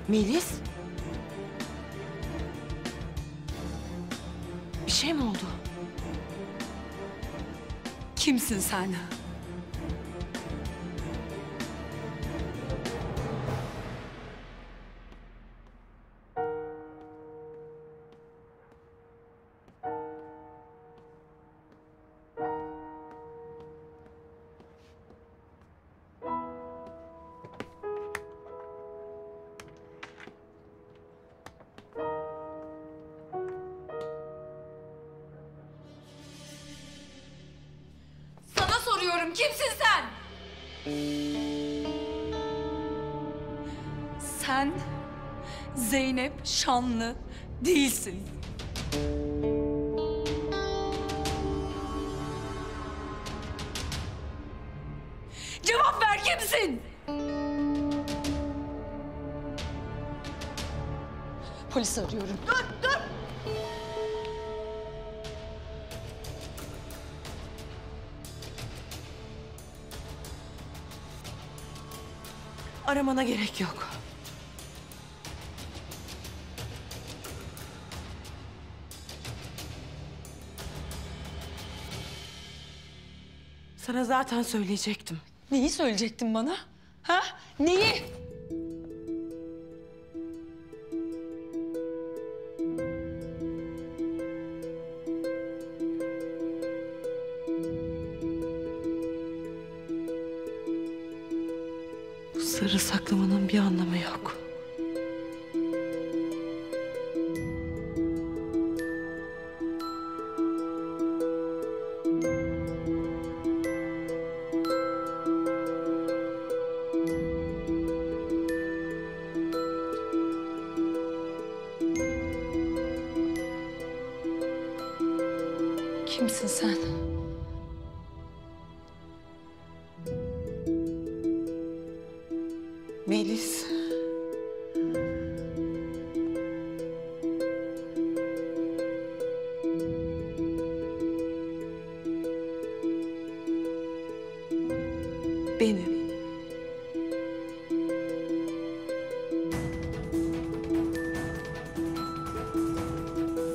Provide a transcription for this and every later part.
Melis? Bir şey mi oldu? Kimsin sen? Sana soruyorum, kimsin sen? Sen Zeynep Şanlı değilsin. Cevap ver, kimsin? Polisi arıyorum. Dur, dur! Aramana gerek yok. Sana zaten söyleyecektim. Neyi söyleyecektin bana? Ha? Neyi? Bu sırrı saklamanın bir anlamı yok. Kimsin sen? Melis. Benim.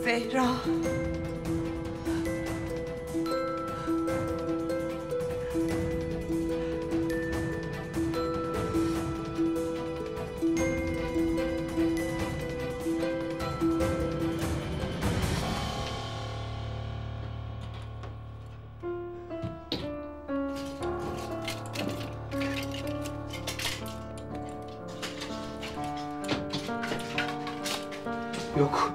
Zehra. Yok.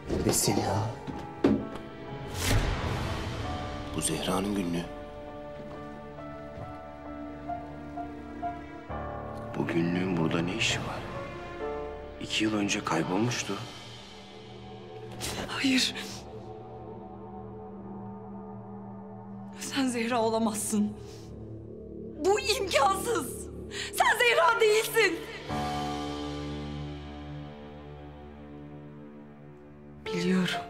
Neredesin ya? Bu Zehra'nın günlüğü. Bu günlüğün burada ne işi var? 2 yıl önce kaybolmuştu. Hayır. Sen Zehra olamazsın. Bu imkansız. Sen Zehra değilsin. Biliyorum.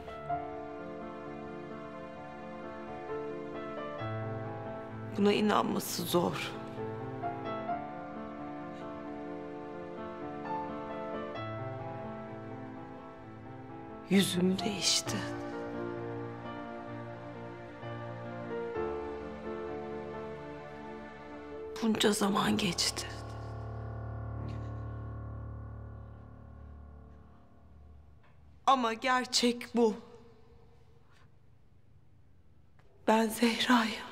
Buna inanması zor. Yüzüm değişti. Bunca zaman geçti. Ama gerçek bu. Ben Zehra'yım.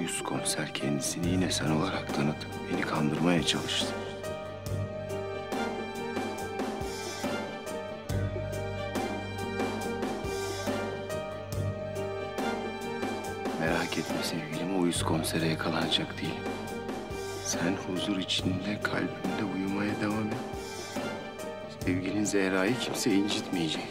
uyuz komiser kendisini yine sen olarak tanıtıp beni kandırmaya çalıştı. Merak etme sevgilim, o uyuz komisere yakalanacak değil. Sen huzur içinde kalbimde uyumaya devam et. Sevgilin Zehra'yı kimse incitmeyecek.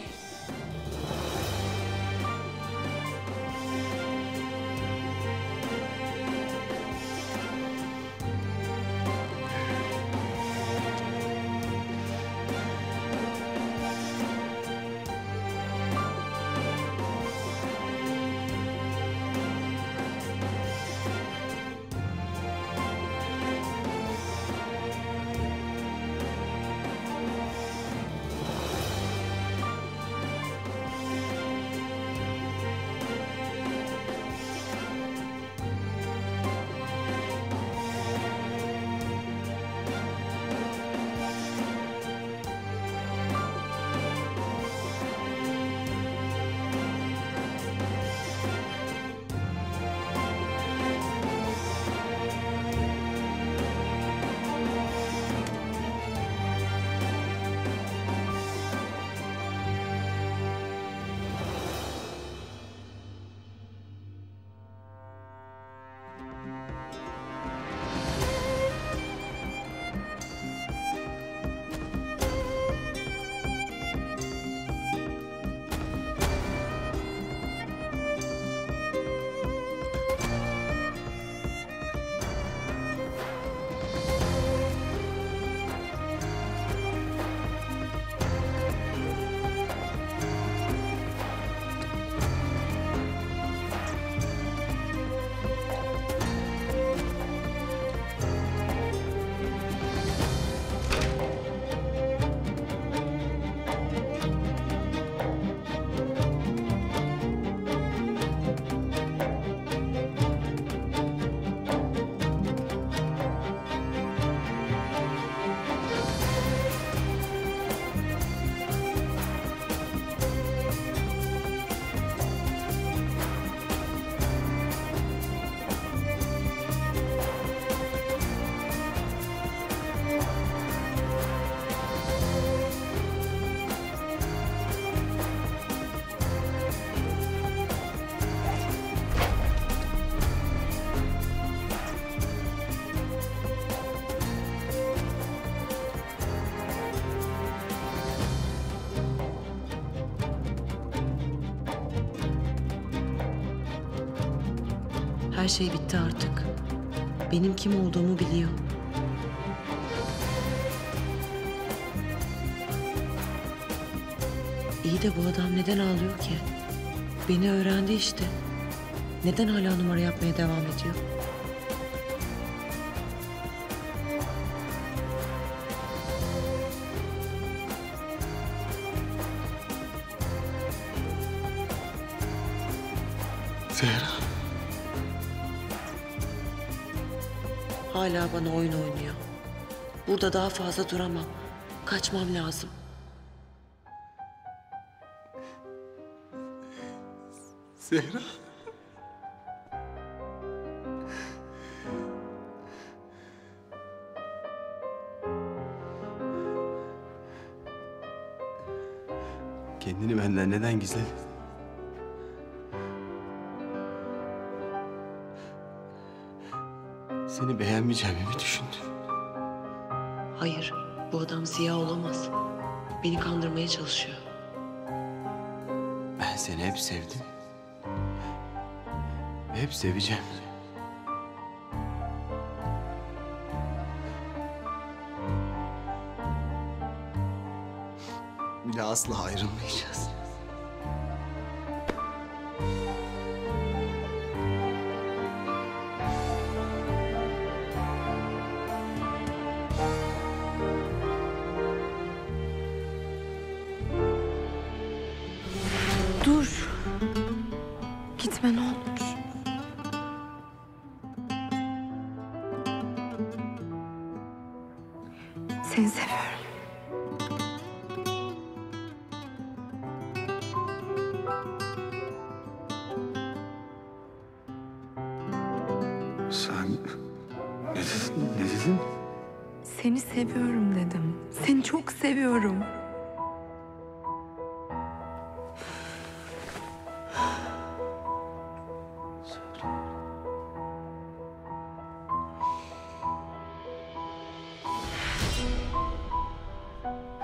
Her şey bitti artık. Benim kim olduğumu biliyor. İyi de bu adam neden ağlıyor ki? Beni öğrendi işte. Neden hala numara yapmaya devam ediyor? Zehra. Hala bana oyun oynuyor. Burada daha fazla duramam. Kaçmam lazım. Zehra. Kendini benden neden gizledin? Seni beğenmeyeceğimi mi düşündün? Hayır, bu adam Ziya olamaz. Beni kandırmaya çalışıyor. Ben seni hep sevdim. Ve hep seveceğim. Bir de asla ayrılmayacağız. Dur. Gitme ne olur. Seni seviyorum. dedin? Seni seviyorum dedim. Seni çok seviyorum.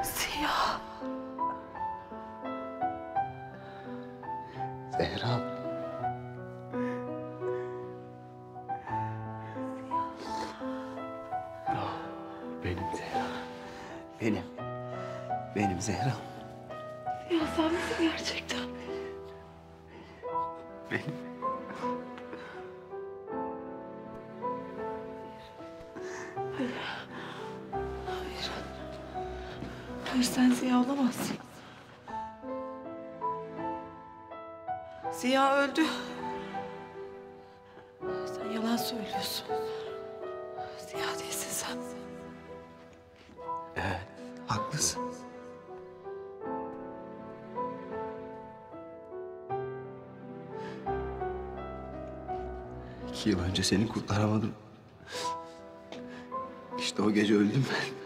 Ziya. Zehra. Ah, benim Zehra. Benim Zehra. Ya sen misin gerçekten? Benim. Hayır sen Ziya olamazsın. Ziya öldü. Sen yalan söylüyorsun. Ziya değilsin sen. Evet, haklısın. İki yıl önce seni kurtaramadım. İşte o gece öldüm ben.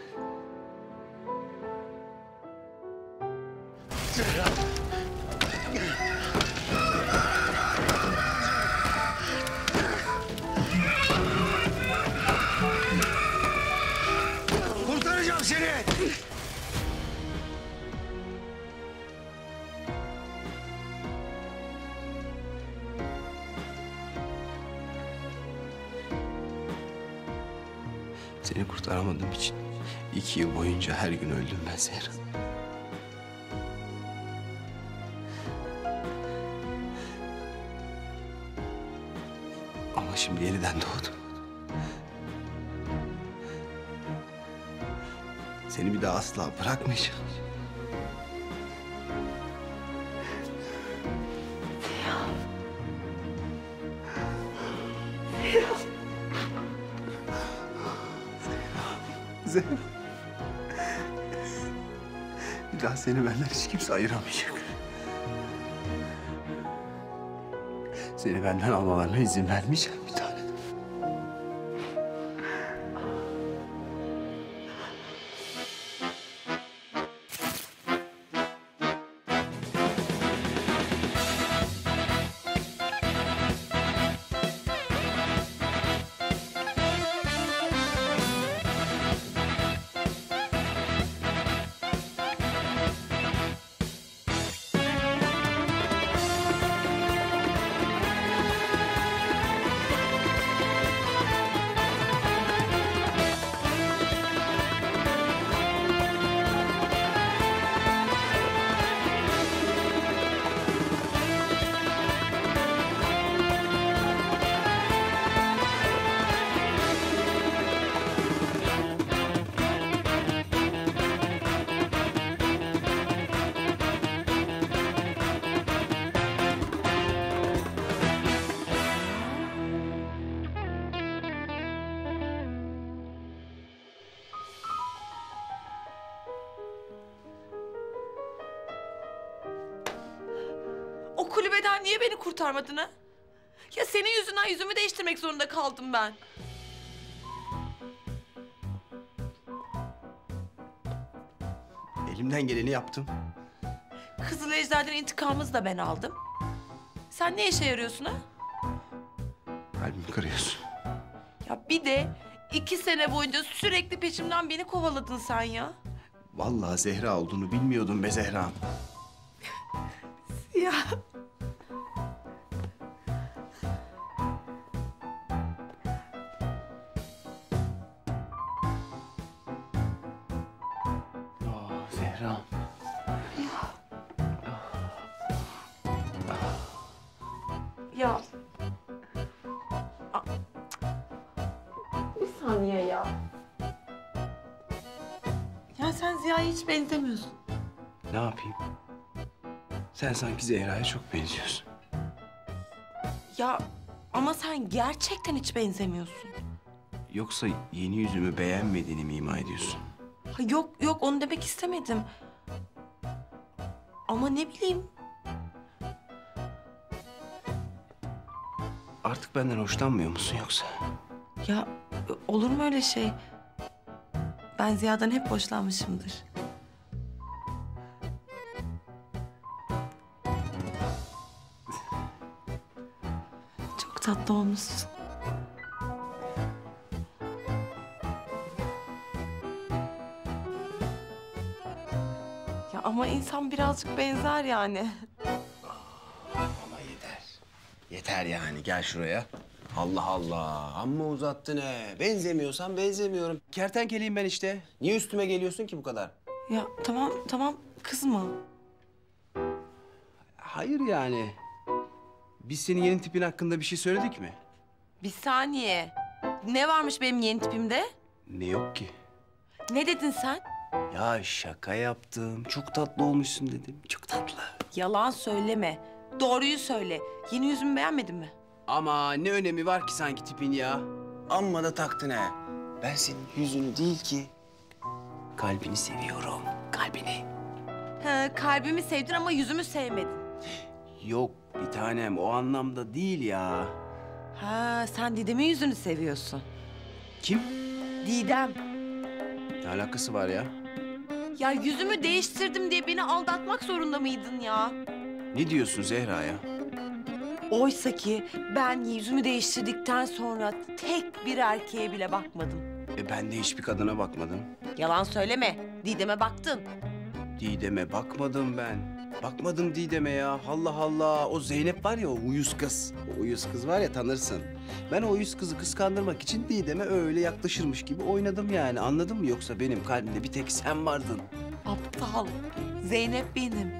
Kurtaracağım seni! Seni kurtaramadığım için 2 yıl boyunca her gün öldüm ben Zehra. Ama şimdi yeniden doğdum. Seni bir daha asla bırakmayacağım. Zehra. Bir daha seni benden hiç kimse ayıramayacak. Seni benden almalarına izin vermeyeceğim bir tane. O kulübeden niye beni kurtarmadın ha? Ya senin yüzünden yüzümü değiştirmek zorunda kaldım ben. Elimden geleni yaptım. Kızıl Ejder'den intikamımızı da ben aldım. Sen ne işe yarıyorsun ha? Kalbimi kırıyorsun. Ya bir de 2 sene boyunca sürekli peşimden beni kovaladın sen ya. Vallahi Zehra olduğunu bilmiyordum be Zehra'm. Ya. Zehra'm. Ya. Bir saniye ya. Ya sen Ziya'ya hiç benzemiyorsun. Ne yapayım? Sen sanki Zehra'ya çok benziyorsun. Ya ama sen gerçekten hiç benzemiyorsun. Yoksa yeni yüzümü beğenmediğini mi ima ediyorsun? Ha, yok yok onu demek istemedim. Ama ne bileyim. Artık benden hoşlanmıyor musun yoksa? Ya olur mu öyle şey? Ben Ziya'dan hep hoşlanmışımdır. Çok tatlı olmuşsun. Ya ama insan birazcık benzer yani. Ama yeter. Yeter yani, gel şuraya. Allah Allah, amma uzattın he. Benzemiyorsan benzemiyorum. Kertenkeleyim ben işte. Niye üstüme geliyorsun ki bu kadar? Ya tamam kızma. Hayır yani. Biz senin yeni tipin hakkında bir şey söyledik mi? Bir saniye. Ne varmış benim yeni tipimde? Ne yok ki? Ne dedin sen? Ya şaka yaptım. Çok tatlı olmuşsun dedim. Çok tatlı. Yalan söyleme. Doğruyu söyle. Yeni yüzümü beğenmedin mi? Ama ne önemi var ki sanki tipin ya? Amma da taktın he. Ben senin yüzünü değil ki, kalbini seviyorum. Kalbini. Kalbimi sevdin ama yüzümü sevmedin. Yok bir tanem, o anlamda değil ya. Sen Didem'in yüzünü seviyorsun. Kim? Didem. Ne alakası var ya? Ya yüzümü değiştirdim diye beni aldatmak zorunda mıydın ya? Ne diyorsun Zehra ya? Oysa ki ben yüzümü değiştirdikten sonra tek bir erkeğe bile bakmadım. Ben de hiçbir kadına bakmadım. Yalan söyleme. Didem'e baktın. Didem'e bakmadım ben. Bakmadım Didem'e ya. Allah Allah. O Zeynep var ya, o uyuz kız. O uyuz kız var ya, tanırsın. Ben o uyuz kızı kıskandırmak için Didem'e öyle yaklaşırmış gibi oynadım yani. Anladın mı? Yoksa benim kalbimde bir tek sen vardın. Aptal. Zeynep benim.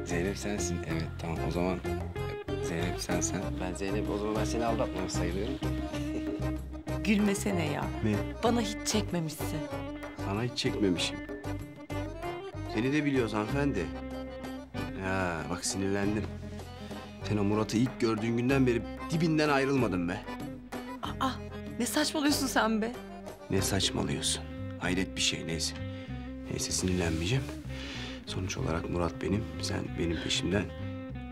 Zeynep sensin. Evet tamam o zaman. Zeynep sensen. Ben Zeynep, o zaman ben seni aldatmamış sayılıyorum. Gülmesene ya. Ne? Bana hiç çekmemişsin. Sana hiç çekmemişim. Seni de biliyoruz hanımefendi. Ya bak sinirlendim. Sen o Murat'ı ilk gördüğün günden beri dibinden ayrılmadın be. Ne saçmalıyorsun sen be? Ne saçmalıyorsun? Hayret bir şey, neyse. Neyse sinirlenmeyeceğim. Sonuç olarak Murat benim, sen benim peşimden.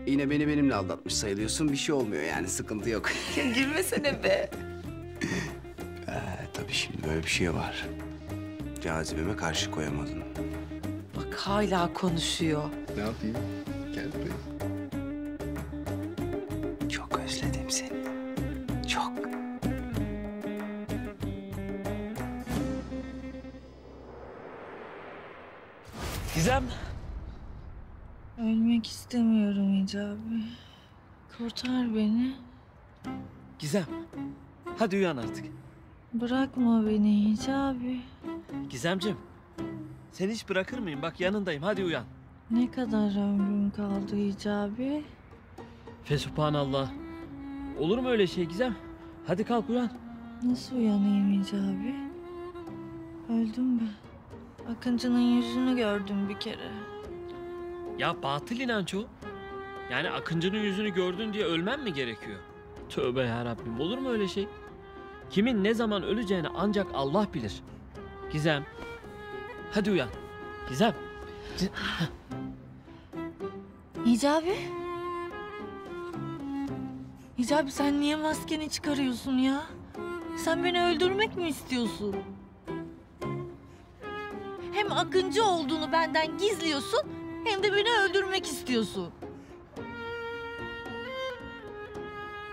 Yine beni benimle aldatmış sayılıyorsun. Bir şey olmuyor yani, sıkıntı yok. Gülmesene be. Tabii şimdi böyle bir şey var. Cazibeme karşı koyamadın. Bak hala konuşuyor. Ne yapayım? Gel buraya. Çok özledim seni. Çok. Gizem. Ölmek istemiyorum Hicabi. Kurtar beni. Gizem. Hadi uyan artık. Bırakma beni Hicabi. Gizemciğim. Seni hiç bırakır mıyım? Bak yanındayım. Hadi uyan. Ne kadar ömrüm kaldı Hicabi? Fesubhanallah. Olur mu öyle şey Gizem? Hadi kalk uyan. Nasıl uyanayım Hicabi? Öldüm ben. Akıncı'nın yüzünü gördüm bir kere. Ya batıl inanç o. Yani Akıncı'nın yüzünü gördün diye ölmem mi gerekiyor? Tövbe yarabbim, olur mu öyle şey? Kimin ne zaman öleceğini ancak Allah bilir. Gizem. Hadi uyan. Gizem. Hicabi? Hicabi sen niye maskeni çıkarıyorsun ya? Sen beni öldürmek mi istiyorsun? Hem Akıncı olduğunu benden gizliyorsun hem de beni öldürmek istiyorsun.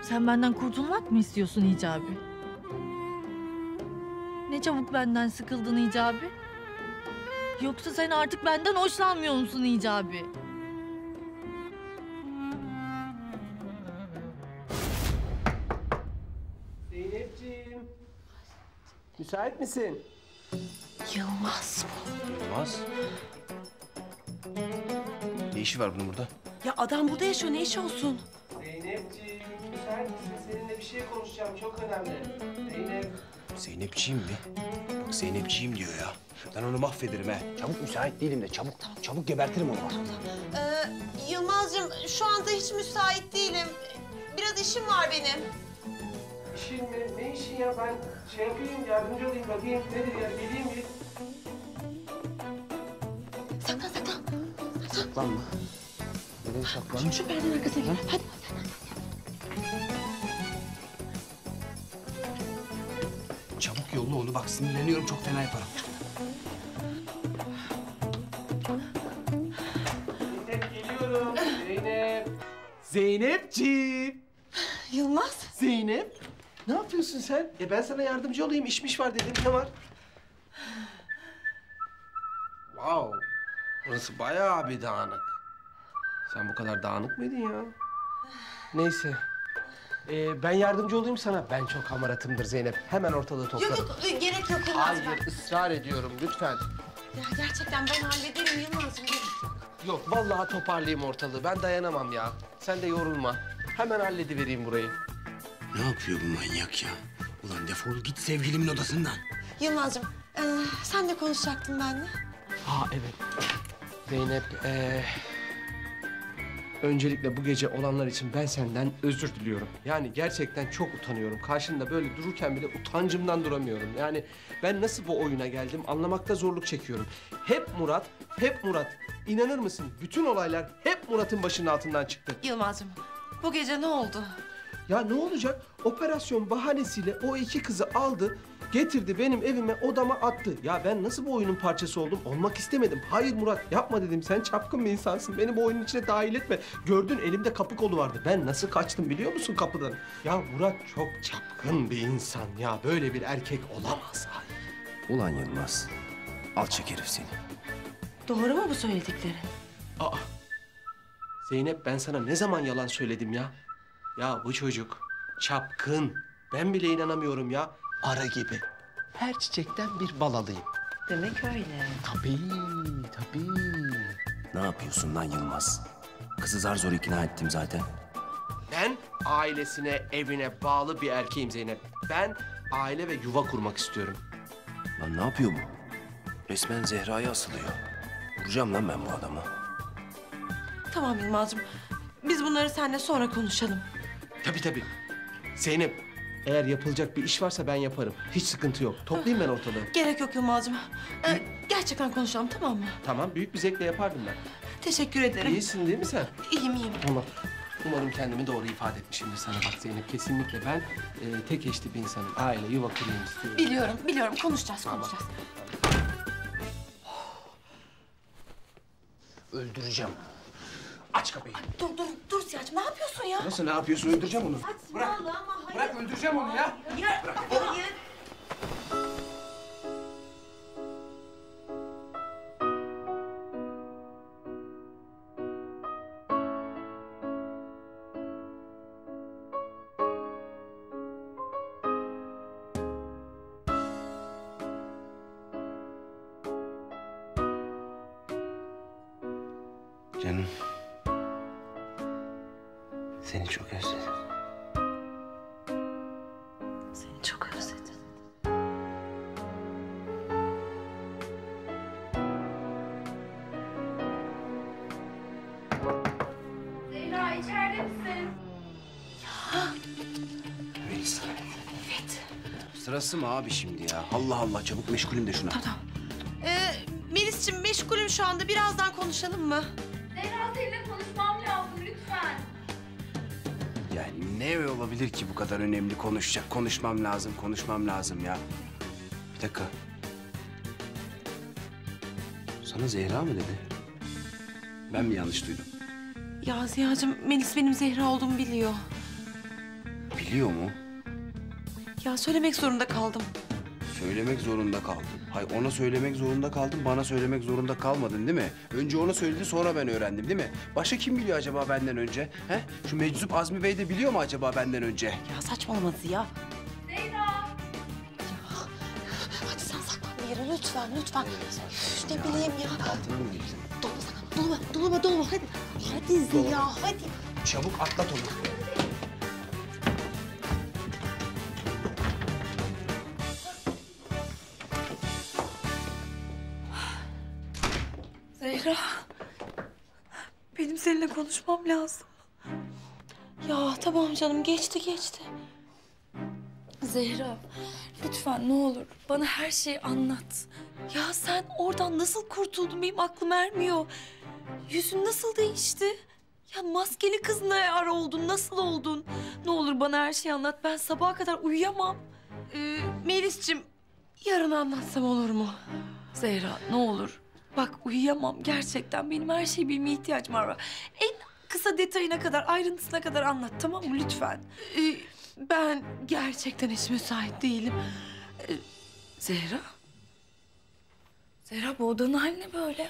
Sen benden kurtulmak mı istiyorsun Hicabi? Ne çabuk benden sıkıldın Hicabi? Yoksa sen artık benden hoşlanmıyor musun Hicabi? Zeynepciğim. Müsait misin? Yılmaz bu. Olmaz. Ne işi var bunun burada? Ya adam burada yaşıyor. Ne işi olsun? Zeynepciğim. Müsait misin? Seninle bir şey konuşacağım. Çok önemli. Zeynep. Zeynepçiyim mi? Bak Zeynepçiyim diyor ya. Ben onu mahvederim he. Çabuk, müsait değilim de çabuk. Çabuk gebertirim onu bak. Yılmaz'cığım şu anda hiç müsait değilim. Biraz işim var benim. İşin mi? Ne işin ya? Ben şey yapayım, yardımcı olayım. Bakayım nedir ya? Geleyim bir. Saklanma. Nereye saklanma? Şu perdenin arkasına gel. Hadi. Çabuk sinirleniyorum, çok fena yaparım. Zeynep geliyorum. Zeynep. Zeynepciğim. Yılmaz. Zeynep. Ne yapıyorsun sen? Ben sana yardımcı olayım. İşmiş var dedim. Ne var? Wow. Burası bayağı bir dağınık. Sen bu kadar dağınık mıydın ya? Neyse. Ben yardımcı olayım sana. Ben çok hamaratımdır Zeynep. Hemen ortalığı toplarım. Yok gerek yok Yılmaz. Hayır, ısrar ediyorum lütfen. Ya gerçekten ben hallederim Yılmaz'cığım. Yok, vallahi toparlayayım ortalığı. Ben dayanamam ya. Sen de yorulma. Hemen halledivereyim burayı. Ne yapıyor bu manyak ya? Ulan defol git sevgilimin odasından. Yılmaz'cığım sen de konuşacaktın benimle. Ha evet. Zeynep, öncelikle bu gece olanlar için ben senden özür diliyorum. Yani gerçekten çok utanıyorum. Karşında böyle dururken bile utancımdan duramıyorum. Yani ben nasıl bu oyuna geldim anlamakta zorluk çekiyorum. Hep Murat, hep Murat. İnanır mısın? Bütün olaylar hep Murat'ın başının altından çıktı. Yılmaz'cığım bu gece ne oldu? Ya ne olacak? Operasyon bahanesiyle o iki kızı aldı, getirdi benim evime, odama attı. Ya ben nasıl bu oyunun parçası oldum? Olmak istemedim. Hayır Murat, yapma dedim. Sen çapkın bir insansın. Beni bu oyunun içine dahil etme. Gördün, elimde kapı kolu vardı. Ben nasıl kaçtım biliyor musun kapıdan? Ya Murat çok çapkın bir insan ya. Böyle bir erkek olamaz. Ay. Ulan Yılmaz. Alçak herif seni. Doğru mu bu söyledikleri? Aa. Zeynep, ben sana ne zaman yalan söyledim ya? Ya bu çocuk çapkın. Ben bile inanamıyorum ya. Arı gibi. Her çiçekten bir bal alayım. Demek öyle. Tabii, tabii. Ne yapıyorsun lan Yılmaz? Kızı zar zor ikna ettim zaten. Ben ailesine, evine bağlı bir erkeğim Zeynep. Ben aile ve yuva kurmak istiyorum. Lan ne yapıyor bu? Resmen Zehra'ya asılıyor. Vuracağım lan ben bu adamı. Tamam Yılmaz'cığım. Biz bunları seninle sonra konuşalım. Tabii tabii. Zeynep, eğer yapılacak bir iş varsa ben yaparım. Hiç sıkıntı yok. Toplayayım ben ortalığı. Gerek yok Yılmaz'cığım. Gerçekten konuşalım tamam mı? Tamam, büyük bir zevkle yapardım ben. Teşekkür ederim. İyisin değil mi sen? İyiyim iyiyim. Tamam. Umarım kendimi doğru ifade etmişimdir sana. Bak Zeynep, kesinlikle ben tek eşli bir insanım. Aile, yuva kurayım istiyorum. Biliyorum. Konuşacağız. Öldüreceğim. Aç kapıyı. Dur Siyah'cığım ne yapıyorsun ya? Nasıl ne yapıyorsun? Öldüreceğim onu. Saçmalama hayır. Bırak, öldüreceğim onu ya. Hayır. Canım. Seni çok özledim. Seni çok özledim. Zehra içeride misin? Melisa. Evet. Sırası mı abi şimdi ya? Allah Allah, çabuk meşgulüm de şuna. Tamam. Melis'ciğim meşgulüm şu anda. Birazdan konuşalım mı? Zehra seninle konuşmam lazım lütfen. Yani ne olabilir ki bu kadar önemli konuşacak? Konuşmam lazım ya. Bir dakika. Sana Zehra mı dedi? Ben mi yanlış duydum? Ya Ziya'cığım Melis benim Zehra olduğumu biliyor. Biliyor mu? Ya söylemek zorunda kaldım. Söylemek zorunda kaldım. Hayır, ona söylemek zorunda kaldım, bana söylemek zorunda kalmadın değil mi? Önce ona söyledi, sonra ben öğrendim değil mi? Başka kim biliyor acaba benden önce? He? Şu meczup Azmi Bey de biliyor mu acaba benden önce? Ya saçmalama Ziya. Zehra. Hadi sen saklan bir yere lütfen. Üf, ne bileyim ya. Altına mı girdin? Dolma hadi. Hadi Ziya hadi. Çabuk atlat onu. Zehra. Benim seninle konuşmam lazım. Ya tamam canım geçti. Zehra, lütfen ne olur bana her şeyi anlat. Ya sen oradan nasıl kurtuldun benim aklım ermiyor. Yüzün nasıl değişti? Ya maskeli kız ne ara oldun, nasıl oldun? Ne olur bana her şeyi anlat. Ben sabaha kadar uyuyamam. Melis'ciğim yarın anlatsam olur mu? Zehra ne olur. Bak uyuyamam gerçekten. Benim her şeyi bilmeye ihtiyacım var. En kısa detayına kadar, ayrıntısına kadar anlat tamam mı lütfen? Ben gerçekten hiç müsait değilim. Zehra? Zehra bu odanın hali ne böyle?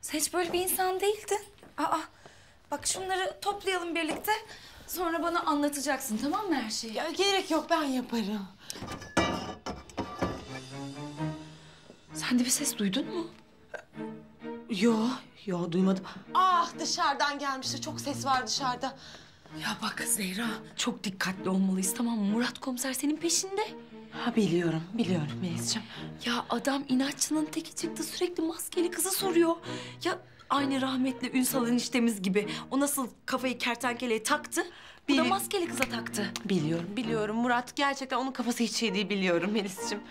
Sen hiç böyle bir insan değildin. Aa, bak şunları toplayalım birlikte. Sonra bana anlatacaksın tamam mı her şeyi? Ya gerek yok, ben yaparım. Sen de bir ses duydun mu? Yo duymadım. Ah, dışarıdan gelmiştir. Çok ses var dışarıda. Ya bak Zehra, çok dikkatli olmalıyız tamam mı? Murat komiser senin peşinde. Ha biliyorum Melis'ciğim. Ya adam inatçının teki çıktı, sürekli maskeli kızı soruyor. Ya aynı rahmetli Ünsal eniştemiz gibi. O nasıl kafayı kertenkeleye taktı, bu da maskeli kıza taktı. Biliyorum. Murat gerçekten onun kafası hiç iyi değil, biliyorum Melis'ciğim.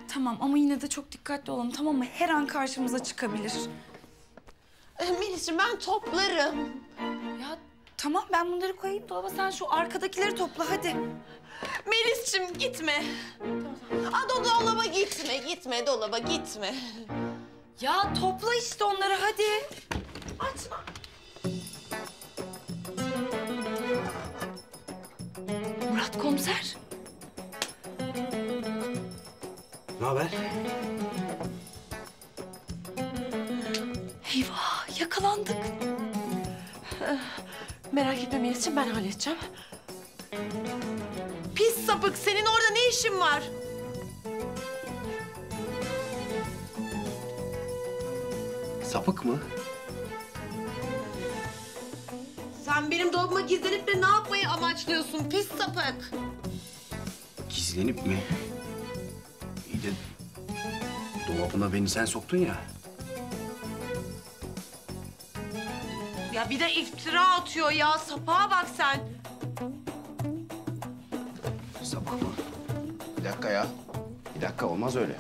Tamam ama yine de çok dikkatli olalım tamam mı? Her an karşımıza çıkabilir. Melis'ciğim ben toplarım. Ya tamam ben bunları koyayım dolaba, sen şu arkadakileri topla hadi. Melis'ciğim gitme. Dolaba gitme, dolaba gitme. Ya topla işte onları hadi. Açma. Murat komiser. Ne haber? Eyvah yakalandık. Merak etme Melis'ciğim, ben halledeceğim. Pis sapık, senin orada ne işin var? Sapık mı? Sen benim dolabıma gizlenip de ne yapmayı amaçlıyorsun pis sapık? Gizlenip mi? İyi de dolabına beni sen soktun ya. Ya bir de iftira atıyor ya, sapığa bak sen. Sapık mı? Bir dakika ya. Bir dakika, olmaz öyle.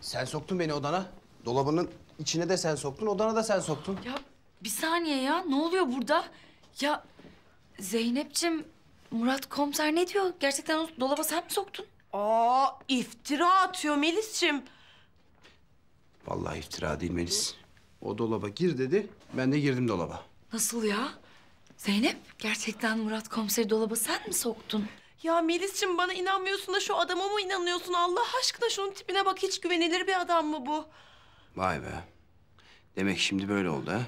Sen soktun beni odana. Dolabının içine de sen soktun, odana da sen soktun. Ya bir saniye ya, ne oluyor burada? Ya Zeynep'ciğim, Murat komiser ne diyor? Gerçekten o dolaba sen mi soktun? İftira atıyor Melis'ciğim. Vallahi iftira değil Melis. O dolaba gir dedi, ben de girdim dolaba. Nasıl ya? Zeynep, gerçekten Murat komiseri dolaba sen mi soktun? Ya Melis'ciğim bana inanmıyorsun da şu adama mı inanıyorsun? Allah aşkına şunun tipine bak, hiç güvenilir bir adam mı bu? Vay be. Demek şimdi böyle oldu ha?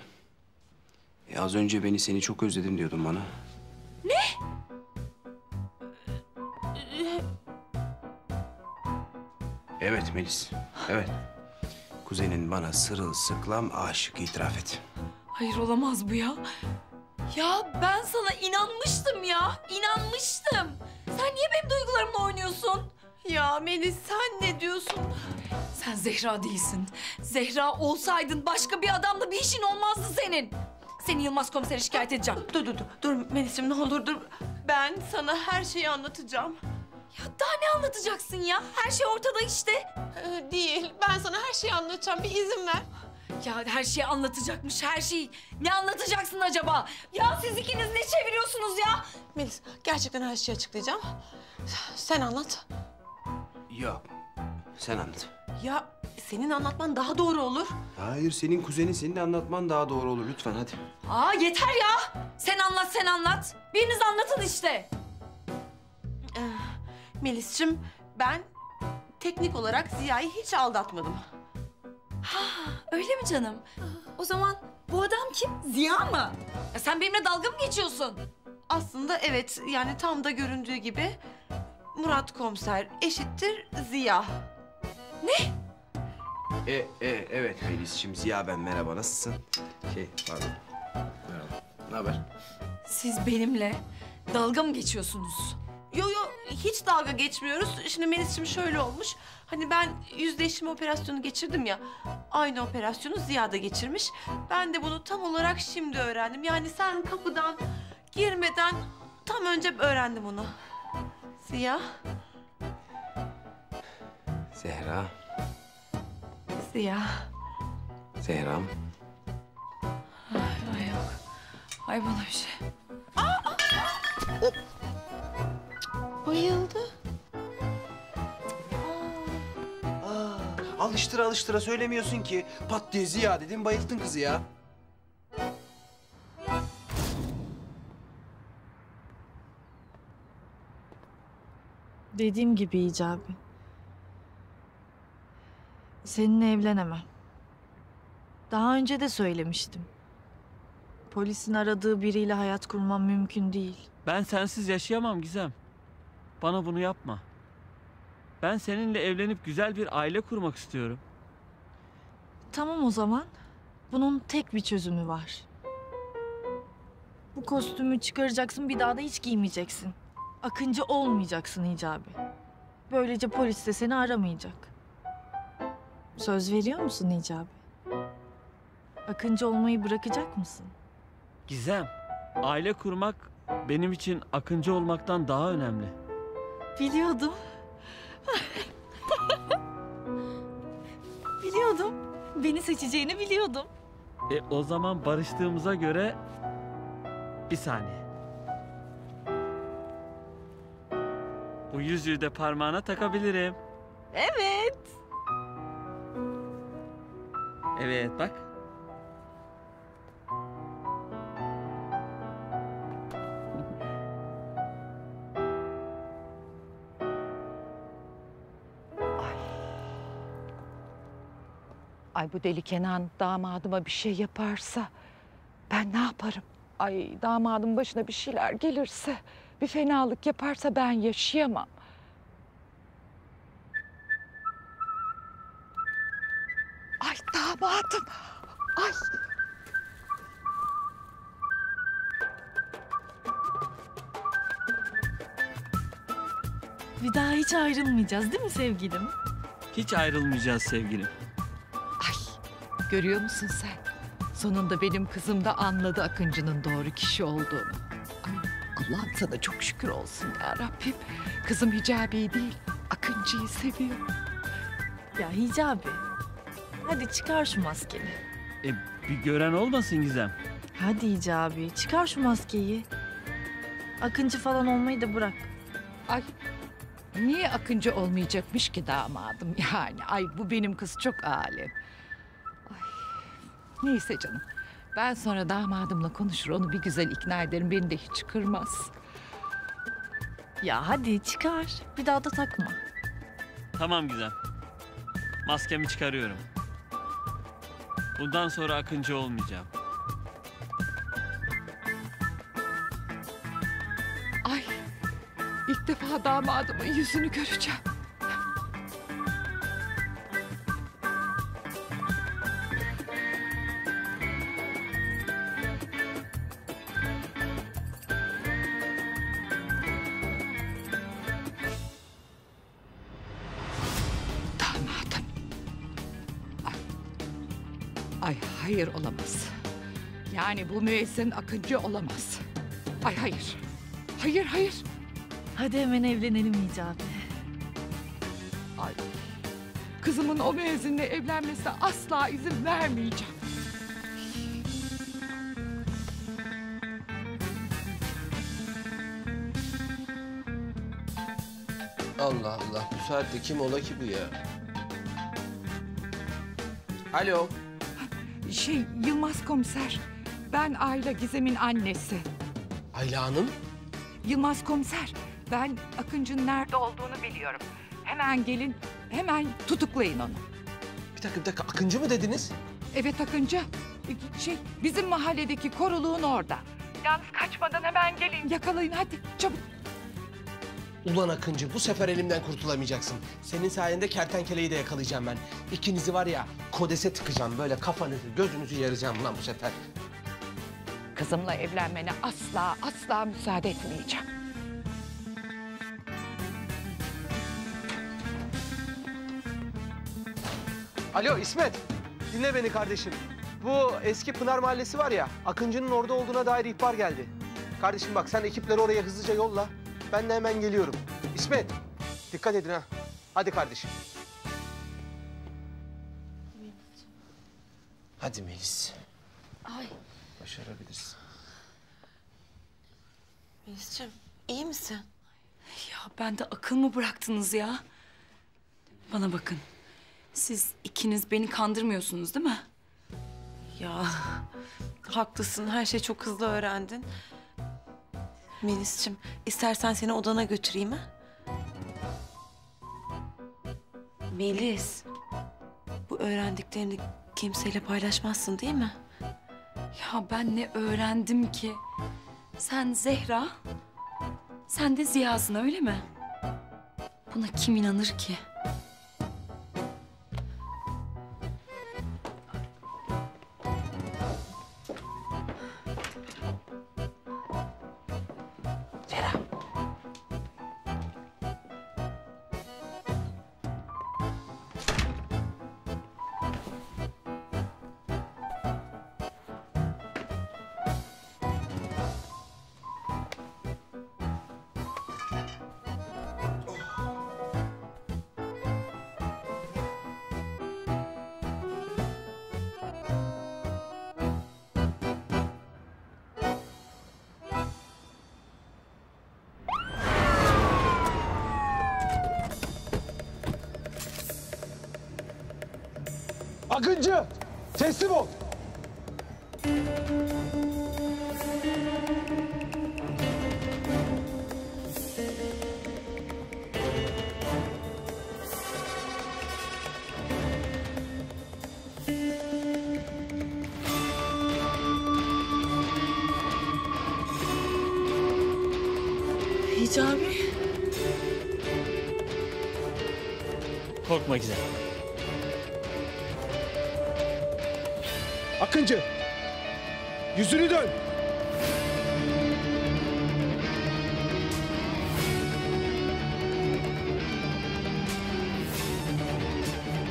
Az önce seni çok özledim diyordun bana. Ne? Evet Melis, evet. Kuzenin bana sırılsıklam aşık, itiraf et. Hayır olamaz bu ya. Ya ben sana inanmıştım ya, inanmıştım. Sen niye benim duygularımla oynuyorsun? Ya Melis sen ne diyorsun? Sen Zehra değilsin. Zehra olsaydın başka bir adamla bir işin olmazdı senin. Seni Yılmaz komisere şikayet edeceğim. Dur Melis'ciğim, ne olur dur. Ben sana her şeyi anlatacağım. Ya daha ne anlatacaksın ya? Her şey ortada işte. Değil, ben sana her şeyi anlatacağım, bir izin ver. Ya her şeyi anlatacakmış, her şeyi. Ne anlatacaksın acaba? Ya siz ikiniz ne çeviriyorsunuz ya? Melis, gerçekten her şeyi açıklayacağım. Sen anlat. Yok, sen anlat. Ya senin anlatman daha doğru olur. Hayır, senin kuzenin, senin de anlatman daha doğru olur. Lütfen hadi. Aa yeter ya. Sen anlat, sen anlat. Biriniz anlatın işte. Melis'ciğim, ben teknik olarak Ziya'yı hiç aldatmadım. Öyle mi canım? O zaman bu adam kim? Ziya mı? Ya sen benimle dalga mı geçiyorsun? Aslında evet, yani tam da göründüğü gibi Murat komiser eşittir Ziya. Ne? Evet Melis'ciğim, Ziya ben. Merhaba, nasılsın? Pardon. Merhaba. Ne haber? Siz benimle dalga mı geçiyorsunuz? Yo hiç dalga geçmiyoruz. Şimdi Melis'ciğim şöyle olmuş. Hani ben yüzleşme operasyonu geçirdim ya. Aynı operasyonu Ziya da geçirmiş. Ben de bunu tam olarak şimdi öğrendim. Yani sen kapıdan girmeden tam önce öğrendim onu. Ziya. Zehra. Ziya. Zehra'm. Ay yok. Ay bana bir şey. Bayıldı. Alıştıra alıştıra söylemiyorsun ki. Pat diye Ziya dedin, bayılttın kızı ya. Dediğim gibi Hicabi. Seninle evlenemem. Daha önce de söylemiştim. Polisin aradığı biriyle hayat kurmam mümkün değil. Ben sensiz yaşayamam Gizem. Bana bunu yapma. Ben seninle evlenip güzel bir aile kurmak istiyorum. Tamam o zaman. Bunun tek bir çözümü var. Bu kostümü çıkaracaksın, bir daha da hiç giymeyeceksin. Akıncı olmayacaksın Hicabi. Böylece polis de seni aramayacak. Söz veriyor musun Hicabi? Akıncı olmayı bırakacak mısın? Gizem, aile kurmak benim için akıncı olmaktan daha önemli. Biliyordum. Biliyordum. Beni seçeceğini biliyordum. O zaman barıştığımıza göre... Bir saniye. Bu yüzüğü de parmağına takabilirim. Evet. Evet, bak. Ay bu deli Kenan damadıma bir şey yaparsa ben ne yaparım? Ay damadım başına bir şeyler gelirse, bir fenalık yaparsa ben yaşayamam. Ay damadım. Ay. Bir daha hiç ayrılmayacağız değil mi sevgilim? Hiç ayrılmayacağız sevgilim. Ay görüyor musun sen? Sonunda benim kızım da anladı Akıncı'nın doğru kişi olduğunu. Ay Allah'ım sana çok şükür olsun ya Rabbim. Kızım Hicabi'yi değil Akıncı'yı seviyor. Ya Hicabi. Hadi çıkar şu maskeni. Bir gören olmasın Gizem. Hadi Hicabi çıkar şu maskeyi. Akıncı falan olmayı da bırak. Ay niye Akıncı olmayacakmış ki damadım yani? Ay bu benim kız çok alem. Ay, neyse canım. Ben sonra damadımla konuşur onu bir güzel ikna ederim. Beni de hiç kırmaz. Ya hadi çıkar. Bir daha da takma. Tamam Gizem. Maskemi çıkarıyorum. Bundan sonra akıncı olmayacağım. Ay ilk defa damadımın yüzünü göreceğim. Damadım. Ay hayır olamaz. Yani bu müezzin Akıncı olamaz. Ay hayır. Hayır hayır. Hadi hemen evlenelim Hicabi. Ay. Kızımın o müezzinle evlenmesine asla izin vermeyeceğim. Allah Allah, bu saatte kim ola ki bu ya? Alo. Yılmaz komiser. Ben Ayla Gizem'in annesi. Ayla Hanım. Yılmaz komiser. Ben Akıncı'nın nerede olduğunu biliyorum. Hemen gelin, hemen tutuklayın onu. Bir dakika, Akıncı mı dediniz? Evet Akıncı. Bizim mahalledeki koruluğun orada. Yalnız kaçmadan hemen gelin. Yakalayın hadi çabuk. Ulan Akıncı, bu sefer elimden kurtulamayacaksın. Senin sayende kertenkeleyi de yakalayacağım ben. İkinizi var ya, kodese tıkacağım. Böyle kafanızı, gözünüzü yaracağım lan bu sefer. Kızımla evlenmene asla müsaade etmeyeceğim. Alo İsmet, dinle beni kardeşim. Bu eski Pınar Mahallesi var ya, Akıncı'nın orada olduğuna dair ihbar geldi. Kardeşim bak, sen ekipleri oraya hızlıca yolla. Ben de hemen geliyorum. İsmet, dikkat edin ha. Hadi kardeşim. Hadi Melis. Ay Başarabilirsin. Melis'ciğim iyi misin? Ya ben de akıl mı bıraktınız ya? Bana bakın. Siz ikiniz beni kandırmıyorsunuz değil mi? Ya haklısın, her şeyi çok hızlı öğrendin. Melis'ciğim, istersen seni odana götüreyim ha? Melis, bu öğrendiklerini kimseyle paylaşmazsın değil mi? Ya ben ne öğrendim ki? Sen Zehra, sen de Ziya'sın öyle mi? Buna kim inanır ki? Akıncı! Teslim ol! Hicabi. Korkma güzel. Akıncı! Yüzünü dön!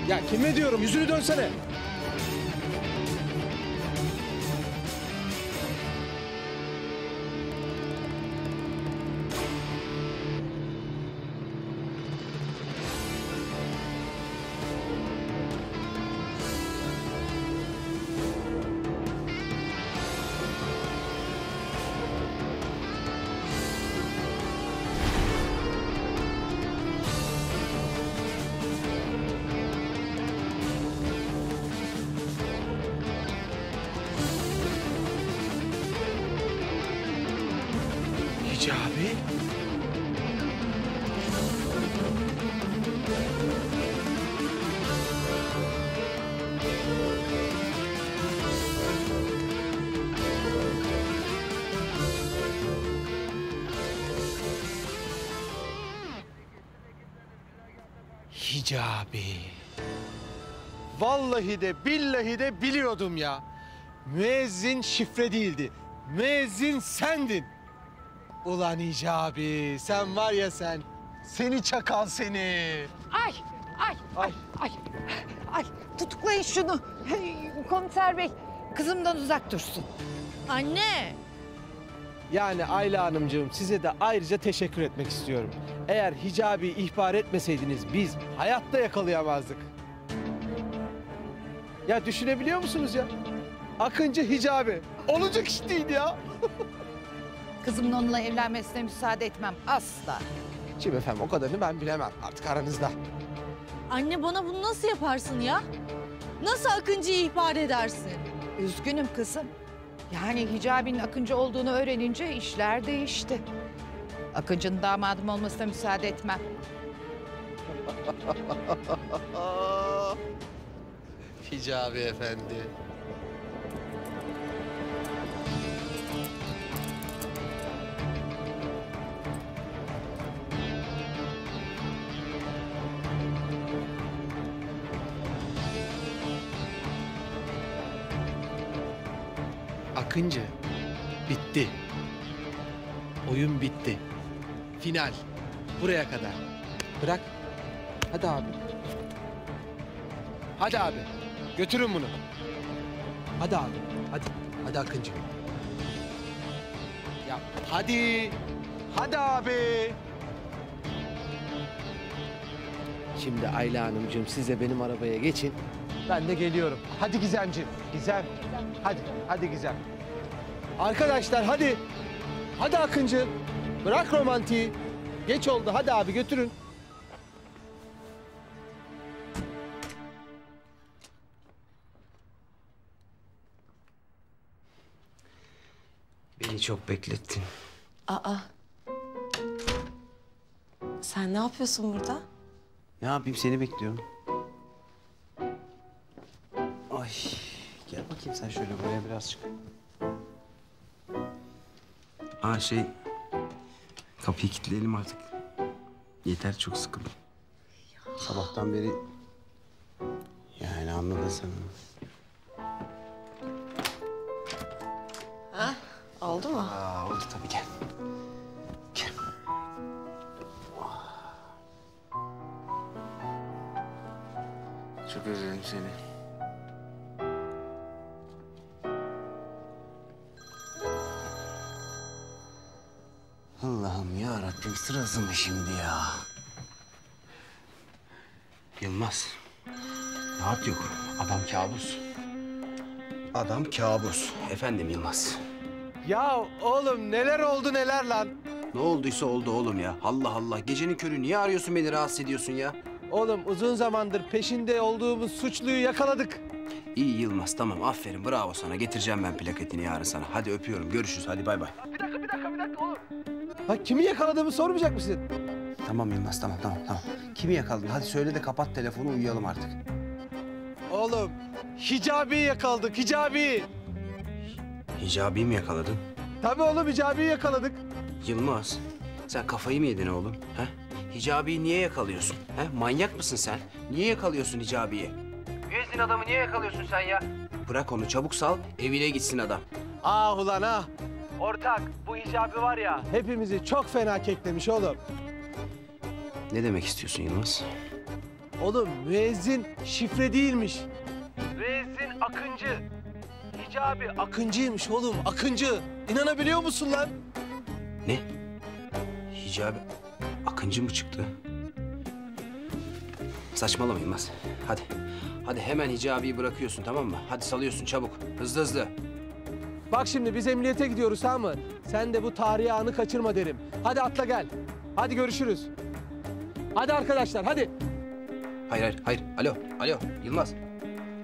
Ya kime diyorum? Yüzünü dönsene! Hicabi? Hicabi. Vallahi de billahi de biliyordum ya. Müezzin şifre değildi. Müezzin sendin. Ulan Hicabi, sen var ya sen. Seni çakal seni. Ay, ay, ay, ay, ay. Tutuklayın şunu. Komiser bey, kızımdan uzak dursun. Anne. Yani Ayla Hanımcığım size de ayrıca teşekkür etmek istiyorum. Eğer Hicabi ihbar etmeseydiniz biz hayatta yakalayamazdık. Ya düşünebiliyor musunuz ya? Akıncı Hicabi. Olacak iş değil ya. Kızımın onunla evlenmesine müsaade etmem asla. Şimdi efendim o kadarını ben bilemem artık aranızda. Anne bana bunu nasıl yaparsın ya? Nasıl Akıncı'yı ihbar edersin? Üzgünüm kızım. Yani Hicabi'nin Akıncı olduğunu öğrenince işler değişti. Akıncı'nın damadım olmasına müsaade etmem. Hicabi efendi. Akıncı, bitti. Oyun bitti. Final. Buraya kadar. Bırak. Hadi abi. Hadi abi. Götürün bunu. Hadi abi. Hadi. Hadi Akıncı. Ya hadi. Hadi abi. Şimdi Ayla Hanımcığım siz de benim arabaya geçin. Ben de geliyorum. Hadi Gizemciğim. Gizem. Hadi. Hadi Gizem. Arkadaşlar hadi. Hadi Akıncı. Bırak romantiği. Geç oldu. Hadi abi götürün. Beni çok beklettin. Aa. Sen ne yapıyorsun burada? Ne yapayım seni bekliyorum. Ay gel bakayım sen şöyle buraya biraz çık. Kapıyı kilitleyelim artık. Yeter çok sıkıldım. Sabahtan beri yani anladın sen. Ha? Oldu mu? Oldu tabii gel. Gel. Çok özledim seni. Allah'ım ya Rabbim sırası mı şimdi ya? Yılmaz. Rahat yok. Adam kabus. Adam kabus. Efendim Yılmaz. Ya oğlum neler oldu neler lan? Ne olduysa oldu oğlum ya. Allah Allah. Gecenin körü niye arıyorsun beni rahatsız ediyorsun ya? Oğlum uzun zamandır peşinde olduğumuz suçluyu yakaladık. İyi Yılmaz tamam aferin bravo sana. Getireceğim ben plaketini yarın sana. Hadi öpüyorum görüşürüz hadi bay bay. Bir dakika oğlum. Bak kimi yakaladığımı sormayacak mısın? Tamam Yılmaz tamam. Kimi yakaladın? Hadi söyle de kapat telefonu uyuyalım artık. Oğlum Hicabi'yi yakaladık Hicabi. Hicabi'yi mi yakaladın? Tabii oğlum Hicabi'yi yakaladık. Yılmaz sen kafayı mı yedin oğlum? He? Hicabi'yi niye yakalıyorsun? He? Manyak mısın sen? Niye yakalıyorsun Hicabi'yi? Üyesin adamı niye yakalıyorsun sen ya? Bırak onu çabuk sal evine gitsin adam. Ah ulan ah. Ortak bu Hicabi var ya hepimizi çok fena keklemiş oğlum. Ne demek istiyorsun Yılmaz? Oğlum müezzin şifre değilmiş. Müezzin Akıncı. Hicabi Akıncıymış oğlum Akıncı. İnanabiliyor musun lan? Ne? Hicabi Akıncı mı çıktı? Saçmalama Yılmaz. Hadi. Hadi hemen Hicabi'yi bırakıyorsun tamam mı? Hadi salıyorsun çabuk. Hızlı. Bak şimdi biz emniyete gidiyoruz tamam mı? Sen de bu tarihi anı kaçırma derim. Hadi atla gel. Hadi görüşürüz. Hadi arkadaşlar hadi. Hayır. Alo.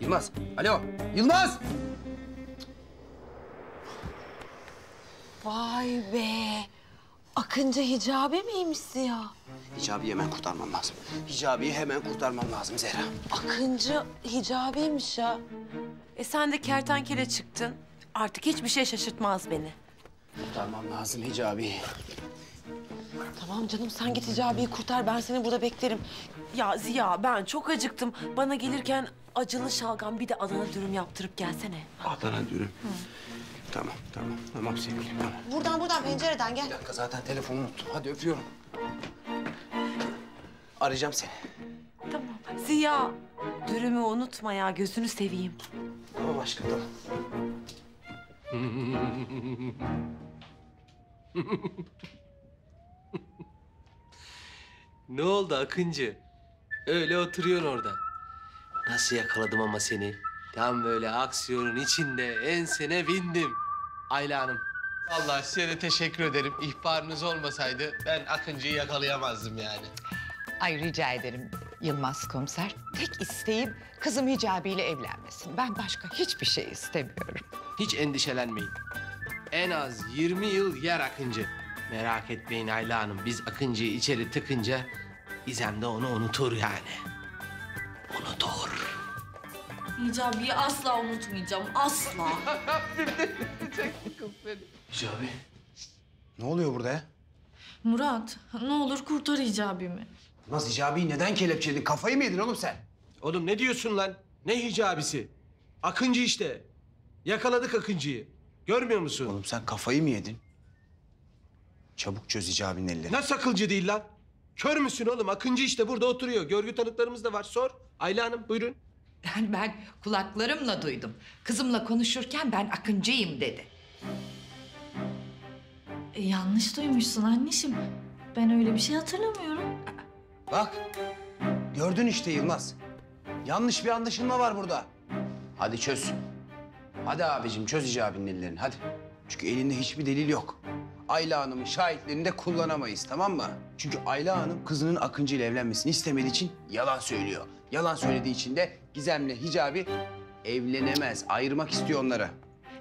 Yılmaz. Alo. Yılmaz! Vay be. Akıncı Hicabi miymiş ya? Hicabi'yi hemen kurtarmam lazım. Hicabi'yi hemen kurtarmam lazım Zehra. Akıncı Hicabi'ymiş ya. Sen de kertenkele çıktın. Artık hiçbir şey şaşırtmaz beni. Kurtarmam lazım Hicabi'yi. Tamam canım sen git Hicabi'yi kurtar. Ben seni burada beklerim. Ya Ziya ben çok acıktım. Bana gelirken acılı şalgam bir de Adana dürüm yaptırıp gelsene. Adana dürüm. Tamam sevgilim tamam. Buradan pencereden gel. Bir dakika zaten telefonu unuttum. Hadi öpüyorum. Arayacağım seni. Tamam. Ziya dürümü unutma ya gözünü seveyim. Tamam aşkım tamam. Ne oldu Akıncı? Öyle oturuyorsun orada. Nasıl yakaladım ama seni? Tam böyle aksiyonun içinde ensene bindim. Ayla Hanım. Vallahi size de teşekkür ederim. İhbarınız olmasaydı ben Akıncı'yı yakalayamazdım yani. Ay rica ederim Yılmaz komiser. Tek isteğim kızım Hicabi ile evlenmesin. Ben başka hiçbir şey istemiyorum. Hiç endişelenmeyin. En az 20 yıl yer Akıncı. Merak etmeyin Ayla Hanım. Biz Akıncı'yı içeri tıkınca İzem de onu unutur yani. Unutur. Hicabi'yi asla unutmayacağım. Asla. Hicabi. Ne oluyor burada ya? Murat ne olur kurtar Hicabi'mi. Yılmaz Hicabi'yi neden kelepçeledin? Kafayı mı yedin oğlum sen? Oğlum ne diyorsun lan? Ne Hicabisi? Akıncı işte. Yakaladık Akıncı'yı. Görmüyor musun? Oğlum sen kafayı mı yedin? Çabuk çöz Hicabi'nin ellerini. Nasıl akılcı değil lan? Kör müsün oğlum? Akıncı işte burada oturuyor. Görgü tanıklarımız da var. Sor. Ayla Hanım buyurun. Yani ben kulaklarımla duydum. Kızımla konuşurken ben Akıncıyım dedi. Yanlış duymuşsun anneciğim. Ben öyle bir şey hatırlamıyorum. Bak. Gördün işte Yılmaz. Yanlış bir anlaşılma var burada. Hadi çöz. Hadi abicim çöz Hicabi'nin ellerini hadi. Çünkü elinde hiçbir delil yok. Ayla Hanım'ın şahitlerini de kullanamayız tamam mı? Çünkü Ayla Hanım kızının Akıncı ile evlenmesini istemediği için yalan söylüyor. Yalan söylediği için de Gizem'le Hicabi evlenemez. Ayırmak istiyor onları.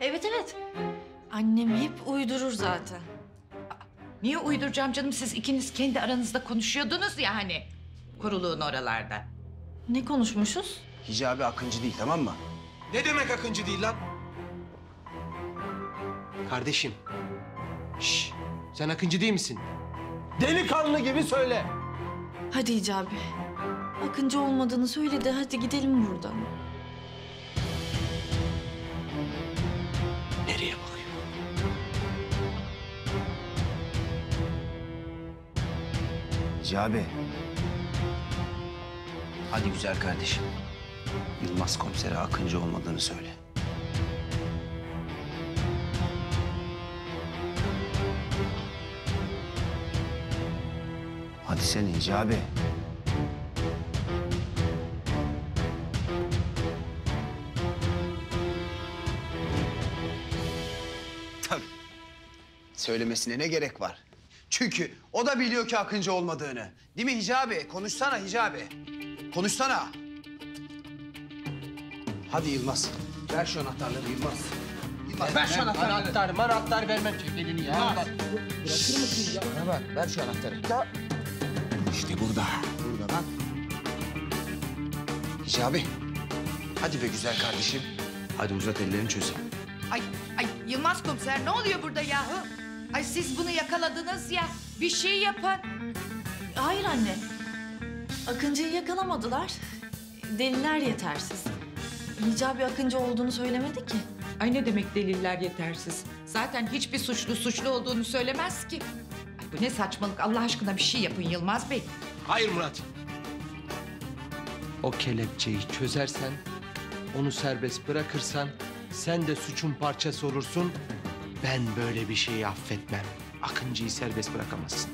Evet. Annem hep uydurur zaten. Niye uyduracağım canım? Siz ikiniz kendi aranızda konuşuyordunuz ya hani. Kuruluğun oralarda. Ne konuşmuşuz? Hicabi Akıncı değil, tamam mı? Ne demek Akıncı değil lan? Kardeşim. Şş, sen Akıncı değil misin? Delikanlı gibi söyle. Hadi Hicabi. Akıncı olmadığını söyle de hadi gidelim buradan. Nereye bakıyor? Hicabi. Hadi güzel kardeşim. Yılmaz komisere Akıncı olmadığını söyle. Hadi sen Hicabi. Tabii. Söylemesine ne gerek var? Çünkü o da biliyor ki Akıncı olmadığını. Değil mi Hicabi? Konuşsana Hicabi. Konuşsana. Hadi Yılmaz. Ver şu anahtarları Yılmaz. Yılmaz ver şu anahtarları. Anahtar vermem, çek elini ya. Bırakır mısın ya? Bana bak, ver şu anahtarı. İşte burada. Burada bak. Hicabi. Hadi be güzel kardeşim. Hadi uzat ellerini çözeyim. Ay Yılmaz komiser ne oluyor burada yahu? Ay siz bunu yakaladınız ya. Bir şey yapın. Hayır anne. Akıncı'yı yakalamadılar. Deliller yetersiz. Hicabi Akıncı olduğunu söylemedi ki. Ay ne demek deliller yetersiz? Zaten hiçbir suçlu olduğunu söylemez ki. Ay bu ne saçmalık, Allah aşkına bir şey yapın Yılmaz Bey. Hayır Murat. O kelepçeyi çözersen, onu serbest bırakırsan sen de suçun parçası olursun. Ben böyle bir şeyi affetmem. Akıncı'yı serbest bırakamazsın.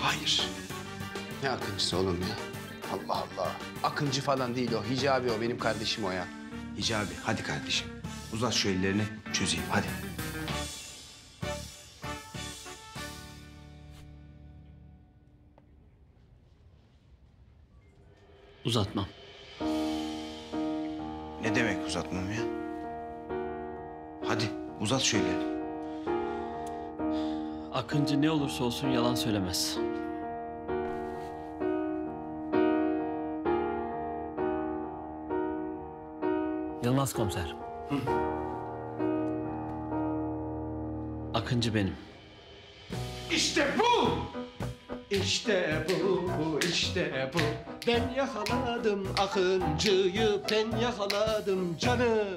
Hayır. Ne Akıncısı oğlum ya? Allah Allah. Akıncı falan değil o. Hicabi o. Benim kardeşim o ya. Hicabi hadi kardeşim. Uzat şu ellerini çözeyim hadi. Uzatmam. Ne demek uzatmam ya? Hadi uzat şu ellerini. Akıncı ne olursa olsun yalan söylemez. Yılmaz komiser. Akıncı benim. İşte bu! İşte bu, işte bu. Ben yakaladım Akıncı'yı, ben yakaladım canım.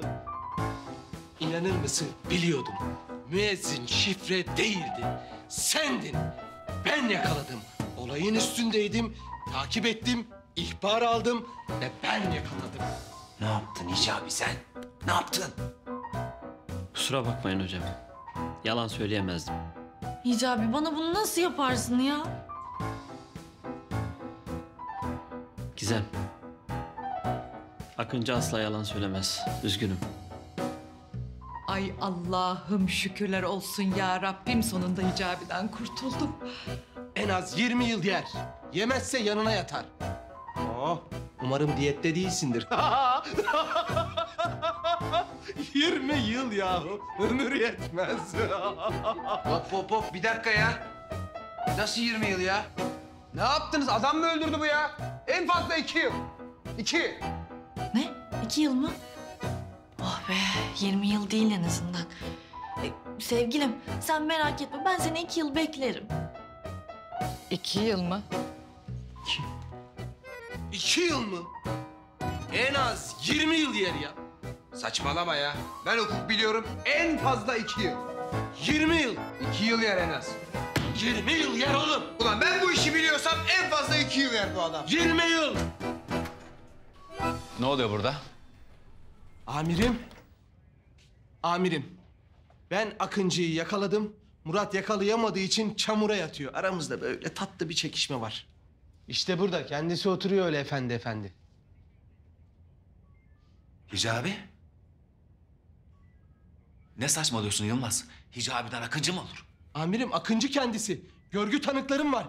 İnanır mısın? Biliyordum. Müezzin şifre değildi. Sendin. Ben yakaladım. Olayın üstündeydim. Takip ettim. İhbar aldım ve ben yakaladım. Ne yaptın Hicabi sen? Ne yaptın? Kusura bakmayın hocam. Yalan söyleyemezdim. Hicabi bana bunu nasıl yaparsın ya? Gizem. Akıncı asla yalan söylemez. Üzgünüm. Ay Allah'ım şükürler olsun ya Rabbim, sonunda Hicabi'den kurtuldum. En az 20 yıl yer. Yemezse yanına yatar. Oh, umarım diyette değilsindir. 20 yıl yahu. Ömür yetmez. Hop bir dakika ya. Nasıl 20 yıl ya? Ne yaptınız? Adam mı öldürdü bu ya? En fazla 2 yıl. 2. Ne? 2 yıl mı? Oh be 20 yıl değil en azından. Sevgilim sen merak etme ben seni 2 yıl beklerim. 2 yıl mı? 2 yıl mı? En az 20 yıl yer ya. Saçmalama ya. Ben hukuk biliyorum. En fazla 2 yıl. 20 yıl. 2 yıl yer en az. 20 yıl yer oğlum. Ulan ben bu işi biliyorsam en fazla 2 yıl yer bu adam. 20 yıl. Ne oluyor burada? Amirim, ben Akıncı'yı yakaladım. Murat yakalayamadığı için çamura yatıyor. Aramızda böyle tatlı bir çekişme var. İşte burada. Kendisi oturuyor öyle efendi. Hicabi? Ne saçmalıyorsun Yılmaz? Hicabi'den Akıncı mı olur? Amirim Akıncı kendisi. Görgü tanıklarım var.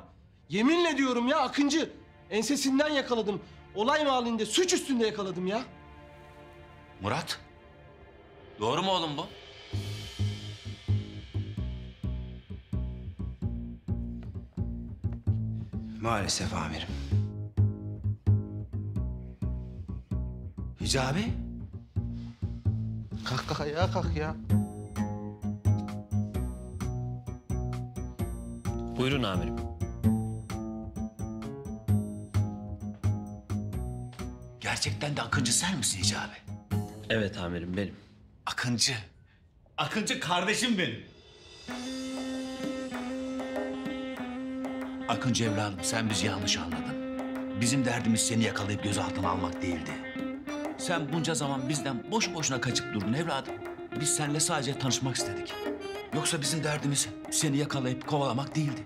Yeminle diyorum ya Akıncı. Ensesinden yakaladım. Olay mahallinde suç üstünde yakaladım ya. Murat? Doğru mu oğlum bu? Maalesef amirim. Hicabi? Kalk ayağa kalk ya. Buyurun amirim. Gerçekten de Akıncı sen misin Hicabi? Evet amirim benim. Akıncı. Akıncı kardeşim benim. Akıncı evladım sen bizi yanlış anladın. Bizim derdimiz seni yakalayıp gözaltına almak değildi. Sen bunca zaman bizden boş boşuna kaçıp durdun evladım. Biz seninle sadece tanışmak istedik. Yoksa bizim derdimiz seni yakalayıp kovalamak değildi.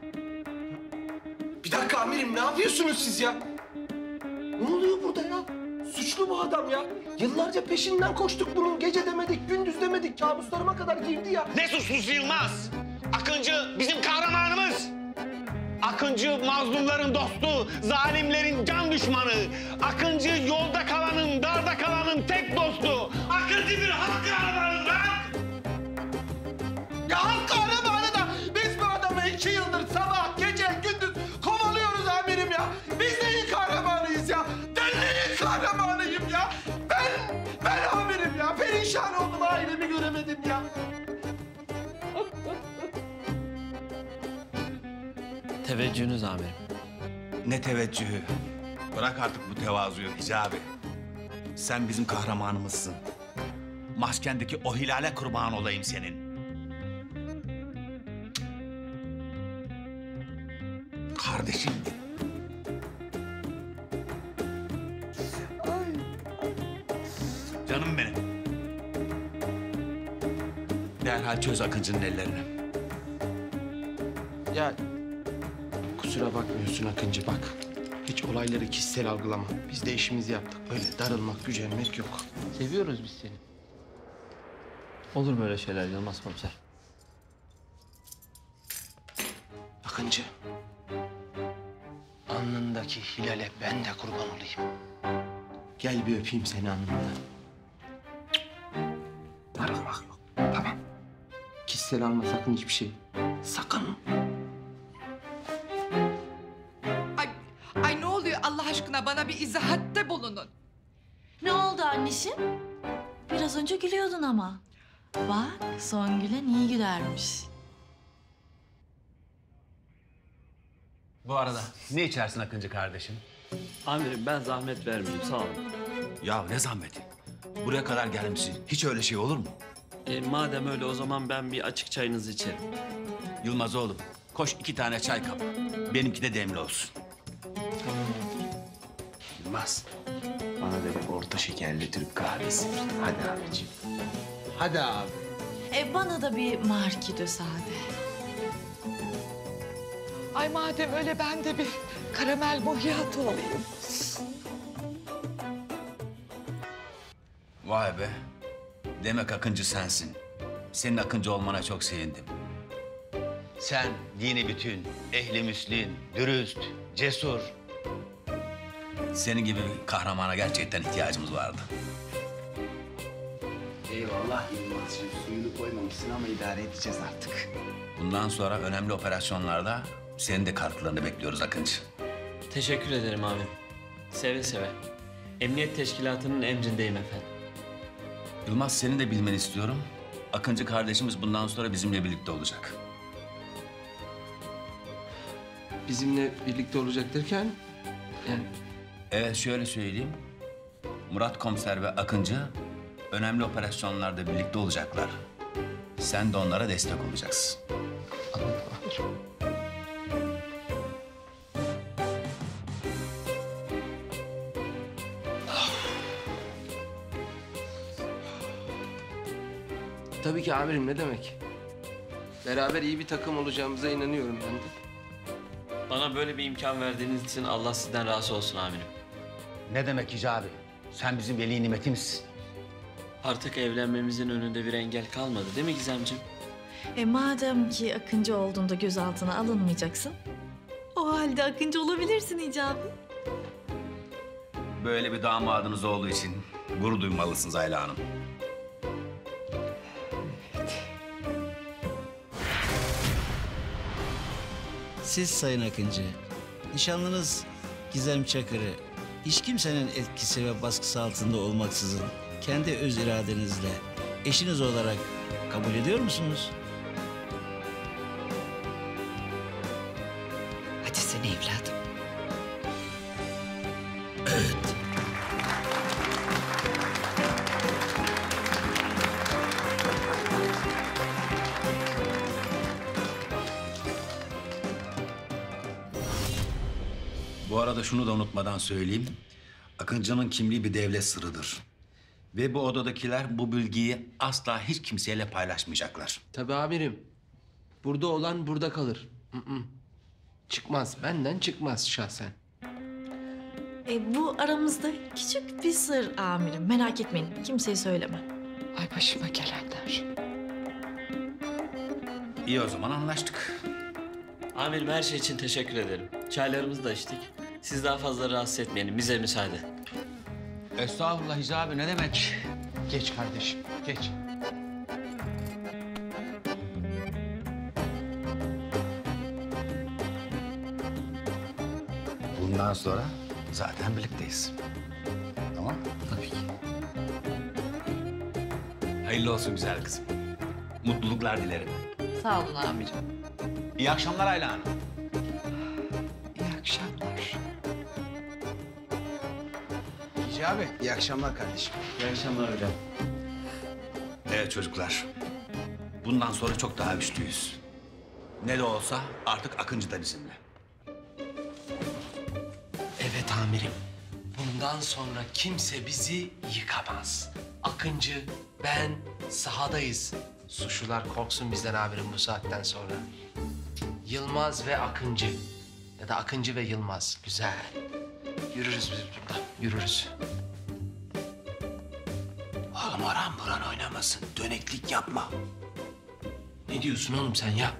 Bir dakika amirim, ne yapıyorsunuz siz ya? Ne oluyor burada ya? Suçlu bu adam ya. Yıllarca peşinden koştuk bunun. Gece demedik, gündüz demedik. Kabuslarıma kadar girdi ya. Ne suçlusu Yılmaz? Akıncı bizim kahramanımız. Akıncı mazlumların dostu, zalimlerin can düşmanı. Akıncı yolda kalanın, darda kalanın tek dostu. Akıncı bir halk kahramanı lan! Ya halk kahramanı da biz bu adamı 2 yıldır sabah, gece, gündüz kovalıyoruz amirim ya. Biz neyin kahramanıyız ya? Ben neyin kahramanıyım ya? Ben amirim ya. Perişan oldum, ailemi göremedim ya. Teveccühünüz amirim. Ne teveccühü. Bırak artık bu tevazuyu Hicabi. Sen bizim kahramanımızsın. Maskendeki o hilale kurban olayım senin. Kardeşim. Canım benim. Derhal çöz Akıncı'nın ellerini. Ya kusura bakmıyorsun Akıncı, bak. Hiç olayları kişisel algılama. Biz de işimizi yaptık. Böyle darılmak, gücenmek yok. Seviyoruz biz seni. Olur böyle şeyler Yılmaz komiser. Akıncı. Alnındaki hilale ben de kurban olayım. Gel bir öpeyim seni alnından. Darılmak yok. Tamam. Kişisel alma sakın hiçbir şey. Sakın. Ay ne oluyor Allah aşkına bana bir izahatte bulunun. Ne oldu anneciğim? Biraz önce gülüyordun ama. Bak son gülen iyi gülermiş. Bu arada ne içersin Akıncı kardeşim? Amirim ben zahmet vermeyeyim sağ olun. Ya ne zahmeti? Buraya kadar gelmişsin. Hiç öyle şey olur mu? Madem öyle o zaman ben bir açık çayınızı içerim. Yılmaz oğlum, koş 2 tane çay kap. Benimki de demli olsun. Yılmaz, bana da bir orta şekerli Türk kahvesi. Hadi abiciğim. Hadi abi. Bana da bir marki sade. Ay madem öyle ben de bir karamel macchiato alayım. Vay be. Demek Akıncı sensin. Senin Akıncı olmana çok sevindim. Sen dini bütün, ehli müslim, dürüst, cesur. Senin gibi bir kahramana gerçekten ihtiyacımız vardı. Eyvallah Yılmaz'cığım. Suyunu koymamışsın ama idare edeceğiz artık. Bundan sonra önemli operasyonlarda senin de katkılarını bekliyoruz Akıncı. Teşekkür ederim abi. Seve seve. Emniyet teşkilatının emrindeyim efendim. Yılmaz senin de bilmeni istiyorum. Akıncı kardeşimiz bundan sonra bizimle birlikte olacak. Bizimle birlikte olacak derken yani... Evet şöyle söyleyeyim. Murat Komiser ve Akıncı önemli operasyonlarda birlikte olacaklar. Sen de onlara destek olacaksın. Tabii ki amirim, ne demek? Beraber iyi bir takım olacağımıza inanıyorum ben de. Bana böyle bir imkan verdiğiniz için Allah sizden razı olsun amirim. Ne demek Hicabi? Sen bizim veli nimetimizsin. Artık evlenmemizin önünde bir engel kalmadı değil mi Gizemciğim? Madem ki Akıncı olduğunda gözaltına alınmayacaksın, o halde Akıncı olabilirsin Hicabi. Böyle bir damadınız olduğu için gurur duymalısınız Ayla Hanım. Siz Sayın Akıncı, nişanlınız Gizem Çakır'ı hiç kimsenin etkisi ve baskısı altında olmaksızın kendi öz iradenizle eşiniz olarak kabul ediyor musunuz? Hadi sen evladım. Bu arada şunu da unutmadan söyleyeyim. Akıncı'nın kimliği bir devlet sırrıdır. Ve bu odadakiler bu bilgiyi asla hiç kimseyle paylaşmayacaklar. Tabii amirim. Burada olan burada kalır. Çıkmaz. Benden çıkmaz şahsen. Bu aramızda küçük bir sır amirim. Merak etmeyin. Kimseye söyleme. Ay başıma gelenler. İyi o zaman anlaştık. Amirim her şey için teşekkür ederim. Çaylarımızı da içtik. Siz daha fazla rahatsız etmeyelim. Bize müsaade. Estağfurullah Hicabi ne demek? Geç kardeşim, geç. Bundan sonra zaten birlikteyiz. Tamam mı? Tabii ki. Hayırlı olsun güzel kızım. Mutluluklar dilerim. Sağ olun amirim. İyi akşamlar Ayla Hanım. İyi akşamlar. Hicabi, iyi akşamlar kardeşim. İyi akşamlar hocam. Evet çocuklar. Bundan sonra çok daha güçlüyüz. Ne de olsa artık Akıncı da bizimle. Evet amirim. Bundan sonra kimse bizi yıkamaz. Akıncı, ben sahadayız. Suçlular korksun bizden amirim bu saatten sonra. Yılmaz ve Akıncı. Ya da Akıncı ve Yılmaz. Güzel. Yürürüz biz buradan. Yürürüz. Oğlum oran buran oynamasın. Döneklik yapma. Ne diyorsun oğlum sen ya?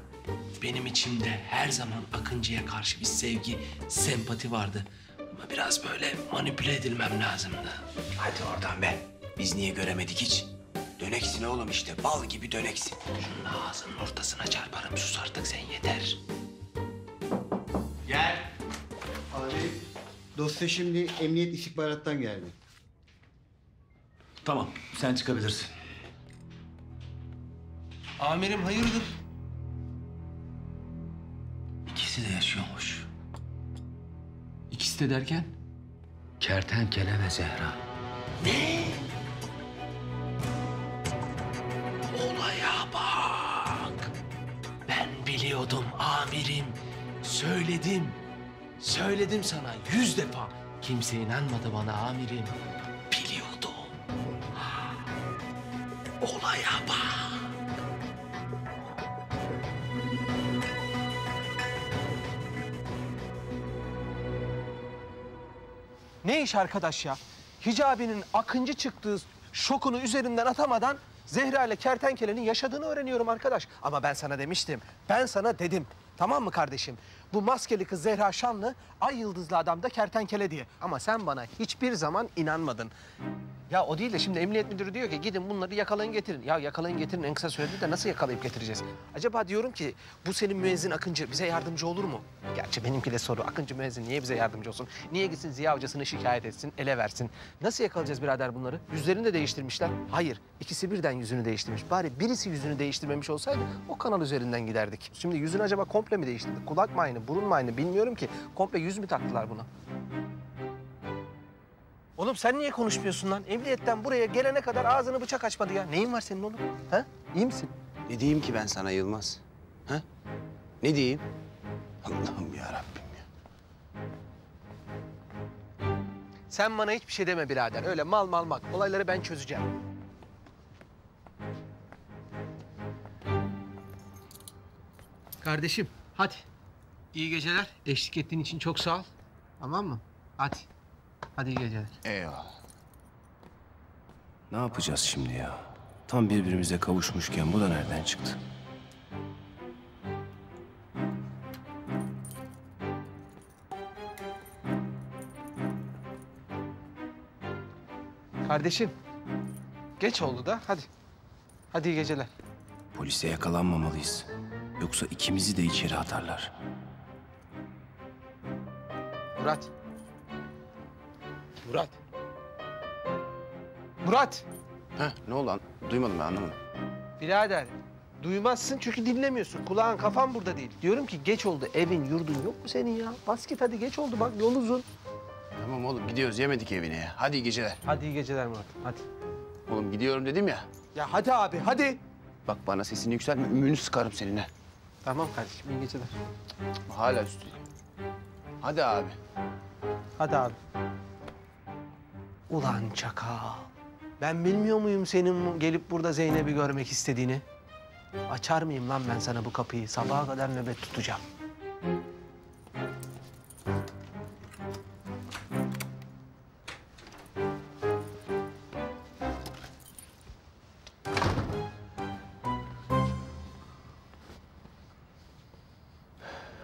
Benim içimde her zaman Akıncı'ya karşı bir sevgi, sempati vardı. Ama biraz böyle manipüle edilmem lazımdı. Hadi oradan be. Biz niye göremedik hiç? Döneksin oğlum işte. Bal gibi döneksin. Şunun ağzının ortasına çarparım. Sus artık sen yeter. Gel. Abi, dosya şimdi emniyet istihbarattan geldi. Tamam, sen çıkabilirsin. Amirim hayırdır? İkisi de yaşıyormuş. İkisi de derken? Kertenkele ve Zehra. Ne? Olaya bak. Ben biliyordum amirim. Söyledim. Söyledim sana 100 defa. Kimse inanmadı bana amirim. Biliyordum. Olaya bak. Ne iş arkadaş ya? Hicabi'nin Akıncı çıktığı şokunu üzerinden atamadan Zehra ile Kertenkele'nin yaşadığını öğreniyorum arkadaş. Ama ben sana demiştim, ben sana dedim. Tamam mı kardeşim? Bu maskeli kız Zehra Şanlı, ay yıldızlı adam da Kertenkele diye. Ama sen bana hiçbir zaman inanmadın. Ya o değil de şimdi emniyet müdürü diyor ki gidin bunları yakalayın getirin. Ya yakalayın getirin en kısa sürede de nasıl yakalayıp getireceğiz? Acaba diyorum ki bu senin müezzin Akıncı bize yardımcı olur mu? Gerçi benimki de soru. Akıncı müezzin niye bize yardımcı olsun? Niye gitsin Ziya hocasını şikayet etsin, ele versin? Nasıl yakalayacağız birader bunları? Yüzlerini de değiştirmişler. Hayır, ikisi birden yüzünü değiştirmiş. Bari birisi yüzünü değiştirmemiş olsaydı o kanal üzerinden giderdik. Şimdi yüzünü acaba komple mi değiştirdi? Kulak mı aynı, burun mu aynı bilmiyorum ki. Komple yüz mü taktılar buna? Oğlum sen niye konuşmuyorsun lan? Emniyetten buraya gelene kadar ağzını bıçak açmadı ya. Neyin var senin oğlum? Ha? İyi misin? Ne diyeyim ki ben sana Yılmaz? Ha? Ne diyeyim? Allah'ım ya Rabbim ya. Sen bana hiçbir şey deme birader. Öyle mal. Olayları ben çözeceğim. Kardeşim hadi. İyi geceler. Eşlik ettiğin için çok sağ ol. Tamam mı? Hadi. Hadi iyi geceler. Eyvallah. Ne yapacağız şimdi ya? Tam birbirimize kavuşmuşken bu da nereden çıktı? Kardeşim. Geç oldu da hadi. Hadi iyi geceler. Polise yakalanmamalıyız. Yoksa ikimizi de içeri atarlar. Murat. Murat. Murat. Heh, ne oldu? Duymadım ben, anlamadım. Birader, duymazsın çünkü dinlemiyorsun. Kulağın kafan burada değil. Diyorum ki geç oldu. Evin, yurdun yok mu senin ya? Bas git hadi, geç oldu bak, yol uzun. Tamam oğlum, gidiyoruz. Yemedik evine ya. Hadi iyi geceler. Hadi iyi geceler Murat, hadi. Oğlum gidiyorum dedim ya. Ya hadi abi, hadi. Bak bana sesini yükseltme, ümüğünü sıkarım seninle. Tamam kardeşim, iyi geceler. Hala üstüne. Hadi abi. Hadi abi. Ulan çakal. Ben bilmiyor muyum senin gelip burada Zeynep'i görmek istediğini? Açar mıyım lan ben sana bu kapıyı? Sabaha kadar nöbet tutacağım.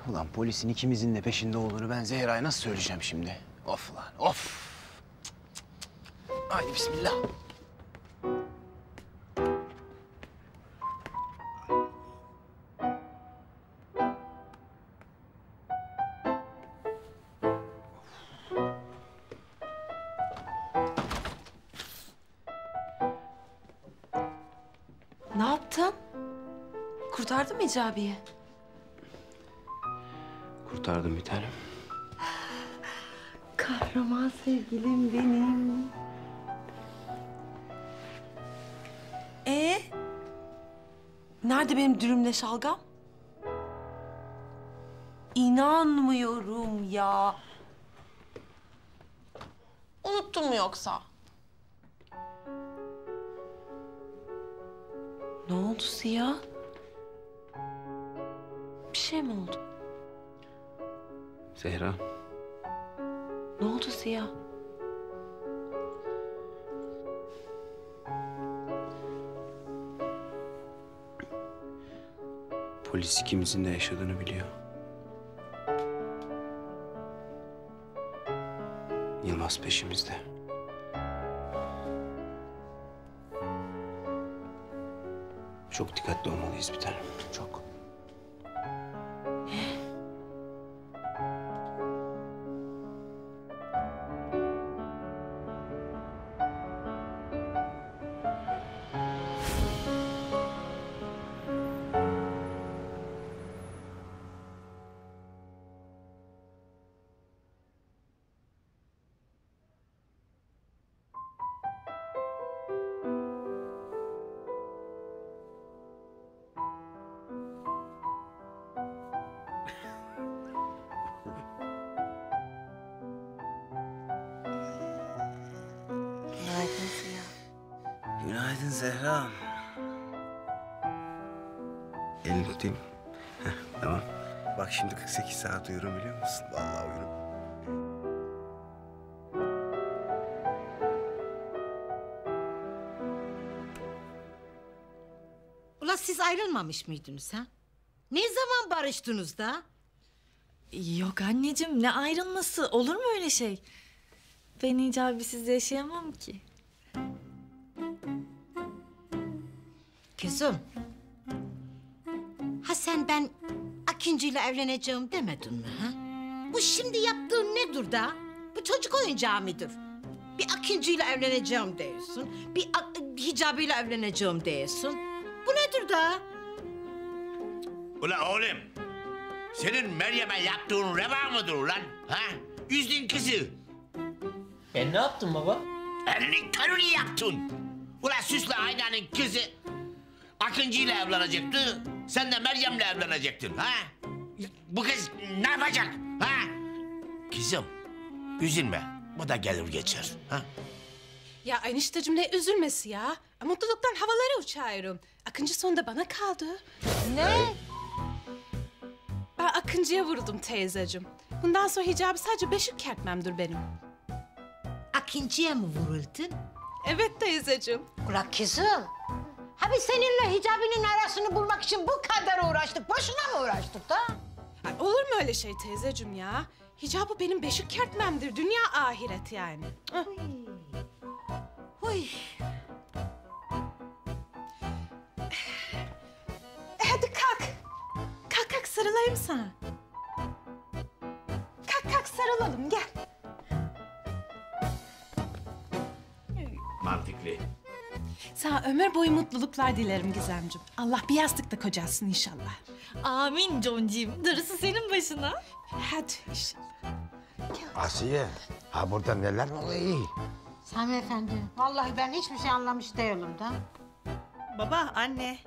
Ulan polisin ikimizin de peşinde olduğunu ben Zehra'ya nasıl söyleyeceğim şimdi? Of lan, of! Haydi bismillah. Ne yaptın? Kurtardın mı Hicabi'yi? Kurtardım bir tanem. Kahraman sevgilim benim. Nerede benim dürümle şalgam? İnanmıyorum ya. Unuttun mu yoksa? Ne oldu Ziya? Bir şey mi oldu? Zehra. Ne oldu Ziya? Polis ikimizin de yaşadığını biliyor. Yılmaz peşimizde. Çok dikkatli olmalıyız bir tanem. Çok. Günaydın Ziya. Günaydın Zehra. Elini tutayım. Heh, tamam. Bak şimdi 48 saat uyurum biliyor musun? Vallahi uyurum. Ula siz ayrılmamış mıydınız ha? Ne zaman barıştınız da? Yok anneciğim, ne ayrılması? Olur mu öyle şey? Ben Hicabi'siz yaşayamam ki. Kızım. Ha sen ben Akıncı'yla evleneceğim demedin mi ha? Bu şimdi yaptığın nedir da? Bu çocuk oyuncağı mıdır? Bir Akıncı'yla evleneceğim diyorsun. Bir Hicabi'yle evleneceğim diyorsun. Bu nedir da? Ulan oğlum, senin Meryem'e yaptığın reva mıdır ulan? Ha? Üzdün kızı. Ben ne yaptım baba? Elinin körünü yaptın. Ulan Süslü Aynan'ın kızı Akıncı'yla evlenecekti. Sen de Meryem'le evlenecektin ha? Bu kız ne yapacak ha? Kızım üzülme. Bu da gelir geçer ha? Ya enişteciğim ne üzülmesi ya? Mutluluktan havalara uçuyorum. Akıncı sonunda bana kaldı. Ne? Ben Akıncı'ya vuruldum teyzeciğim. Bundan sonra Hicabi sadece beşik kertmemdir benim. Akıncı'ya mı vuruldun? Evet teyzeciğim. Ula kızım. Ha biz seninle Hicabi'nin arasını bulmak için bu kadar uğraştık. Boşuna mı uğraştık da? Ay, olur mu öyle şey teyzeciğim ya? Hicabi benim beşik kertmemdir. Dünya ahiret yani. Uy. Hadi kalk. Kalk sarılayım sana. Kalk sarılalım gel. Mantıklı. Sana ömür boyu mutluluklar dilerim Gizemciğim. Allah bir yastıkta kocasın inşallah. Amin Concim. Darısı senin başına. Hadi inşallah. Asiye, ha burada neler oluyor? Sami Efendi, vallahi ben hiçbir şey anlamış değilim da. Baba, anne.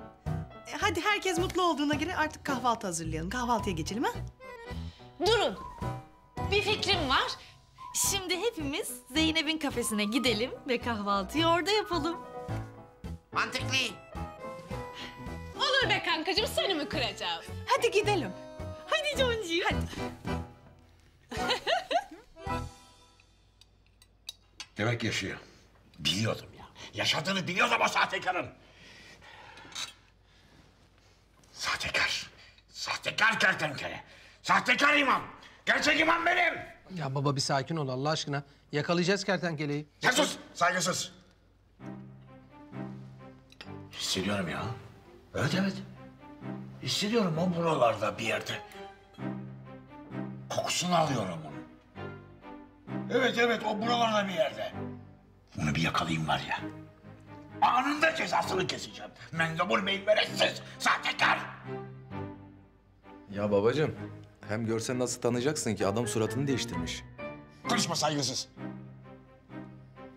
Hadi herkes mutlu olduğuna göre artık kahvaltı hazırlayalım. Kahvaltıya geçelim ha? Durun. Bir fikrim var. Şimdi hepimiz Zeynep'in kafesine gidelim ve kahvaltıyı orada yapalım. Mantıklı. Olur be kankacığım seni mi kıracağım? Hadi gidelim. Hadi Concim. Hadi. Demek yaşıyor. Biliyordum ya. Yaşadığını biliyordum o sahtekarın. Sahtekar. Sahtekar kertenkele. Sahtekar imam. Gerçek imam benim. Ya baba bir sakin ol Allah aşkına. Yakalayacağız kertenkeleyi. Sen sus, saygısız. Hissediyorum ya. Evet, evet. Hissediyorum o buralarda bir yerde. Kokusunu alıyorum onu. Evet, evet, o buralarda bir yerde. Bunu bir yakalayayım var ya. Anında cezasını keseceğim. Mendebur meymeretsiz, sahtekar. Ya babacığım, hem görsen nasıl tanıyacaksın ki adam suratını değiştirmiş. Konuşma saygısız.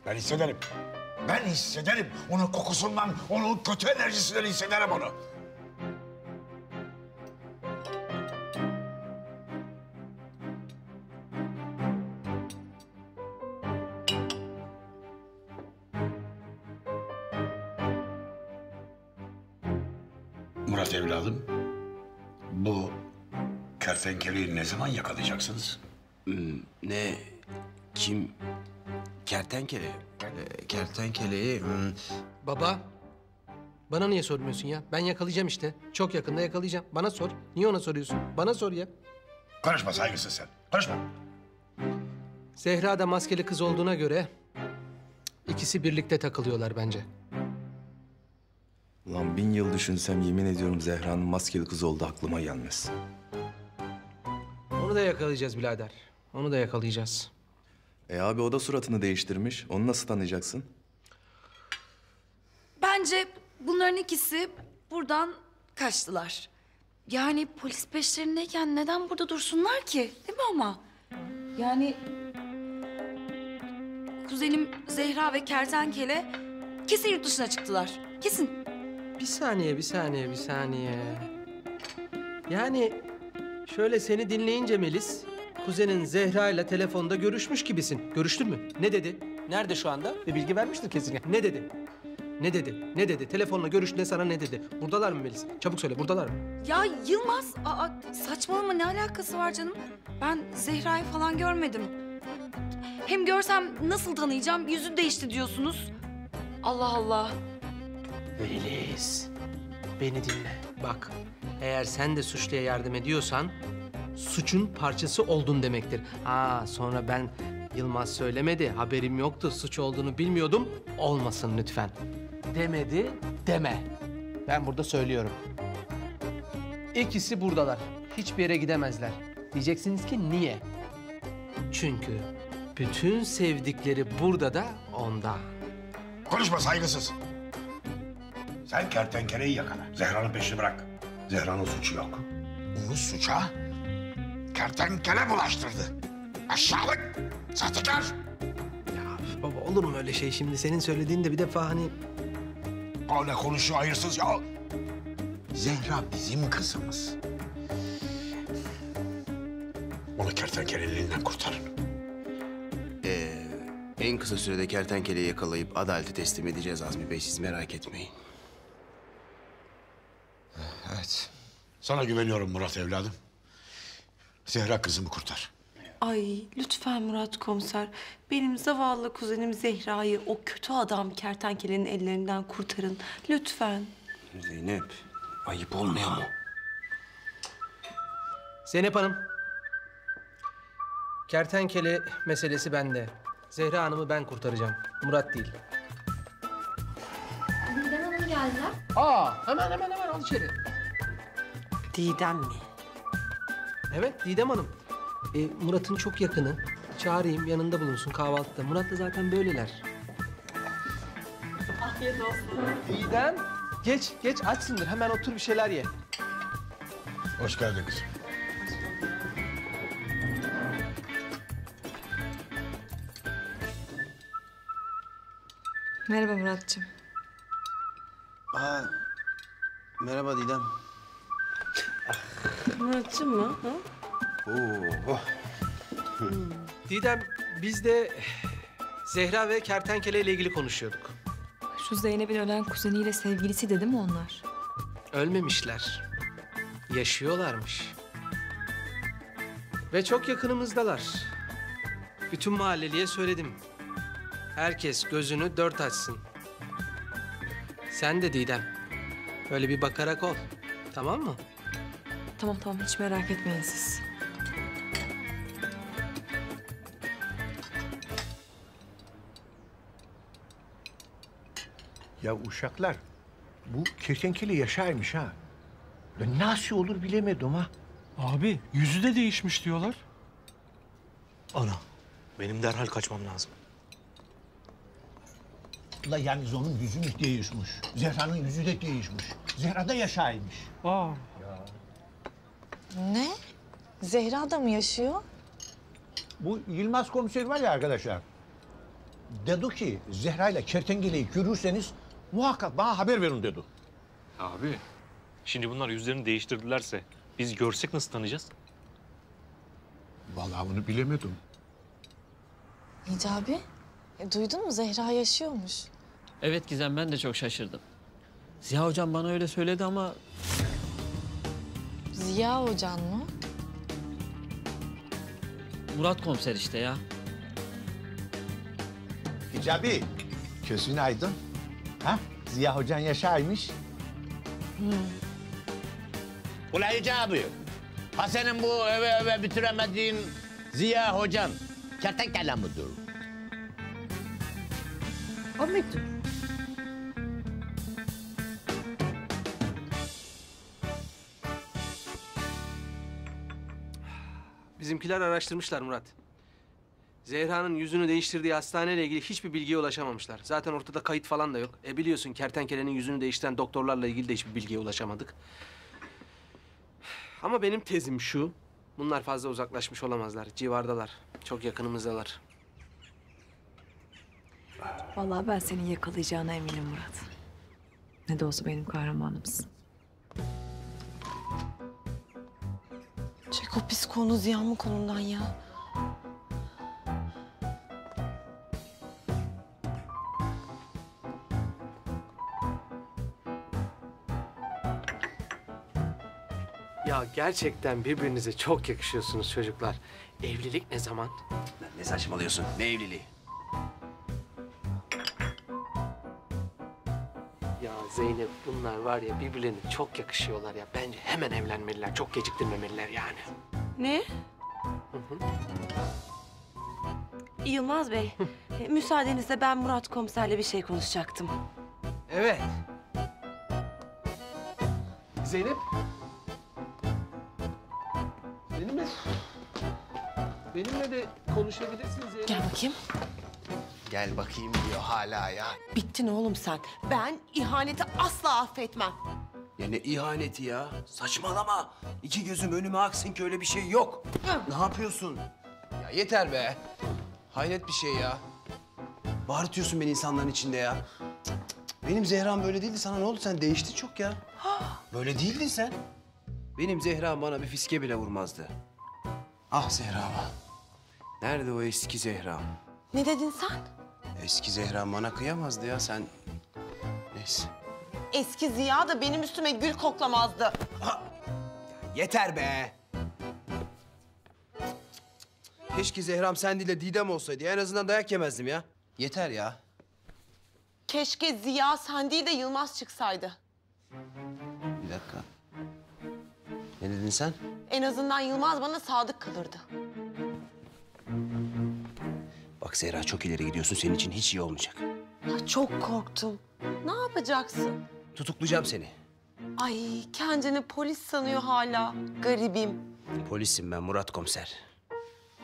Ben hissederim. Ben hissederim. Onun kokusundan, onun kötü enerjisinden hissederim onu. Murat evladım, bu kertenkeleyi ne zaman yakalayacaksınız? Ne? Kim? Kertenkele. Kertenkeleyi... Baba, bana niye sormuyorsun ya? Ben yakalayacağım işte. Çok yakında yakalayacağım. Bana sor. Niye ona soruyorsun? Bana sor ya. Konuşma saygısız sen. Konuşma. Zehra da maskeli kız olduğuna göre... ikisi birlikte takılıyorlar bence. Lan 1000 yıl düşünsem yemin ediyorum Zehra'nın maskeli kızı oldu aklıma gelmez. Onu da yakalayacağız birader. Onu da yakalayacağız. Abi o da suratını değiştirmiş. Onu nasıl tanıyacaksın? Bence bunların ikisi buradan kaçtılar. Yani polis peşlerindeyken neden burada dursunlar ki? Değil mi ama? Yani kuzenim Zehra ve kertenkele kesin yurt dışına çıktılar. Kesin. Bir saniye. Yani şöyle seni dinleyince Melis, kuzenin Zehra ile telefonda görüşmüş gibisin. Görüştün mü? Ne dedi? Nerede şu anda? Bir bilgi vermiştir kesin. Ne dedi? Ne dedi? Telefonla görüştüğünde sana ne dedi? Buradalar mı Melis? Çabuk söyle, buradalar mı? Ya Yılmaz, saçmalama ne alakası var canım? Ben Zehra'yı falan görmedim. Hem görsem nasıl tanıyacağım? Yüzü değişti diyorsunuz. Allah Allah. Melis, beni dinle. Bak, eğer sen de suçluya yardım ediyorsan... suçun parçası oldun demektir. Sonra ben Yılmaz söylemedi, haberim yoktu, suç olduğunu bilmiyordum. Olmasın lütfen. Demedi, deme. Ben burada söylüyorum. İkisi buradalar. Hiçbir yere gidemezler. Diyeceksiniz ki niye? Çünkü bütün sevdikleri burada da onda. Konuşma saygısız. Sen kertenkeleyi yakala. Zehra'nın peşini bırak. Zehra'nın suçu yok. Onu suça kertenkele bulaştırdı. Aşağılık, sahtekar. Ya baba olur mu öyle şey şimdi? Senin söylediğin de bir defa hani... Öyle konuşuyor hayırsız ya. Zehra bizim kızımız. Onu kertenkelenin elinden kurtarın. En kısa sürede kertenkeleyi yakalayıp adalete teslim edeceğiz Azmi Bey. Siz merak etmeyin. Evet. Sana güveniyorum Murat evladım. Zehra kızımı kurtar. Ay lütfen Murat komiser. Benim zavallı kuzenim Zehra'yı o kötü adam kertenkelenin ellerinden kurtarın. Lütfen. Zeynep, ayıp olmuyor mu? Zeynep Hanım. Kertenkele meselesi bende. Zehra Hanım'ı ben kurtaracağım. Murat değil. Didem Hanım geldiler. Hemen al içeri. Didem mi? Evet, Didem Hanım. Murat'ın çok yakını. Çağırayım, yanında bulunsun kahvaltıda. Murat da zaten böyleler. Afiyet olsun. Didem, geç açsındır. Hemen otur bir şeyler ye. Hoş geldin kızım. Merhaba Muratcığım. Aa, merhaba Didem. Muratcığım mı? Ha? Oo. Didem, biz de Zehra ve kertenkele ile ilgili konuşuyorduk. Şu Zeynep'in ölen kuzeniyle sevgilisi de değil mi onlar? Ölmemişler. Yaşıyorlarmış. Ve çok yakınımızdalar. Bütün mahalleliye söyledim. Herkes gözünü dört açsın. Sen de Didem. Öyle bir bakarak ol. Tamam mı? Tamam hiç merak etmeyin siz. Ya uşaklar, bu kertenkele yaşaymış ha. Ya nasıl olur bilemedim ha. Abi yüzü de değişmiş diyorlar. Ana, benim derhal kaçmam lazım. Ula yalnız onun yüzü mü değişmiş? Zehra'nın yüzü de değişmiş. Zehra da yaşaymış. Aa. Ne? Zehra da mı yaşıyor? Bu Yılmaz komiser var ya arkadaşlar. Dedi ki Zehra ile kertenkeleyi görürseniz muhakkak bana haber verin dedi. Abi, şimdi bunlar yüzlerini değiştirdilerse biz görsek nasıl tanıyacağız? Vallahi bunu bilemedim. Hicabi, duydun mu Zehra yaşıyormuş. Evet Gizem, ben de çok şaşırdım. Ziya hocam bana öyle söyledi ama... Ziya hocan mı? Murat komiser işte ya. Hicabi, gözün aydın. Ha? Ziya hocan yaşaymış. Ulan Hicabi, ha senin bu eve bitiremediğin Ziya hocan kertenkele midir? O muydu? Bizimkiler araştırmışlar Murat. Zehra'nın yüzünü değiştirdiği hastaneyle ilgili hiçbir bilgiye ulaşamamışlar. Zaten ortada kayıt falan da yok. Biliyorsun kertenkelenin yüzünü değiştiren doktorlarla ilgili de hiçbir bilgiye ulaşamadık. Ama benim tezim şu. Bunlar fazla uzaklaşmış olamazlar. Civardalar. Çok yakınımızdalar. Vallahi ben seni yakalayacağına eminim Murat. Ne de olsa benim kahramanımsın. Çek o pis konu Ziya'nın kolundan ya. Ya gerçekten birbirinize çok yakışıyorsunuz çocuklar. Evlilik ne zaman? Ne saçmalıyorsun? Ne evliliği? Ya Zeynep, bunlar var ya birbirlerine çok yakışıyorlar ya. Bence hemen evlenmeliler. Çok geciktirmemeliler yani. Ne? Yılmaz Bey, müsaadenizle ben Murat komiserle bir şey konuşacaktım. Evet. Zeynep. Benimle de konuşabilirsin Zeynep. Gel bakayım. Gel bakayım diyor hala ya. Bittin oğlum sen. Ben ihaneti asla affetmem. Ya ne ihaneti ya? Saçmalama. İki gözüm önüme aksın ki öyle bir şey yok. Ne yapıyorsun? Ya yeter be. Hayret bir şey ya. Bağırtıyorsun beni insanların içinde ya. Cık, cık, cık. Benim Zehra'm böyle değildi. Sana ne oldu? Sen değiştin çok ya. Böyle değildin sen. Benim Zehra'm bana bir fiske bile vurmazdı. Ah Zehra'm. Nerede o eski Zehra'm? Ne dedin sen? Eski Zehra'm bana kıyamazdı ya. Sen... Neyse. Eski Ziya da benim üstüme gül koklamazdı. Yeter be. Keşke Zehra'm sen değil de Didem olsaydı. En azından dayak yemezdim ya. Yeter ya. Keşke Ziya sen değil de Yılmaz çıksaydı. Bir dakika. Ne dedin sen? En azından Yılmaz bana sadık kalırdı. Bak Zehra çok ileri gidiyorsun. Senin için hiç iyi olmayacak. Ya çok korktum. Ne yapacaksın? Tutuklayacağım seni. Ay kendini polis sanıyor hala. Garibim. Polisim ben Murat komiser.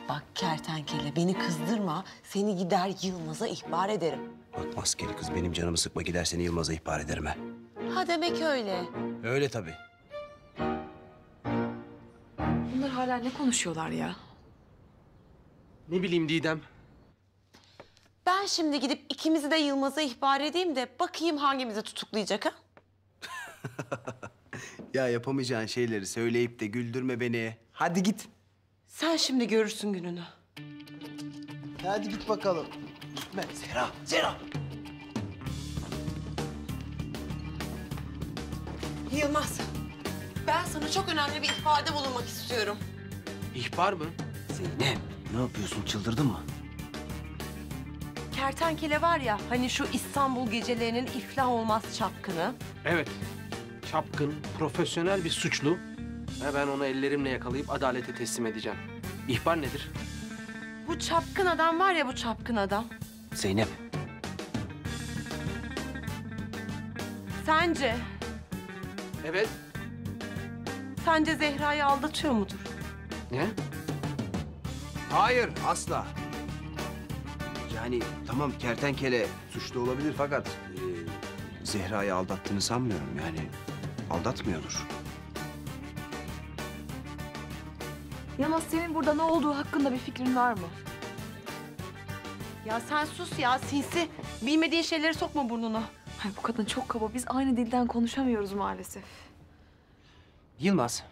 Bak kertenkele beni kızdırma. Seni gider Yılmaz'a ihbar ederim. Bak maskeli kız benim canımı sıkma gider seni Yılmaz'a ihbar ederim ha. Ha demek öyle. Öyle tabii. Bunlar hala ne konuşuyorlar ya? Ne bileyim Didem. Ben şimdi gidip ikimizi de Yılmaz'a ihbar edeyim de bakayım hangimizi tutuklayacak ha? Ya yapamayacağın şeyleri söyleyip de güldürme beni. Hadi git. Sen şimdi görürsün gününü. Hadi git bakalım. Zehra. Yılmaz, ben sana çok önemli bir ihbarda bulunmak istiyorum. İhbar mı? Zeynep ne yapıyorsun çıldırdın mı? Kertenkele var ya, hani şu İstanbul gecelerinin iflah olmaz çapkını. Evet. Çapkın, profesyonel bir suçlu. Ve ben onu ellerimle yakalayıp adalete teslim edeceğim. İhbar nedir? Bu çapkın adam var ya, bu çapkın adam. Zeynep. Sence, Evet. sence Zehra'yı aldatıyor mudur? Ne? Hayır asla. Yani tamam kertenkele suçlu olabilir fakat Zehra'yı aldattığını sanmıyorum yani. Aldatmıyordur. Yılmaz, senin burada ne olduğu hakkında bir fikrin var mı? Ya sen sus ya, sinsi. Bilmediğin şeyleri sokma burnuna. Ay, bu kadın çok kaba. Biz aynı dilden konuşamıyoruz maalesef. Yılmaz.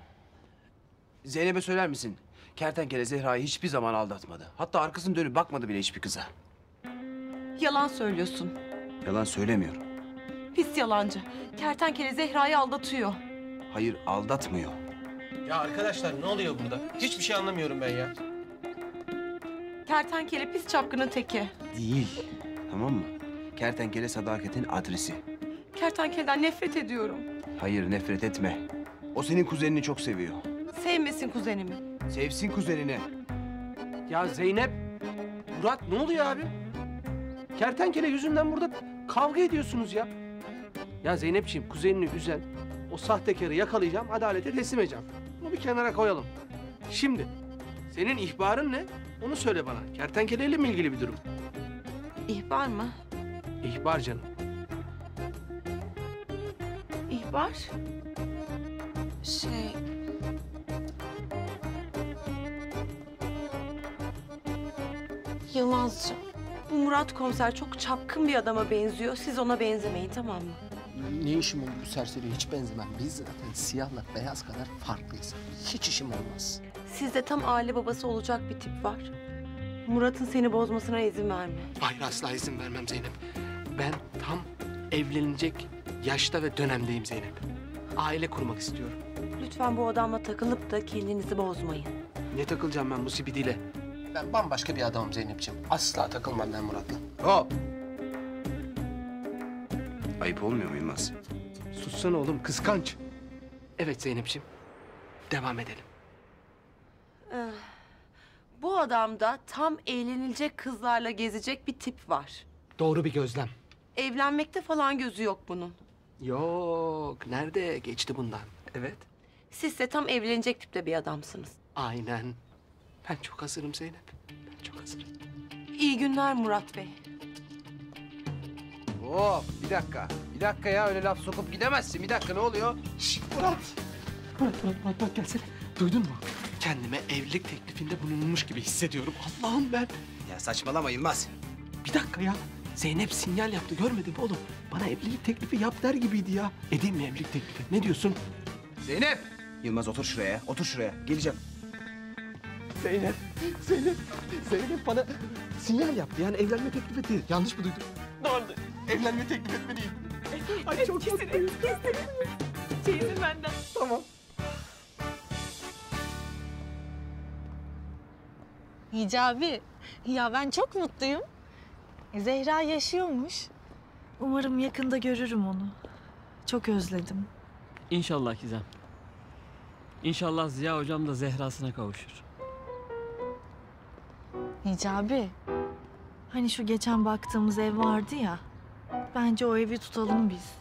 Zeynep'e söyler misin? Kertenkele Zehra'yı hiçbir zaman aldatmadı. Hatta arkasını dönüp bakmadı bile hiçbir kıza. Yalan söylüyorsun. Yalan söylemiyorum. Pis yalancı. Kertenkele Zehra'yı aldatıyor. Hayır aldatmıyor. Ya arkadaşlar ne oluyor burada? Hiçbir şey anlamıyorum ben ya. Kertenkele pis çapkının teki. Değil. Tamam mı? Kertenkele sadakatin adresi. Kertenkeleden nefret ediyorum. Hayır nefret etme. O senin kuzenini çok seviyor. Sevmesin kuzenimi. Sevsin kuzenini. Ya Zeynep, Murat ne oluyor abi? Kertenkele yüzünden burada kavga ediyorsunuz ya. Ya Zeynepciğim, kuzenini üzen o sahtekarı yakalayacağım, adalete teslim edeceğim. Bunu bir kenara koyalım. Şimdi senin ihbarın ne? Onu söyle bana. Kertenkeleyle mi ilgili bir durum? İhbar mı? İhbar canım. İhbar? Şey... Yılmazcığım, bu Murat komiser çok çapkın bir adama benziyor. Siz ona benzemeyin, tamam mı? Ne işim olur bu serseriye? Hiç benzemem. Biz zaten siyahla beyaz kadar farklıyız. Hiç işim olmaz. Sizde tam aile babası olacak bir tip var. Murat'ın seni bozmasına izin verme. Hayır, asla izin vermem Zeynep. Ben tam evlenecek yaşta ve dönemdeyim Zeynep. Aile kurmak istiyorum. Lütfen bu adamla takılıp da kendinizi bozmayın. Ne takılacağım ben bu sibidiyle? Ben bambaşka bir adamım Zeynep'ciğim. Asla takılmam ben Murat'la. Hop! Ayıp olmuyor mu Yılmaz? Sussana oğlum, kıskanç. Evet Zeynep'ciğim, devam edelim. Bu adamda tam eğlenilecek kızlarla gezecek bir tip var. Doğru bir gözlem. Evlenmekte falan gözü yok bunun. Yok, nerede geçti bundan? Evet. Siz de tam evlenecek tipte bir adamsınız. Aynen. Ben çok hazırım Zeynep. Ben çok hazırım. İyi günler Murat Bey. Hop bir dakika. Bir dakika ya öyle laf sokup gidemezsin. Bir dakika ne oluyor? Şşt Murat. Murat gelsene. Duydun mu? Kendime evlilik teklifinde bulunmuş gibi hissediyorum. Allah'ım ben. Ya saçmalama Yılmaz. Bir dakika ya. Zeynep sinyal yaptı, görmedin mi oğlum? Bana evlilik teklifi yap der gibiydi ya. Edeyim mi evlilik teklifi? Ne diyorsun? Zeynep! Yılmaz otur şuraya, otur şuraya. Geleceğim. Zeynep bana sinyal yaptı. Yani evlenme teklif etti. Yanlış mı duydum? Doğru. Evlenme teklif etmeliyim. Ay çok mutluyum. Çeyizin benden. Tamam. Hicabi, ya ben çok mutluyum. Zehra yaşıyormuş. Umarım yakında görürüm onu. Çok özledim. İnşallah Gizem. İnşallah Ziya hocam da Zehra'sına kavuşur. Hicabi, hani şu geçen baktığımız ev vardı ya. Bence o evi tutalım biz.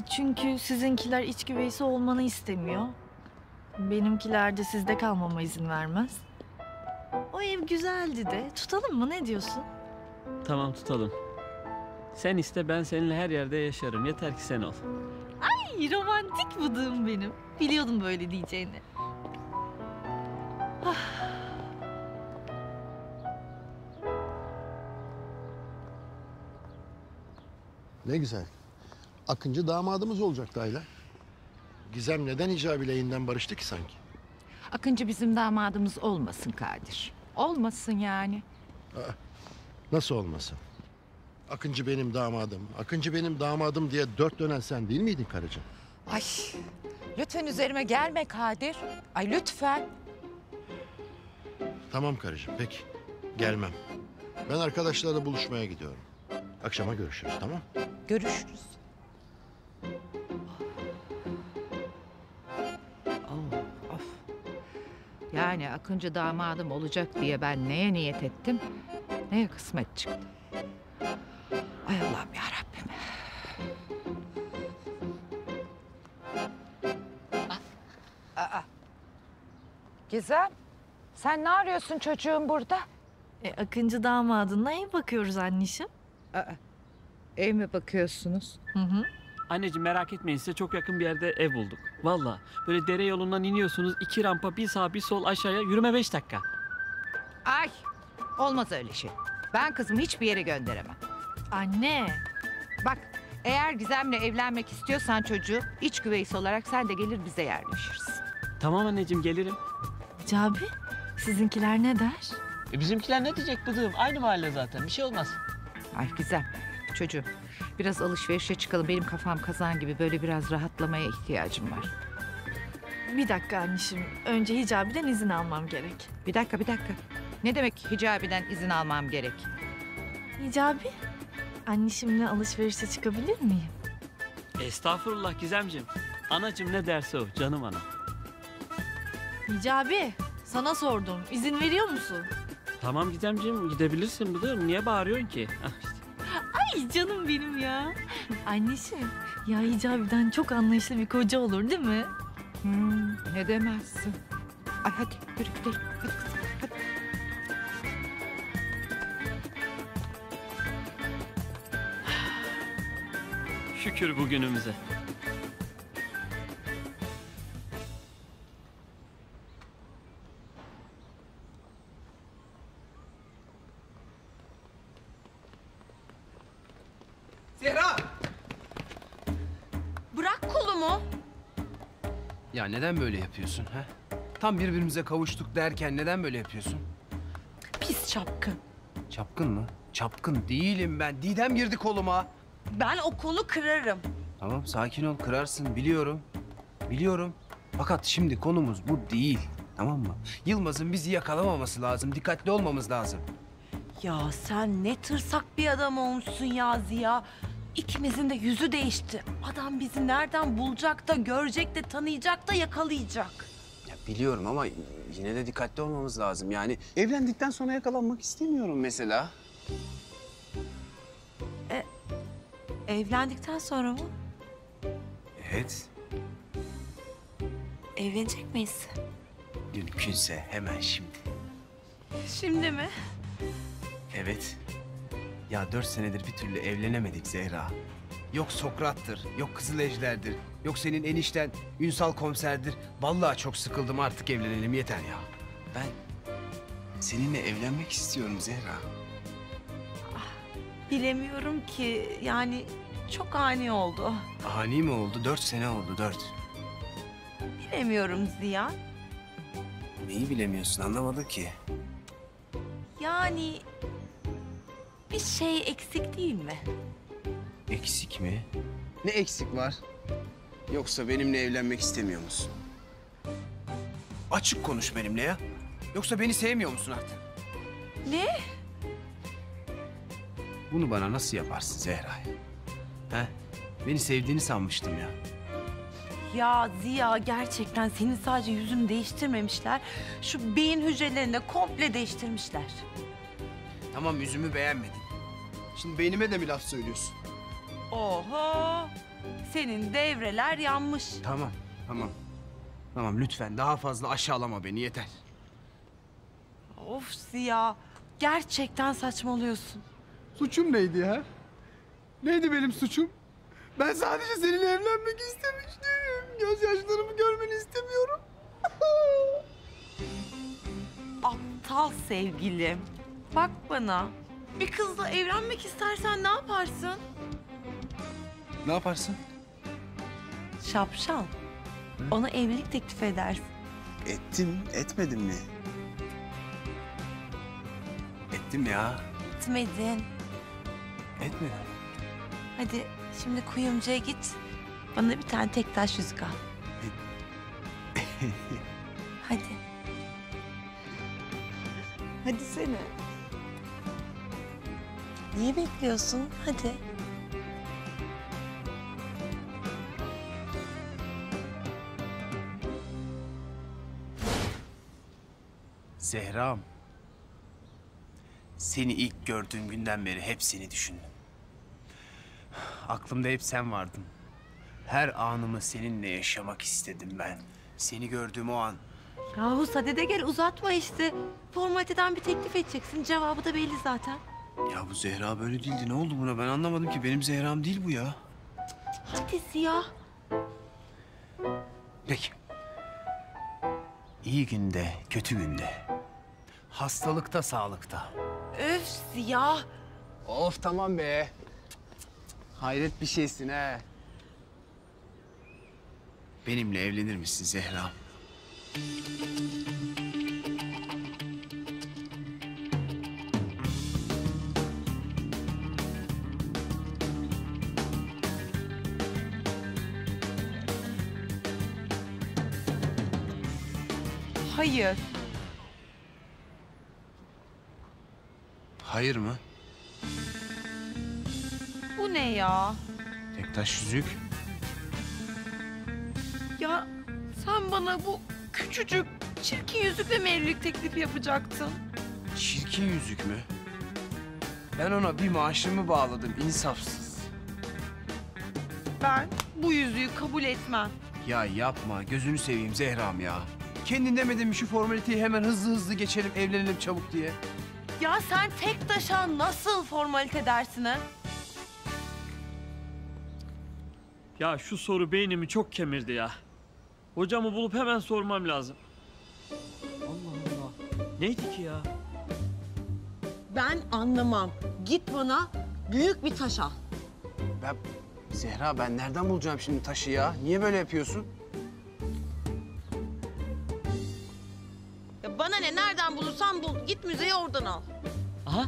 Çünkü sizinkiler iç güveysi olmanı istemiyor. Benimkiler de sizde kalmama izin vermez. ev güzeldi de. Tutalım mı, ne diyorsun? Tamam tutalım. Sen iste, ben seninle her yerde yaşarım. Yeter ki sen ol. Ay romantik bıdığım benim. Biliyordum böyle diyeceğini. Ne güzel. Akıncı damadımız olacaktı Ayla. Gizem neden Hicabi leyinden barıştı ki sanki? Akıncı bizim damadımız olmasın Kadir. Olmasın yani. Nasıl olmasın? Akıncı benim damadım, Akıncı benim damadım diye dört dönen sen değil miydin karıcığım? Ay lütfen üzerime gelme Kadir. Ay lütfen. Tamam karıcığım, peki. Gelmem. Ben arkadaşlarla buluşmaya gidiyorum. Akşama görüşürüz, tamam? Görüşürüz. Of. Yani Akıncı damadım olacak diye ben neye niyet ettim, neye kısmet çıktı. Ay Allah'ım yarabbim. Gizem, sen ne arıyorsun çocuğum burada? Akıncı damadına ev bakıyoruz anneciğim. Ev mi bakıyorsunuz? Hı hı. Anneciğim merak etmeyin, size çok yakın bir yerde ev bulduk. Vallahi böyle dere yolundan iniyorsunuz, 2 rampa, bir sağ bir sol aşağıya, yürüme 5 dakika. Ay, olmaz öyle şey. Ben kızımı hiçbir yere gönderemem. Anne. Bak, eğer Gizem'le evlenmek istiyorsan çocuğu, iç güveysi olarak sen de gelir bize yerleşirsin. Tamam anneciğim, gelirim. Hicabi, sizinkiler ne der? Bizimkiler ne diyecek bıdığım? Aynı mahalle zaten, bir şey olmaz. Ay Gizem, çocuğum biraz alışverişe çıkalım. Benim kafam kazan gibi, böyle biraz rahatlamaya ihtiyacım var. Bir dakika anneciğim, önce Hicabi'den izin almam gerek. Bir dakika. Ne demek Hicabi'den izin almam gerek? Hicabi, anneciğimle alışverişe çıkabilir miyim? Estağfurullah Gizemciğim. Anacığım ne derse o, canım ana. Hicabi, sana sordum. İzin veriyor musun? Tamam Gizemciğim, gidebilirsin bıdığım. Niye bağırıyorsun ki? Ay canım benim ya. Anneciğim, ya Hicabi'den çok anlayışlı bir koca olur değil mi? Ne demezsin. Ay hadi yürü gidelim. Hadi kızım, hadi. Şükür bugünümüze. Zehra! Bırak kolumu. Ya neden böyle yapıyorsun ha? Tam birbirimize kavuştuk derken neden böyle yapıyorsun? Pis çapkın. Çapkın mı? Çapkın değilim ben. Didem girdi koluma. Ben o kolu kırarım. Tamam sakin ol, kırarsın, biliyorum. Biliyorum. Fakat şimdi konumuz bu değil. Tamam mı? Yılmaz'ın bizi yakalamaması lazım. Dikkatli olmamız lazım. Ya sen ne tırsak bir adam olmuşsun ya Ziya. İkimizin de yüzü değişti. Adam bizi nereden bulacak da görecek de tanıyacak da yakalayacak. Ya biliyorum ama yine de dikkatli olmamız lazım. Yani evlendikten sonra yakalanmak istemiyorum mesela. Evlendikten sonra mı? Evet. Evlenecek miyiz? Mümkünse hemen şimdi. Şimdi mi? Evet. Ya 4 senedir bir türlü evlenemedik Zehra. Yok Sokrat'tır, yok Kızılejder'dir, yok senin enişten Ünsal komiserdir. Vallahi çok sıkıldım, artık evlenelim yeter ya. Ben seninle evlenmek istiyorum Zehra. Bilemiyorum ki. Yani çok ani oldu. Ani mi oldu? 4 sene oldu, 4. Bilemiyorum Ziya. Neyi bilemiyorsun, anlamadım ki. Yani bir şey eksik değil mi? Eksik mi? Ne eksik var? Yoksa benimle evlenmek istemiyor musun? Açık konuş benimle ya. Yoksa beni sevmiyor musun artık? Ne? Bunu bana nasıl yaparsın Zehra? He? Beni sevdiğini sanmıştım ya. Ya Ziya, gerçekten senin sadece yüzünü değiştirmemişler. Şu beyin hücrelerini de komple değiştirmişler. Tamam, yüzümü beğenmedin. Şimdi beynime de mi laf söylüyorsun? Oho! Senin devreler yanmış. Tamam, tamam. Tamam lütfen daha fazla aşağılama beni, yeter. Of Ziya. Gerçekten saçmalıyorsun. Suçum neydi ya? Neydi benim suçum? Ben sadece seninle evlenmek istemiştim. Gözyaşlarımı görmeni istemiyorum. Aptal sevgilim. Bak bana. Bir kızla evlenmek istersen ne yaparsın? Ne yaparsın? Şapşal. Ona evlilik teklif edersin. Ettim, etmedim mi? Ettim ya. Etmedin. Etmedim. Hadi şimdi kuyumcuya git. Bana bir tane tek taş yüzük al. Hadi. Hadi sene. Niye bekliyorsun? Hadi. Zehra'm. Seni ilk gördüğüm günden beri hep seni düşündüm. Aklımda hep sen vardın. Her anımı seninle yaşamak istedim ben. Seni gördüğüm o an. Yahu sadede gel uzatma işte. Formaliteden bir teklif edeceksin. Cevabı da belli zaten. Ya bu Zehra böyle değildi. Ne oldu buna? Ben anlamadım ki. Benim Zehra'm değil bu ya. Hadi Ziya. Peki. İyi günde, kötü günde. Hastalıkta, sağlıkta. Öf Ziya. Of tamam be. Hayret bir şeysin ha. Benimle evlenir misin Zehra? Hayır. Hayır mı? Bu ne ya? Tektaş yüzük. Ya sen bana bu küçücük çirkin yüzükle mi evlilik teklifi yapacaktın? Çirkin yüzük mü? Ben ona bir maaşımı bağladım, insafsız. Ben bu yüzüğü kabul etmem. Ya yapma, gözünü seveyim Zehra'm ya. Kendin demedin mi şu formaliteyi hemen hızlı geçelim, evlenelim çabuk diye? Ya sen tek taşa nasıl formalite dersin ha? Ya şu soru beynimi çok kemirdi ya. Hocamı bulup hemen sormam lazım. Allah Allah. Neydi ki ya? Ben anlamam. Git bana büyük bir taş al. Zehra ben nereden bulacağım şimdi taşı ya? Niye böyle yapıyorsun? Ya bana ne, nereden bulursan bul. Git müzeye oradan al. Aha.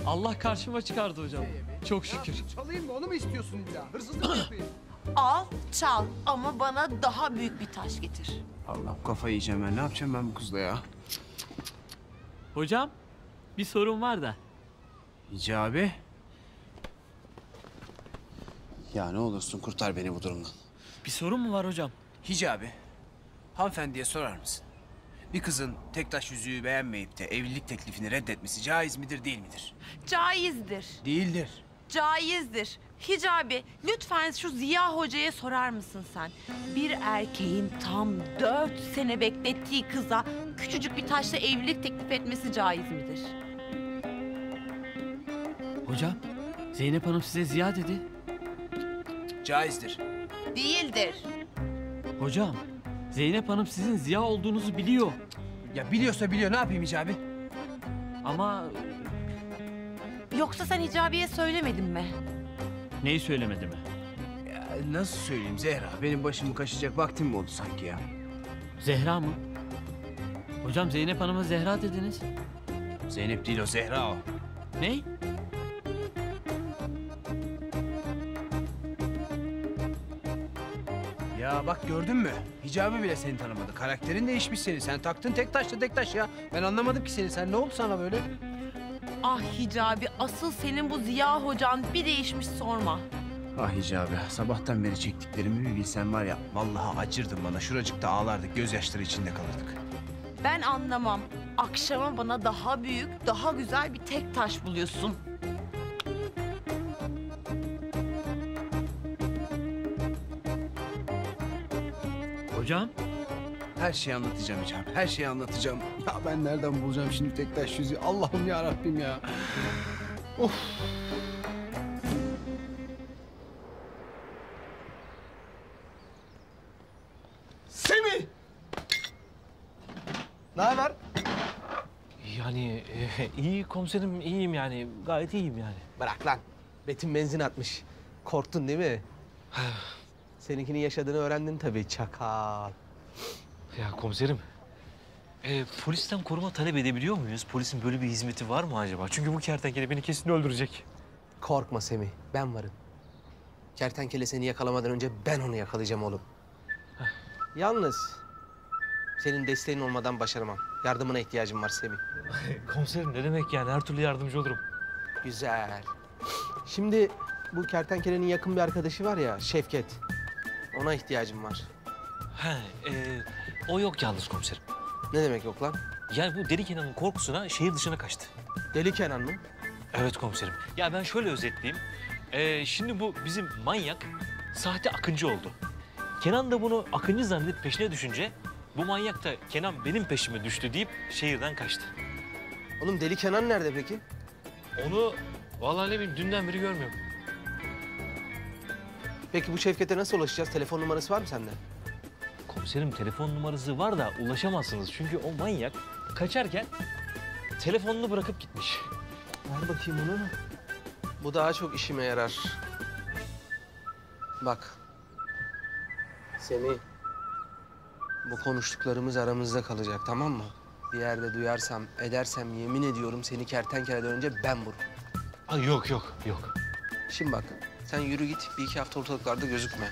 Allah karşıma çıkardı hocam. Çok şükür. Çalayım mı? Onu mu istiyorsun illa? Hırsızlık mı yapayım? Al, çal ama bana daha büyük bir taş getir. Allah'ım kafayı yiyeceğim ben. Ne yapacağım ben bu kızla ya? Hocam bir sorun var da. Hicabi. Ya ne olursun kurtar beni bu durumdan. Bir sorun mu var hocam? Hicabi. Hanımefendiye sorar mısın? Bir kızın tektaş yüzüğü beğenmeyip de evlilik teklifini reddetmesi caiz midir değil midir? Caizdir. Değildir. Caizdir. Hicabi, lütfen şu Ziya Hoca'ya sorar mısın sen? Bir erkeğin tam 4 sene beklettiği kıza küçücük bir taşla evlilik teklif etmesi caiz midir? Hocam Zeynep Hanım size Ziya dedi. Caizdir. Değildir. Hocam Zeynep Hanım sizin Ziya olduğunuzu biliyor. Ya biliyorsa biliyor, ne yapayım Hicabi? Ama Yoksa sen Hicabi'ye söylemedin mi? neyi söylemedi mi? Ya nasıl söyleyeyim Zehra? Benim başımı kaşıyacak vaktim mi oldu sanki ya? Zehra mı? Hocam Zeynep Hanım'a Zehra dediniz. Zeynep değil o, Zehra o. Ne? Ya bak gördün mü? Hicabi bile seni tanımadı. Karakterin değişmiş senin. Sen taktın tek taş ya. Ben anlamadım ki seni. Sen ne oldu sana böyle? Ah Hicabi, asıl senin bu Ziya Hocan bir değişmiş sorma. Ah Hicabi, sabahtan beri çektiklerimi bir bilsen var ya. Vallahi acırdın bana. Şuracıkta ağlardık, gözyaşları içinde kalırdık. Ben anlamam. Akşama bana daha büyük, daha güzel bir tek taş buluyorsun. Hocam? her şeyi anlatacağım Hicabi. Her şeyi anlatacağım. Ya ben nereden bulacağım şimdi tek taş yüzüğü? Allah'ım ya Rabbim ya. Of. Semih! Ne haber? Yani iyi komiserim, iyiyim yani. Gayet iyiyim yani. Bırak lan. Betim benzin atmış. Korktun değil mi? Seninkinin yaşadığını öğrendin tabii çakal. Ya komiserim, polisten koruma talep edebiliyor muyuz? Polisin böyle bir hizmeti var mı acaba? Çünkü bu kertenkele beni kesin öldürecek. Korkma Semih, ben varım. Kertenkele seni yakalamadan önce ben onu yakalayacağım oğlum. Yalnız senin desteğin olmadan başaramam. Yardımına ihtiyacım var Semih. Komiserim ne demek yani? Her türlü yardımcı olurum. Güzel. Şimdi bu kertenkelenin yakın bir arkadaşı var ya, Şevket. Ona ihtiyacım var. O yok yalnız komiserim. Ne demek yok lan? Yani bu Deli Kenan'ın korkusuna şehir dışına kaçtı. Deli Kenan mı? Evet komiserim. Ya ben şöyle özetleyeyim. Şimdi bu bizim manyak sahte Akıncı oldu. Kenan da bunu Akıncı zannedip peşine düşünce bu manyak da Kenan benim peşime düştü deyip şehirden kaçtı. Oğlum Deli Kenan nerede peki? Onu vallahi ne bileyim dünden beri görmüyorum. Peki bu Şevket'e nasıl ulaşacağız? Telefon numarası var mı sende? Komiserim telefon numarası var da ulaşamazsınız. Çünkü o manyak kaçarken telefonunu bırakıp gitmiş. Ver bakayım onu. Bu daha çok işime yarar. Bak. Semih. Bu konuştuklarımız aramızda kalacak, tamam mı? Bir yerde duyarsam, edersem yemin ediyorum seni kertenkeleden önce ben vururum. Ay yok. Şimdi bak, sen yürü git, bir iki hafta ortalıklarda gözükme.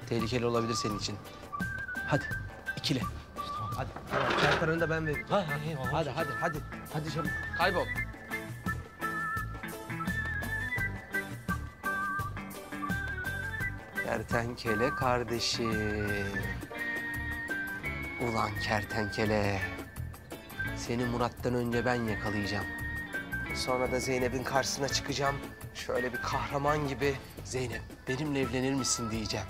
Tehlikeli olabilir senin için. Hadi, ikile. Tamam. Hadi, tamam. Kertenkele'ni de ben veririm. Eyvallah. Hadi. Hadi çabuk, kaybol. Kertenkele kardeşim. Ulan kertenkele. Seni Murat'tan önce ben yakalayacağım. Sonra da Zeynep'in karşısına çıkacağım. Şöyle bir kahraman gibi Zeynep benimle evlenir misin diyeceğim.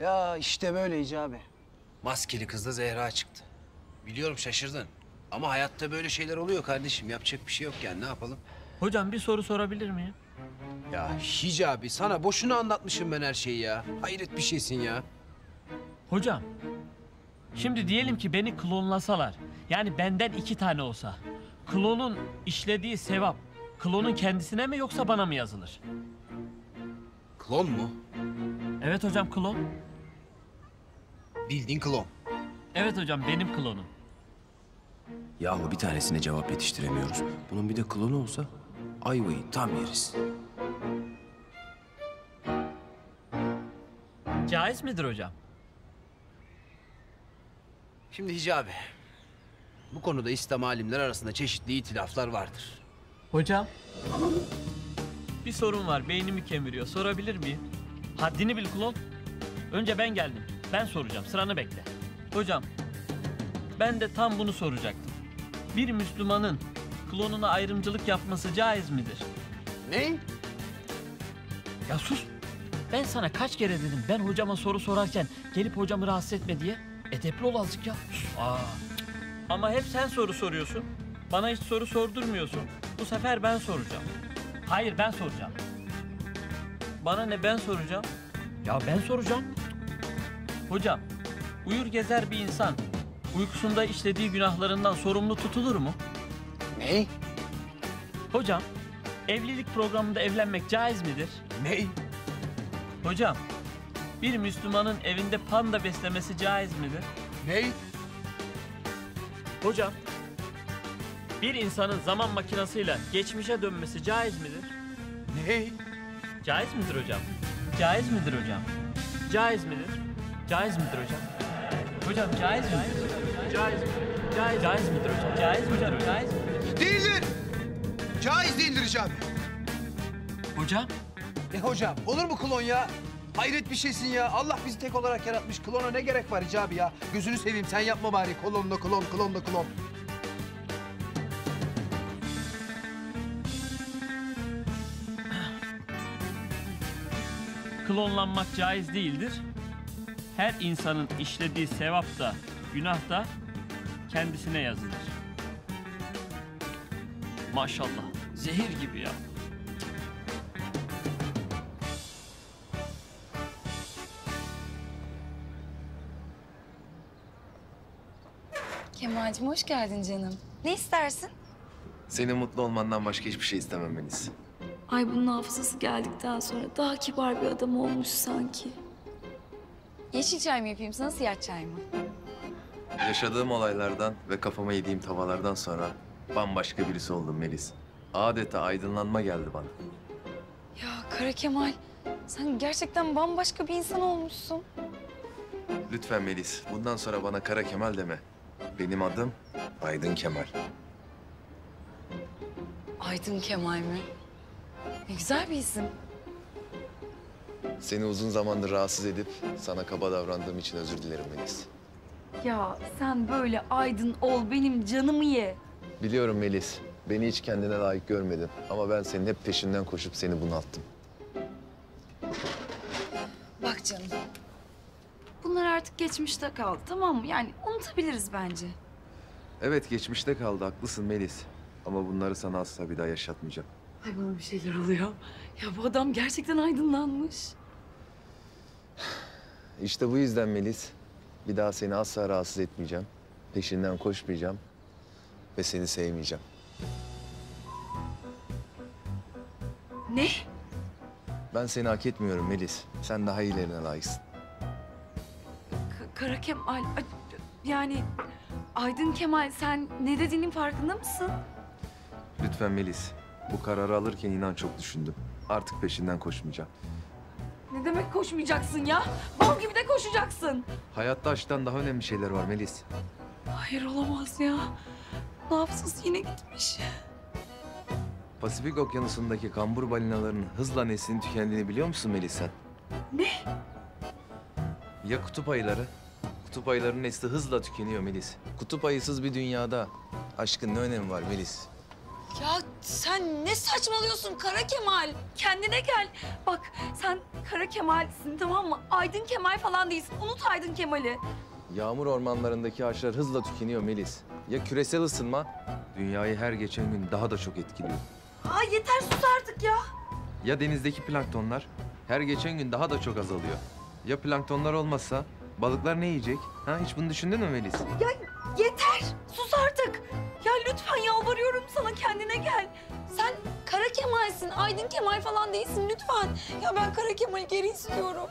Ya işte böyle Hicabi. Maskeli kızda Zehra çıktı. Biliyorum şaşırdın. Ama hayatta böyle şeyler oluyor kardeşim. Yapacak bir şey yok yani, ne yapalım? Hocam bir soru sorabilir miyim? Ya Hicabi, sana boşuna anlatmışım ben her şeyi ya. Hayret bir şeysin ya. Hocam, şimdi diyelim ki beni klonlasalar, yani benden 2 tane olsa, klonun işlediği sevap, klonun kendisine mi yoksa bana mı yazılır? Klon mu? Evet hocam, klon. Bildiğin klon. Evet hocam, benim klonum. Yahu bir tanesine cevap yetiştiremiyoruz. Bunun bir de klonu olsa ayvayı tam yeriz. Caiz midir hocam? Şimdi Hicabi, bu konuda İslam alimler arasında çeşitli itilaflar vardır. Hocam, bir sorun var, beynimi kemiriyor. Sorabilir miyim? Haddini bil klon. Önce ben geldim. Ben soracağım, sıranı bekle. Hocam, ben de tam bunu soracaktım. Bir Müslümanın klonuna ayrımcılık yapması caiz midir? Ne? Ya sus! Ben sana kaç kere dedim, ben hocama soru sorarken gelip hocamı rahatsız etme diye. Edepli ol azıcık ya. Sus. Ama hep sen soru soruyorsun. Bana hiç soru sordurmuyorsun. Bu sefer ben soracağım. Hayır, ben soracağım. Bana ne, ben soracağım? Ya ben soracağım. Hocam, uyur gezer bir insan uykusunda işlediği günahlarından sorumlu tutulur mu? Ne? Hocam, evlilik programında evlenmek caiz midir? Ne? Hocam, bir Müslümanın evinde panda beslemesi caiz midir? Ne? Hocam, bir insanın zaman makinasıyla geçmişe dönmesi caiz midir? Ne? Caiz midir hocam? Caiz midir hocam? Caiz midir? Caiz midir hocam? Hocam caiz midir? Caiz midir? Caiz midir hocam? Caiz midir? Caiz midir? Değildir. Caiz değildir Hicabi. Hocam? Ne hocam? Olur mu klon ya? Hayret bir şeysin ya. Allah bizi tek olarak yaratmış. Klona ne gerek var Hicabi ya? Gözünü seveyim, sen yapma bari. Klonla klon. klonlanmak caiz değildir. Her insanın işlediği sevap da, günah da kendisine yazılır. Maşallah, zehir gibi ya. Kemal'cim hoş geldin canım. Ne istersin? Senin mutlu olmandan başka hiçbir şey istemem Melis. Ay bunun hafızası geldikten sonra daha kibar bir adam olmuş sanki. Yeşil çay mı yapayım sana, siyah çay mı? Yaşadığım olaylardan ve kafama yediğim tavalardan sonra bambaşka birisi oldum Melis. Adeta aydınlanma geldi bana. Ya Kara Kemal, sen gerçekten bambaşka bir insan olmuşsun. Lütfen Melis, bundan sonra bana Kara Kemal deme. Benim adım Aydın Kemal. Aydın Kemal mi? Ne güzel bir isim. Seni uzun zamandır rahatsız edip sana kaba davrandığım için özür dilerim Melis. Ya sen böyle aydın ol, benim canımı ye. Biliyorum Melis, beni hiç kendine layık görmedin. Ama ben senin hep peşinden koşup seni bunalttım. Bak canım, bunlar artık geçmişte kaldı, tamam mı? Yani unutabiliriz bence. Evet, geçmişte kaldı, haklısın Melis. Ama bunları sana asla bir daha yaşatmayacağım. Ay bana bir şeyler oluyor. Ya bu adam gerçekten aydınlanmış. İşte bu yüzden Melis, bir daha seni asla rahatsız etmeyeceğim. Peşinden koşmayacağım ve seni sevmeyeceğim. Ne? Ben seni hak etmiyorum Melis. Sen daha iyilerine layıksın. Kara Kemal, yani Aydın Kemal, sen ne dediğinin farkında mısın? Lütfen Melis, bu kararı alırken inan çok düşündüm. Artık peşinden koşmayacağım. Ne demek koşmayacaksın ya? Bal gibi de koşacaksın. Hayatta aşktan daha önemli şeyler var Melis. Hayır olamaz ya. Hafızası yine gitmiş. Pasifik Okyanusu'ndaki kambur balinalarının hızla neslinin tükendiğini biliyor musun Melis sen? Ne? Ya kutup ayıları? Kutup ayılarının nesli hızla tükeniyor Melis. Kutup ayısız bir dünyada aşkın ne önemi var Melis? Ya sen ne saçmalıyorsun Kara Kemal? Kendine gel. Bak sen Kara Kemal'sin, tamam mı? Aydın Kemal falan değilsin. Unut Aydın Kemal'i. Yağmur ormanlarındaki ağaçlar hızla tükeniyor Melis. Ya küresel ısınma dünyayı her geçen gün daha da çok etkiliyor. Ay yeter, sus artık ya. Ya denizdeki planktonlar her geçen gün daha da çok azalıyor. Ya planktonlar olmazsa balıklar ne yiyecek? Ha, hiç bunu düşündün mü Melis? Ya yeter, sus artık. Ya lütfen yalvarıyorum sana, kendine gel. Sen Kara Kemal'sin, Aydın Kemal falan değilsin lütfen. Ya ben Kara Kemal'i geri istiyorum.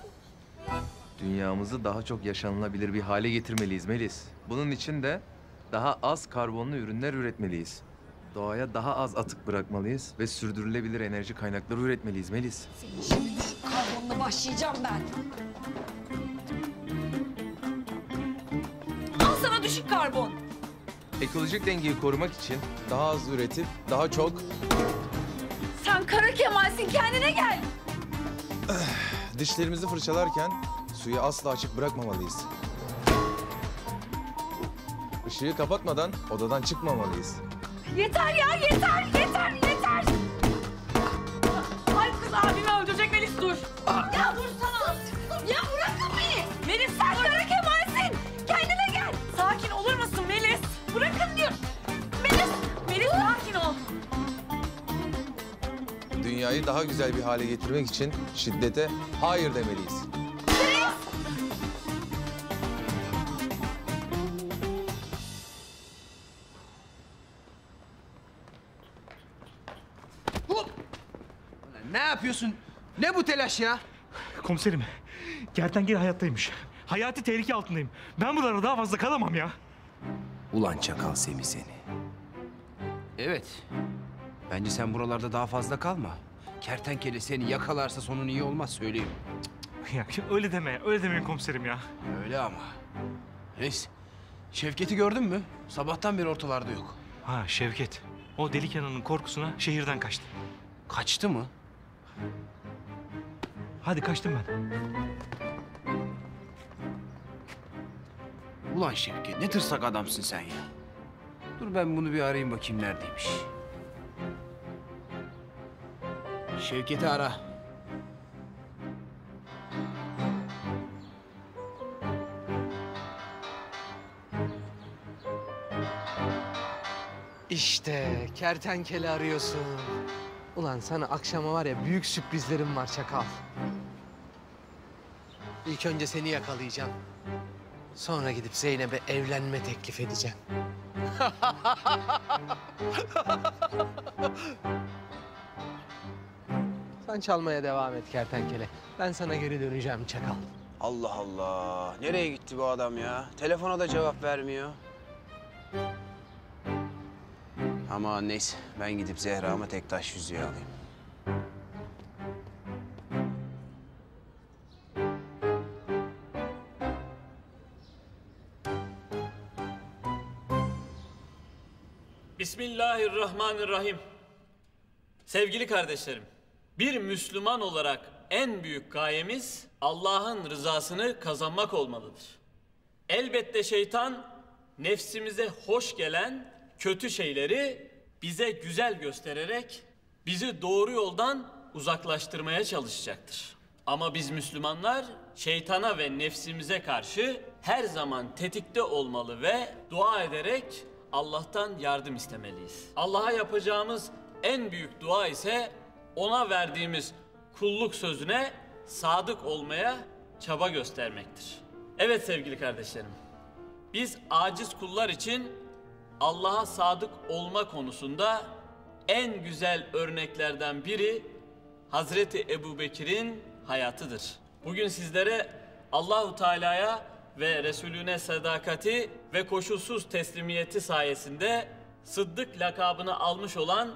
Dünyamızı daha çok yaşanılabilir bir hale getirmeliyiz Melis. Bunun için de daha az karbonlu ürünler üretmeliyiz. Doğaya daha az atık bırakmalıyız ve sürdürülebilir enerji kaynakları üretmeliyiz Melis. Senin şimdi düşük karbonla başlayacağım ben. Al sana düşük karbon. Ekolojik dengeyi korumak için daha az üretip daha çok... Sen Kara Kemal'sin, kendine gel. Dişlerimizi fırçalarken suyu asla açık bırakmamalıyız. Işığı kapatmadan odadan çıkmamalıyız. Yeter ya, yeter, yeter, yeter. Ay kız abimi öldürecek Melis, dur. Ya dur sana. Ya bırakın beni. Melis sen Kara Kemal'sin. Kendine gel. Sakin olur musun Melis? Bırakın diyor. Melis sakin ol. Dünyayı daha güzel bir hale getirmek için şiddete hayır demeliyiz. Ne yapıyorsun? Ne bu telaş ya? Komiserim, kertenkele hayattaymış. Hayati tehlike altındayım. Ben buralarda daha fazla kalamam ya. Ulan çakal Semih seni. Evet. Bence sen buralarda daha fazla kalma. Kertenkele seni yakalarsa sonun iyi olmaz söyleyeyim. Ya öyle deme, öyle demeyin komiserim ya. Öyle ama. Reis, Şevket'i gördün mü? Sabahtan beri ortalarda yok. Ha Şevket, o deli Kenan'ın korkusuna şehirden kaçtı. Kaçtı mı? Hadi kaçtım ben. Ulan Şevket, ne tırsak adamsın sen ya. Dur ben bunu bir arayayım bakayım neredeymiş. Şevket'i ara. İşte kertenkele arıyorsun. Ulan sana akşama var ya büyük sürprizlerim var çakal. İlk önce seni yakalayacağım. Sonra gidip Zeynep'e evlenme teklif edeceğim. Sen çalmaya devam et kertenkele. Ben sana geri döneceğim çakal. Allah Allah. Nereye gitti bu adam ya? Telefona da cevap vermiyor. Ama neyse ben gidip Zehra'ma tek taş yüzüğü alayım. Bismillahirrahmanirrahim. Sevgili kardeşlerim, bir Müslüman olarak en büyük gayemiz Allah'ın rızasını kazanmak olmalıdır. Elbette şeytan nefsimize hoş gelen kötü şeyleri bize güzel göstererek bizi doğru yoldan uzaklaştırmaya çalışacaktır. Ama biz Müslümanlar şeytana ve nefsimize karşı her zaman tetikte olmalı ve dua ederek Allah'tan yardım istemeliyiz. Allah'a yapacağımız en büyük dua ise ona verdiğimiz kulluk sözüne sadık olmaya çaba göstermektir. Evet sevgili kardeşlerim, biz aciz kullar için Allah'a sadık olma konusunda en güzel örneklerden biri Hazreti Ebubekir'in hayatıdır. Bugün sizlere Allahu Teala'ya ve Resulüne sadakati ve koşulsuz teslimiyeti sayesinde Sıddık lakabını almış olan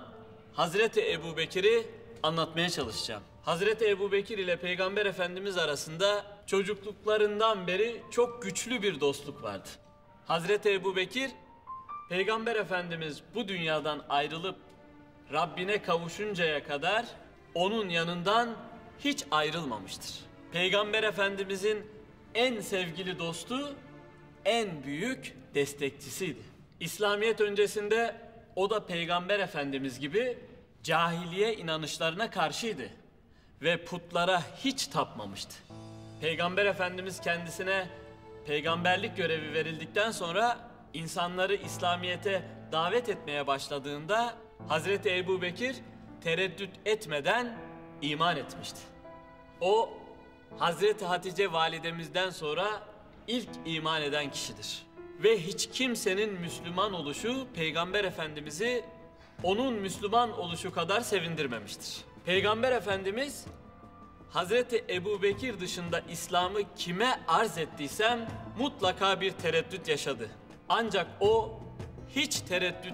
Hazreti Ebubekir'i anlatmaya çalışacağım. Hazreti Ebubekir ile Peygamber Efendimiz arasında çocukluklarından beri çok güçlü bir dostluk vardı. Hazreti Ebubekir, Peygamber Efendimiz bu dünyadan ayrılıp Rabbine kavuşuncaya kadar onun yanından hiç ayrılmamıştır. Peygamber Efendimizin en sevgili dostu, en büyük destekçisiydi. İslamiyet öncesinde o da Peygamber Efendimiz gibi cahiliye inanışlarına karşıydı ve putlara hiç tapmamıştı. Peygamber Efendimiz kendisine peygamberlik görevi verildikten sonra insanları İslamiyet'e davet etmeye başladığında Hazreti Ebubekir tereddüt etmeden iman etmişti. O Hazreti Hatice validemizden sonra ilk iman eden kişidir. Ve hiç kimsenin Müslüman oluşu Peygamber Efendimiz'i onun Müslüman oluşu kadar sevindirmemiştir. Peygamber Efendimiz Hazreti Ebubekir dışında İslam'ı kime arz ettiysem mutlaka bir tereddüt yaşadı. Ancak o hiç tereddüt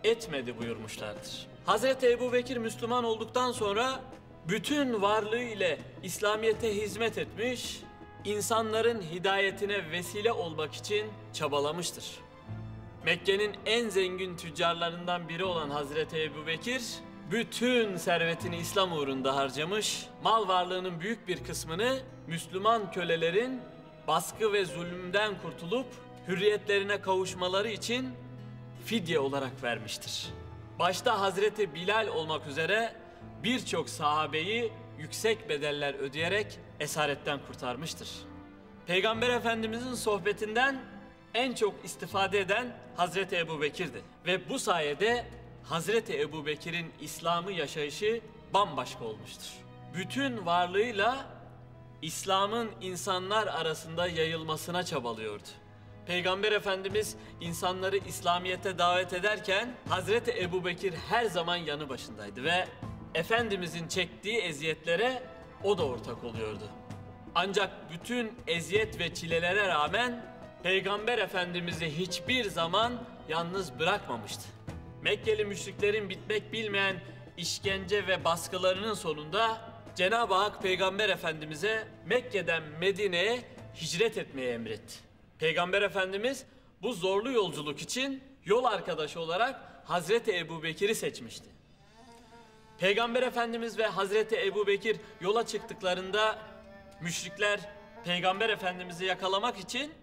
etmedi buyurmuşlardır. Hazreti Ebubekir Müslüman olduktan sonra bütün varlığı ile İslamiyet'e hizmet etmiş, insanların hidayetine vesile olmak için çabalamıştır. Mekke'nin en zengin tüccarlarından biri olan Hazreti Ebubekir, bütün servetini İslam uğrunda harcamış, mal varlığının büyük bir kısmını Müslüman kölelerin baskı ve zulümden kurtulup hürriyetlerine kavuşmaları için fidye olarak vermiştir. Başta Hazreti Bilal olmak üzere birçok sahabeyi yüksek bedeller ödeyerek esaretten kurtarmıştır. Peygamber Efendimizin sohbetinden en çok istifade eden Hazreti Ebubekir'di. Ve bu sayede Hazreti Ebubekir'in İslam'ı yaşayışı bambaşka olmuştur. Bütün varlığıyla İslam'ın insanlar arasında yayılmasına çabalıyordu. Peygamber Efendimiz insanları İslamiyet'e davet ederken Hazreti Ebubekir her zaman yanı başındaydı ve Efendimizin çektiği eziyetlere o da ortak oluyordu. Ancak bütün eziyet ve çilelere rağmen Peygamber Efendimiz'i hiçbir zaman yalnız bırakmamıştı. Mekkeli müşriklerin bitmek bilmeyen işkence ve baskılarının sonunda Cenab-ı Hak Peygamber Efendimiz'e Mekke'den Medine'ye hicret etmeyi emretti. Peygamber Efendimiz bu zorlu yolculuk için yol arkadaşı olarak Hazreti Ebubekir'i seçmişti. Peygamber Efendimiz ve Hazreti Ebubekir yola çıktıklarında müşrikler Peygamber Efendimiz'i yakalamak için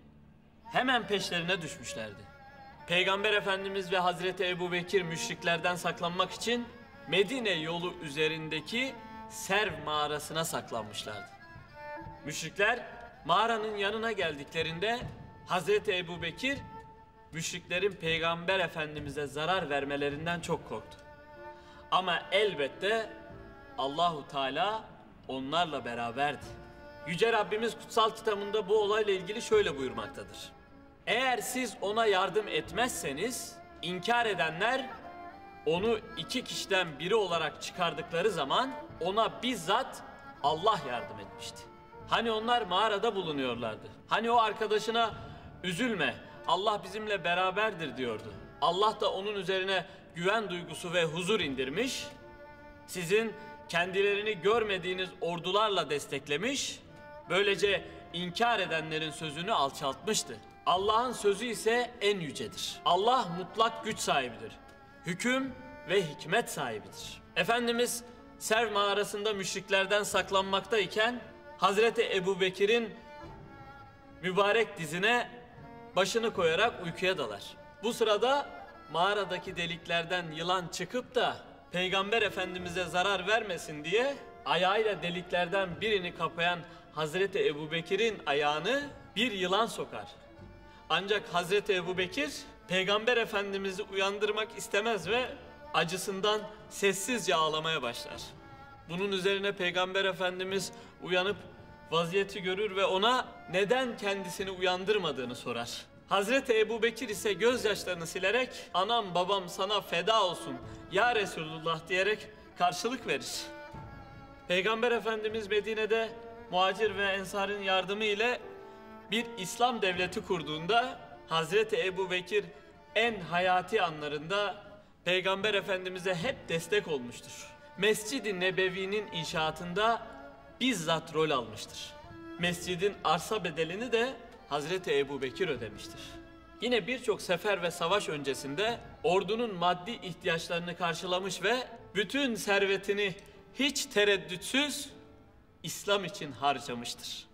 hemen peşlerine düşmüşlerdi. Peygamber Efendimiz ve Hazreti Ebubekir müşriklerden saklanmak için Medine yolu üzerindeki Serv mağarasına saklanmışlardı. Müşrikler mağaranın yanına geldiklerinde Hazreti Ebubekir müşriklerin Peygamber Efendimiz'e zarar vermelerinden çok korktu. Ama elbette Allahu Teala onlarla beraberdi. Yüce Rabbimiz kutsal kitabında bu olayla ilgili şöyle buyurmaktadır. Eğer siz ona yardım etmezseniz inkar edenler onu iki kişiden biri olarak çıkardıkları zaman ona bizzat Allah yardım etmişti. Hani onlar mağarada bulunuyorlardı. Hani o arkadaşına üzülme, Allah bizimle beraberdir diyordu. Allah da onun üzerine güven duygusu ve huzur indirmiş. Sizin kendilerini görmediğiniz ordularla desteklemiş. Böylece inkar edenlerin sözünü alçaltmıştı. Allah'ın sözü ise en yücedir. Allah mutlak güç sahibidir. Hüküm ve hikmet sahibidir. Efendimiz Serv mağarasında müşriklerden saklanmaktayken Hazreti Ebubekir'in mübarek dizine başını koyarak uykuya dalar. Bu sırada mağaradaki deliklerden yılan çıkıp da Peygamber Efendimiz'e zarar vermesin diye ayağıyla deliklerden birini kapayan Hazreti Ebubekir'in ayağını bir yılan sokar. Ancak Hazreti Ebubekir Peygamber Efendimiz'i uyandırmak istemez ve acısından sessizce ağlamaya başlar. Bunun üzerine Peygamber Efendimiz uyanıp vaziyeti görür ve ona neden kendisini uyandırmadığını sorar. Hazreti Ebubekir ise gözyaşlarını silerek anam babam sana feda olsun ya Resulullah diyerek karşılık verir. Peygamber Efendimiz Medine'de muhacir ve ensarın yardımı ile bir İslam devleti kurduğunda Hazreti Ebubekir en hayati anlarında Peygamber Efendimiz'e hep destek olmuştur. Mescid-i Nebevi'nin inşaatında bizzat rol almıştır. Mescidin arsa bedelini de Hazreti Ebubekir ödemiştir. Yine birçok sefer ve savaş öncesinde ordunun maddi ihtiyaçlarını karşılamış ve bütün servetini hiç tereddütsüz İslam için harcamıştır.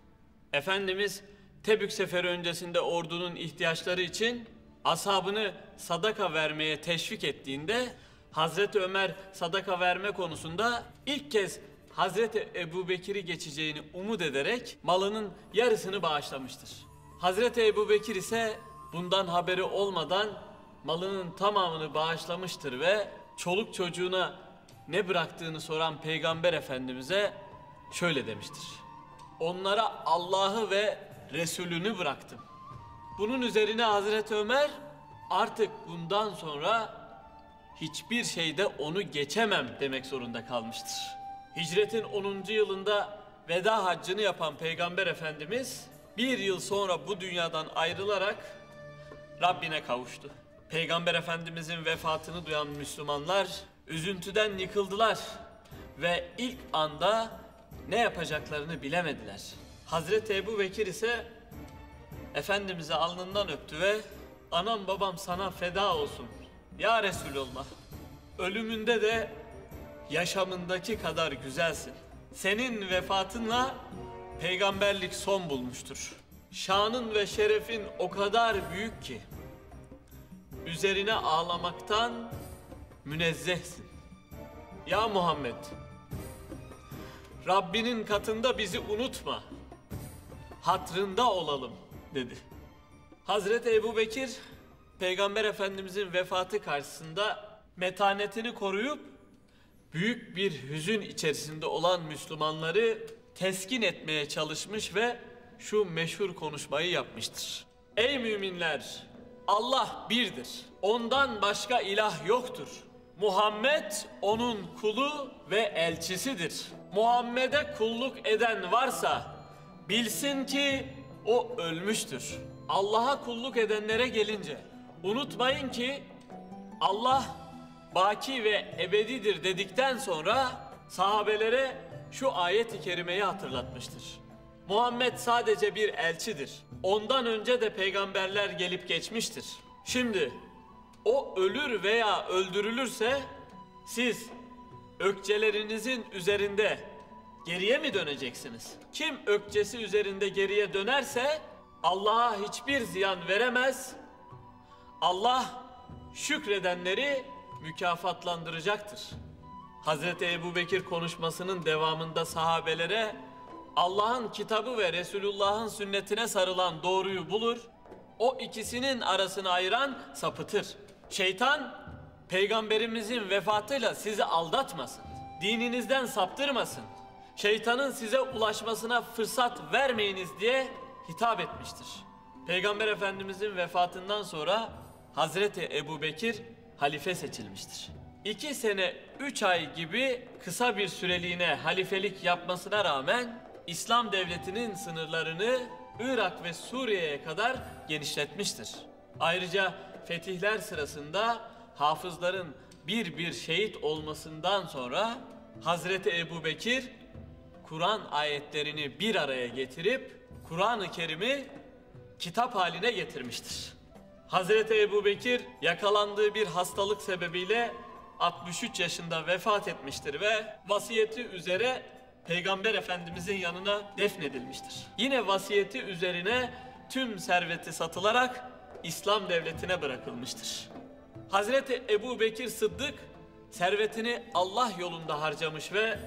Efendimiz Tebük seferi öncesinde ordunun ihtiyaçları için ashabını sadaka vermeye teşvik ettiğinde Hazreti Ömer sadaka verme konusunda ilk kez Hazreti Ebubekir'i geçeceğini umut ederek malının yarısını bağışlamıştır. Hazreti Ebubekir ise bundan haberi olmadan malının tamamını bağışlamıştır ve çoluk çocuğuna ne bıraktığını soran Peygamber Efendimiz'e şöyle demiştir. Onlara Allah'ı ve Resulünü bıraktım. Bunun üzerine Hazreti Ömer artık bundan sonra hiçbir şeyde onu geçemem demek zorunda kalmıştır. Hicretin 10. yılında veda haccını yapan Peygamber Efendimiz bir yıl sonra bu dünyadan ayrılarak Rabbine kavuştu. Peygamber Efendimizin vefatını duyan Müslümanlar üzüntüden yıkıldılar ve ilk anda ne yapacaklarını bilemediler. Hazreti Ebubekir ise Efendimiz'i alnından öptü ve anam babam sana feda olsun ya Resulullah. Ölümünde de yaşamındaki kadar güzelsin. Senin vefatınla peygamberlik son bulmuştur. Şanın ve şerefin o kadar büyük ki üzerine ağlamaktan münezzehsin. Ya Muhammed, Rabbinin katında bizi unutma, hatrında olalım dedi. Hazreti Ebubekir, Peygamber Efendimizin vefatı karşısında metanetini koruyup büyük bir hüzün içerisinde olan Müslümanları teskin etmeye çalışmış ve şu meşhur konuşmayı yapmıştır. Ey müminler! Allah birdir. Ondan başka ilah yoktur. Muhammed onun kulu ve elçisidir. Muhammed'e kulluk eden varsa bilsin ki o ölmüştür. Allah'a kulluk edenlere gelince unutmayın ki Allah baki ve ebedidir dedikten sonra sahabelere şu ayet-i kerimeyi hatırlatmıştır. Muhammed sadece bir elçidir. Ondan önce de peygamberler gelip geçmiştir. Şimdi o ölür veya öldürülürse siz ökçelerinizin üzerinde geriye mi döneceksiniz? Kim ökçesi üzerinde geriye dönerse Allah'a hiçbir ziyan veremez. Allah şükredenleri mükafatlandıracaktır. Hazreti Ebubekir konuşmasının devamında sahabelere Allah'ın kitabı ve Resulullah'ın sünnetine sarılan doğruyu bulur o ikisinin arasını ayıran sapıtır. Şeytan, peygamberimizin vefatıyla sizi aldatmasın. Dininizden saptırmasın. Şeytanın size ulaşmasına fırsat vermeyiniz diye hitap etmiştir. Peygamber Efendimizin vefatından sonra Hazreti Ebubekir halife seçilmiştir. 2 sene 3 ay gibi kısa bir süreliğine halifelik yapmasına rağmen İslam devletinin sınırlarını Irak ve Suriye'ye kadar genişletmiştir. Ayrıca fetihler sırasında hafızların bir şehit olmasından sonra Hazreti Ebubekir Kur'an ayetlerini bir araya getirip Kur'an-ı Kerim'i kitap haline getirmiştir. Hazreti Ebubekir yakalandığı bir hastalık sebebiyle 63 yaşında vefat etmiştir ve vasiyeti üzere Peygamber Efendimizin yanına defnedilmiştir. Yine vasiyeti üzerine tüm serveti satılarak İslam devletine bırakılmıştır. Hazreti Ebubekir Sıddık servetini Allah yolunda harcamış ve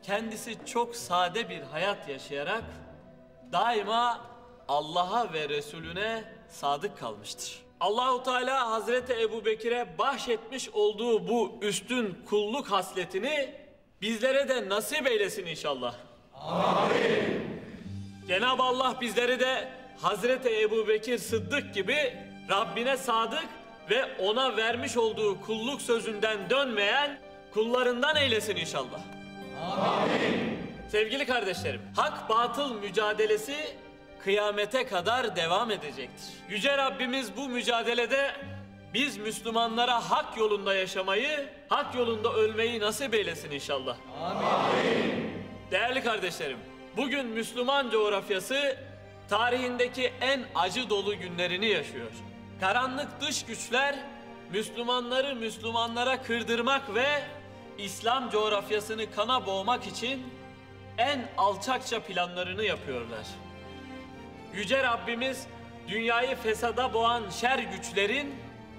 kendisi çok sade bir hayat yaşayarak daima Allah'a ve Resulüne sadık kalmıştır. Allahu Teala Hazreti Ebubekir'e bahşetmiş olduğu bu üstün kulluk hasletini bizlere de nasip eylesin inşallah. Amin. Cenab-ı Allah bizleri de Hazreti Ebubekir Sıddık gibi Rabbine sadık ve ona vermiş olduğu kulluk sözünden dönmeyen kullarından eylesin inşallah. Amin. Sevgili kardeşlerim, hak batıl mücadelesi kıyamete kadar devam edecektir. Yüce Rabbimiz bu mücadelede biz Müslümanlara hak yolunda yaşamayı, hak yolunda ölmeyi nasip eylesin inşallah. Amin. Değerli kardeşlerim, bugün Müslüman coğrafyası tarihindeki en acı dolu günlerini yaşıyor. Karanlık dış güçler Müslümanları Müslümanlara kırdırmak ve İslam coğrafyasını kana boğmak için en alçakça planlarını yapıyorlar. Yüce Rabbimiz dünyayı fesada boğan şer güçlerin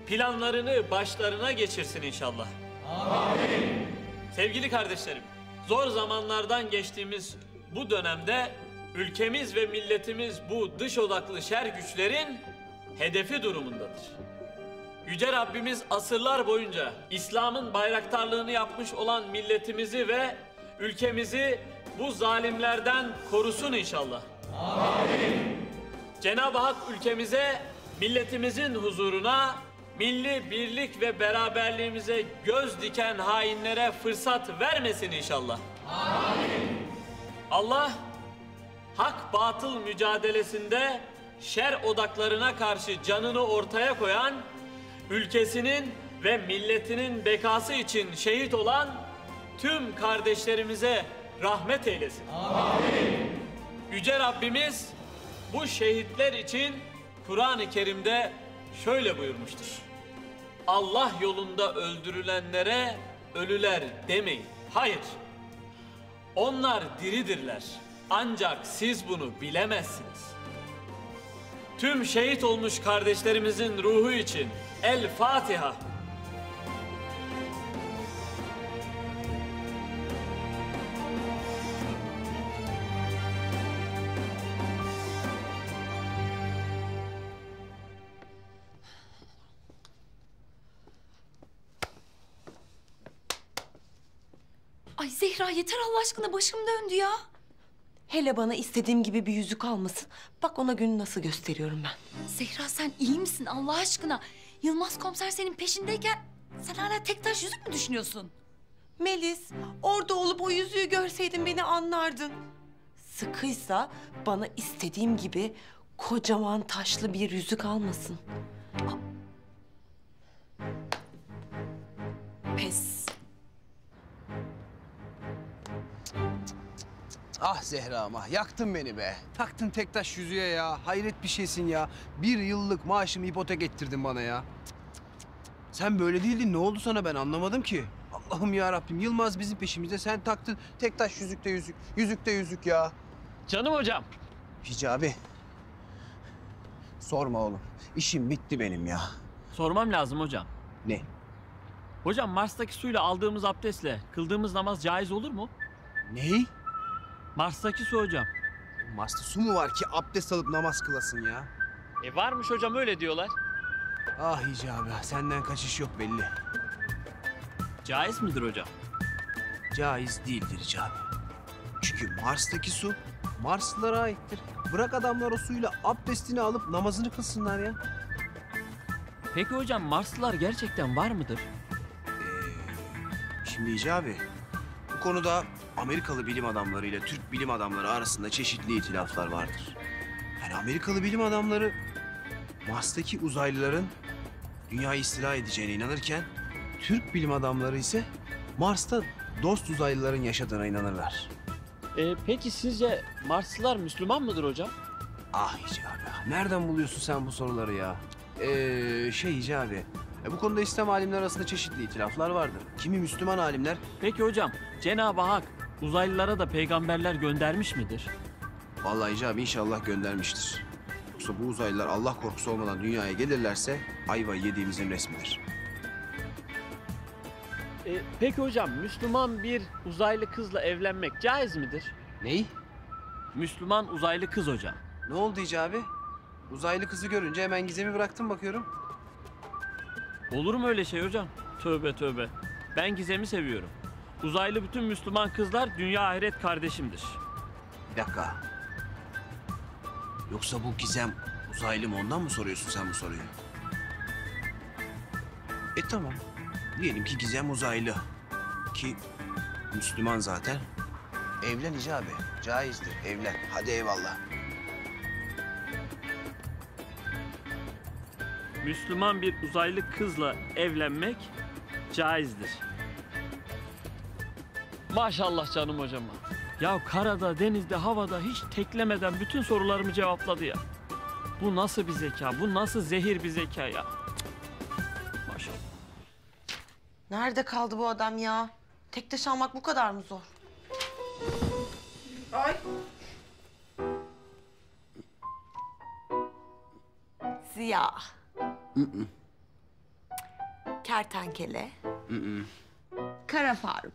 planlarını başlarına geçirsin inşallah. Amin. Sevgili kardeşlerim, zor zamanlardan geçtiğimiz bu dönemde ülkemiz ve milletimiz bu dış odaklı şer güçlerin hedefi durumundadır. Yüce Rabbimiz asırlar boyunca İslam'ın bayraktarlığını yapmış olan milletimizi ve ülkemizi bu zalimlerden korusun inşallah. Amin. Cenab-ı Hak ülkemize, milletimizin huzuruna, milli birlik ve beraberliğimize göz diken hainlere fırsat vermesin inşallah. Amin. Allah, hak batıl mücadelesinde şer odaklarına karşı canını ortaya koyan, ülkesinin ve milletinin bekası için şehit olan tüm kardeşlerimize rahmet eylesin. Amin. Yüce Rabbimiz bu şehitler için Kur'an-ı Kerim'de şöyle buyurmuştur. Allah yolunda öldürülenlere ölüler demeyin. Hayır, onlar diridirler. Ancak siz bunu bilemezsiniz. Tüm şehit olmuş kardeşlerimizin ruhu için El Fatiha. Ay Zehra yeter Allah aşkına, başım döndü ya. Hele bana istediğim gibi bir yüzük almasın. Bak ona günü nasıl gösteriyorum ben. Zehra sen iyi misin Allah aşkına? Yılmaz komiser senin peşindeyken sen hala tek taş yüzük mü düşünüyorsun? Melis, orada olup o yüzüğü görseydin beni anlardın. Sıkıysa bana istediğim gibi kocaman taşlı bir yüzük almasın. Pes. Ah Zehra'm ah, yaktın beni be. Taktın tek taş yüzüğe ya. Hayret bir şeysin ya. 1 yıllık maaşımı ipotek ettirdin bana ya. Sen böyle değildin. Ne oldu sana, ben anlamadım ki. Allah'ım ya Rabbim, Yılmaz bizim peşimizde. Sen taktın tek taş yüzükte yüzük. Yüzükte yüzük ya. Canım hocam. Hicabi. Sorma oğlum. İşim bitti benim ya. Sormam lazım hocam. Ne? Hocam Mars'taki suyla aldığımız abdestle kıldığımız namaz caiz olur mu? Ney? Mars'taki su hocam. Mars'ta su mu var ki abdest alıp namaz kılasın ya? Varmış hocam, öyle diyorlar. Ah Hicabi, senden kaçış yok belli. Caiz midir hocam? Caiz değildir Hicabi. Çünkü Mars'taki su Marslılara aittir. Bırak adamlar o suyla abdestini alıp namazını kılsınlar ya. Peki hocam, Marslılar gerçekten var mıdır? Şimdi Hicabi, bu konuda Amerikalı bilim adamları ile Türk bilim adamları arasında çeşitli itilaflar vardır. Yani Amerikalı bilim adamları Mars'taki uzaylıların dünyayı istila edeceğine inanırken Türk bilim adamları ise Mars'ta dost uzaylıların yaşadığına inanırlar. Peki sizce Marslılar Müslüman mıdır hocam? Ah Hicabi, nereden buluyorsun sen bu soruları ya? Hicabi, bu konuda İslam alimler arasında çeşitli itilaflar vardır. Kimi Müslüman alimler... Peki hocam, Cenab-ı Hak uzaylılara da peygamberler göndermiş midir? Vallahi Hicabi inşallah göndermiştir. Yoksa bu uzaylılar Allah korkusu olmadan dünyaya gelirlerse ayvayı yediğimizin resmidir. Peki hocam, Müslüman bir uzaylı kızla evlenmek caiz midir? Ney? Müslüman uzaylı kız hocam. Ne oldu Hicabi? Uzaylı kızı görünce hemen gizemi bıraktım bakıyorum. Olur mu öyle şey hocam? Tövbe tövbe. Ben Gizem'i seviyorum. Uzaylı bütün Müslüman kızlar dünya ahiret kardeşimdir. Bir dakika. Yoksa bu Gizem uzaylı mı, ondan mı soruyorsun sen bu soruyu? Tamam. Diyelim ki Gizem uzaylı. Ki Müslüman zaten. Evlen Hicabi. Caizdir. Evlen. Hadi eyvallah. Müslüman bir uzaylı kızla evlenmek caizdir. Maşallah canım hocama. Ya karada, denizde, havada hiç teklemeden bütün sorularımı cevapladı ya. Bu nasıl bir zeka? Bu nasıl zehir bir zeka ya? Maşallah. Nerede kaldı bu adam ya? Tek taş almak bu kadar mı zor? Ay. Ziya. Kertenkele. Kara Faruk.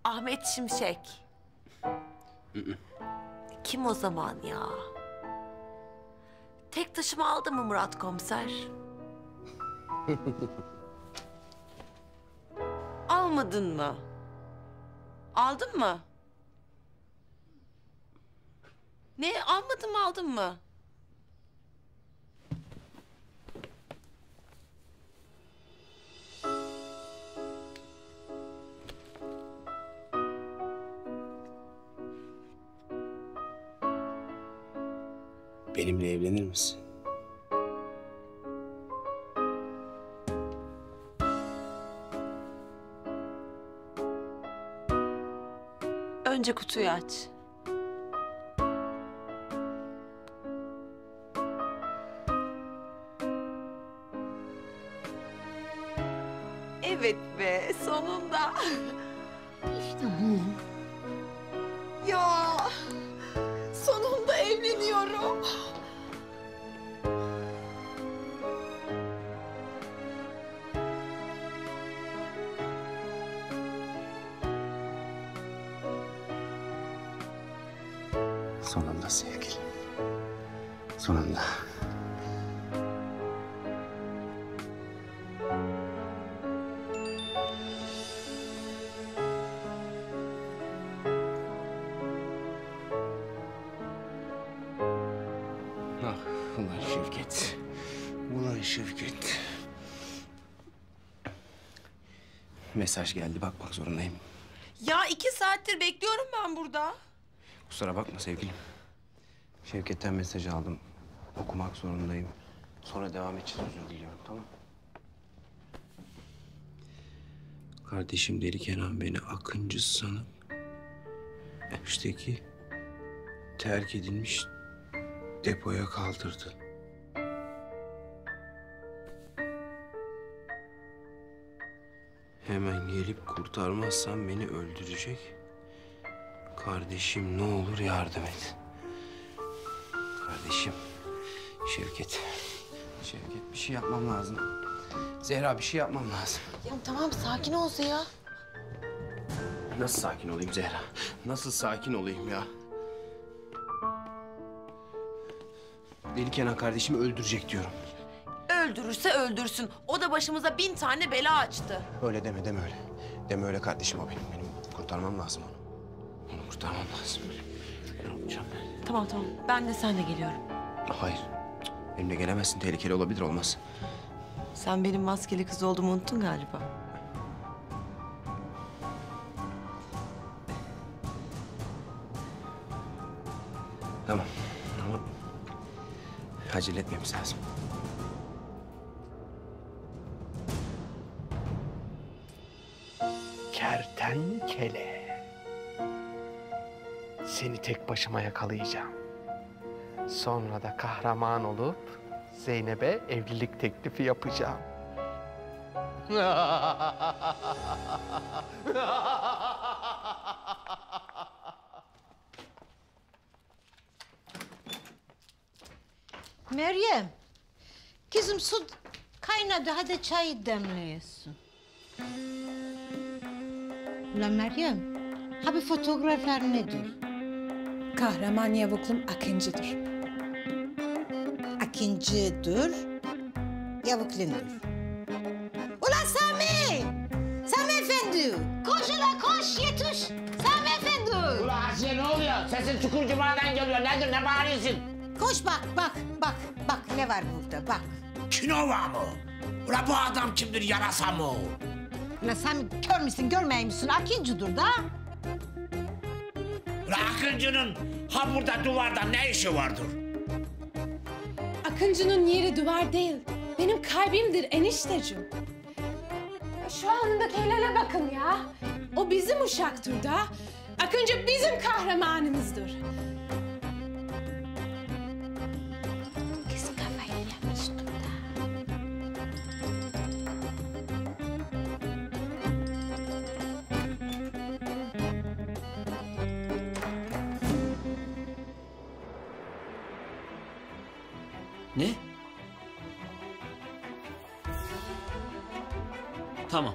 Ahmet Şimşek. Kim o zaman ya? Tek taşımı aldı mı Murat komiser? Almadın mı? Aldın mı? Ne? Almadın mı, aldın mı? Benimle evlenir misin? Önce kutuyu aç. Evet be, sonunda. İşte bu. Ya, sonunda evleniyorum. Sonunda sevgilim. Sonunda. Ah, ulan Şevket. Ulan Şevket. Mesaj geldi, bakmak zorundayım. Ya 2 saattir bekliyorum ben burada. Kusura bakma sevgilim. Şevket'ten mesaj aldım. Okumak zorundayım. Sonra devam edeceğiz, özür diliyorum, tamam? Kardeşim Deli Kenan beni Akıncı sanıp Efş'teki terk edilmiş depoya kaldırdı. Hemen gelip kurtarmazsam beni öldürecek. Kardeşim ne olur yardım et. Kardeşim Şevket. Şevket, bir şey yapmam lazım. Zehra, bir şey yapmam lazım. Ya tamam, sakin ol Ziya. Nasıl sakin olayım Zehra? Nasıl sakin olayım ya? Deli Kenan kardeşimi öldürecek diyorum. Öldürürse öldürsün. O da başımıza 1000 tane bela açtı. Öyle deme, deme öyle. Deme öyle kardeşim o benim. Benim kurtarmam lazım onu. Onu kurtarmam lazım. Ne yapacağım ben? Tamam tamam. Ben de seninle geliyorum. Hayır. Benimle gelemezsin. Tehlikeli olabilir, olmaz. Sen benim maskeli kız olduğumu unuttun galiba. Tamam. Ama acele etmemiz lazım. Kertenkele. Seni tek başıma yakalayacağım. Sonra da kahraman olup Zeynep'e evlilik teklifi yapacağım. Meryem, kızım su kaynadı. Hadi çay demliyorsun. Ulan Meryem, ha bir fotoğraflar nedir? Kahraman yavuklum Akıncı'dır. Akıncı'dır, yavuklundur. Ulan Sami! Sami Efendi! Koş ulan koş, yetiş! Sami Efendi! Ulan Asiye ne oluyor? Sesin Çukurcuma'dan geliyor. Nedir, ne bağırıyorsun? Koş bak, bak ne var burada, bak. Kinova mı? Ulan bu adam kimdir, yarasa mı? Ulan Sami kör müsün, görmeyeyim misin? Akıncı'dır da. Ulan Akıncı'nın ha burada duvarda ne işi vardır? Akıncı'nın yeri duvar değil. Benim kalbimdir enişteciğim. Şu andaki helale bakın ya. O bizim uşaktır da. Akıncı bizim kahramanımızdır. Kız kafayı yemiştir da. Ne? Tamam.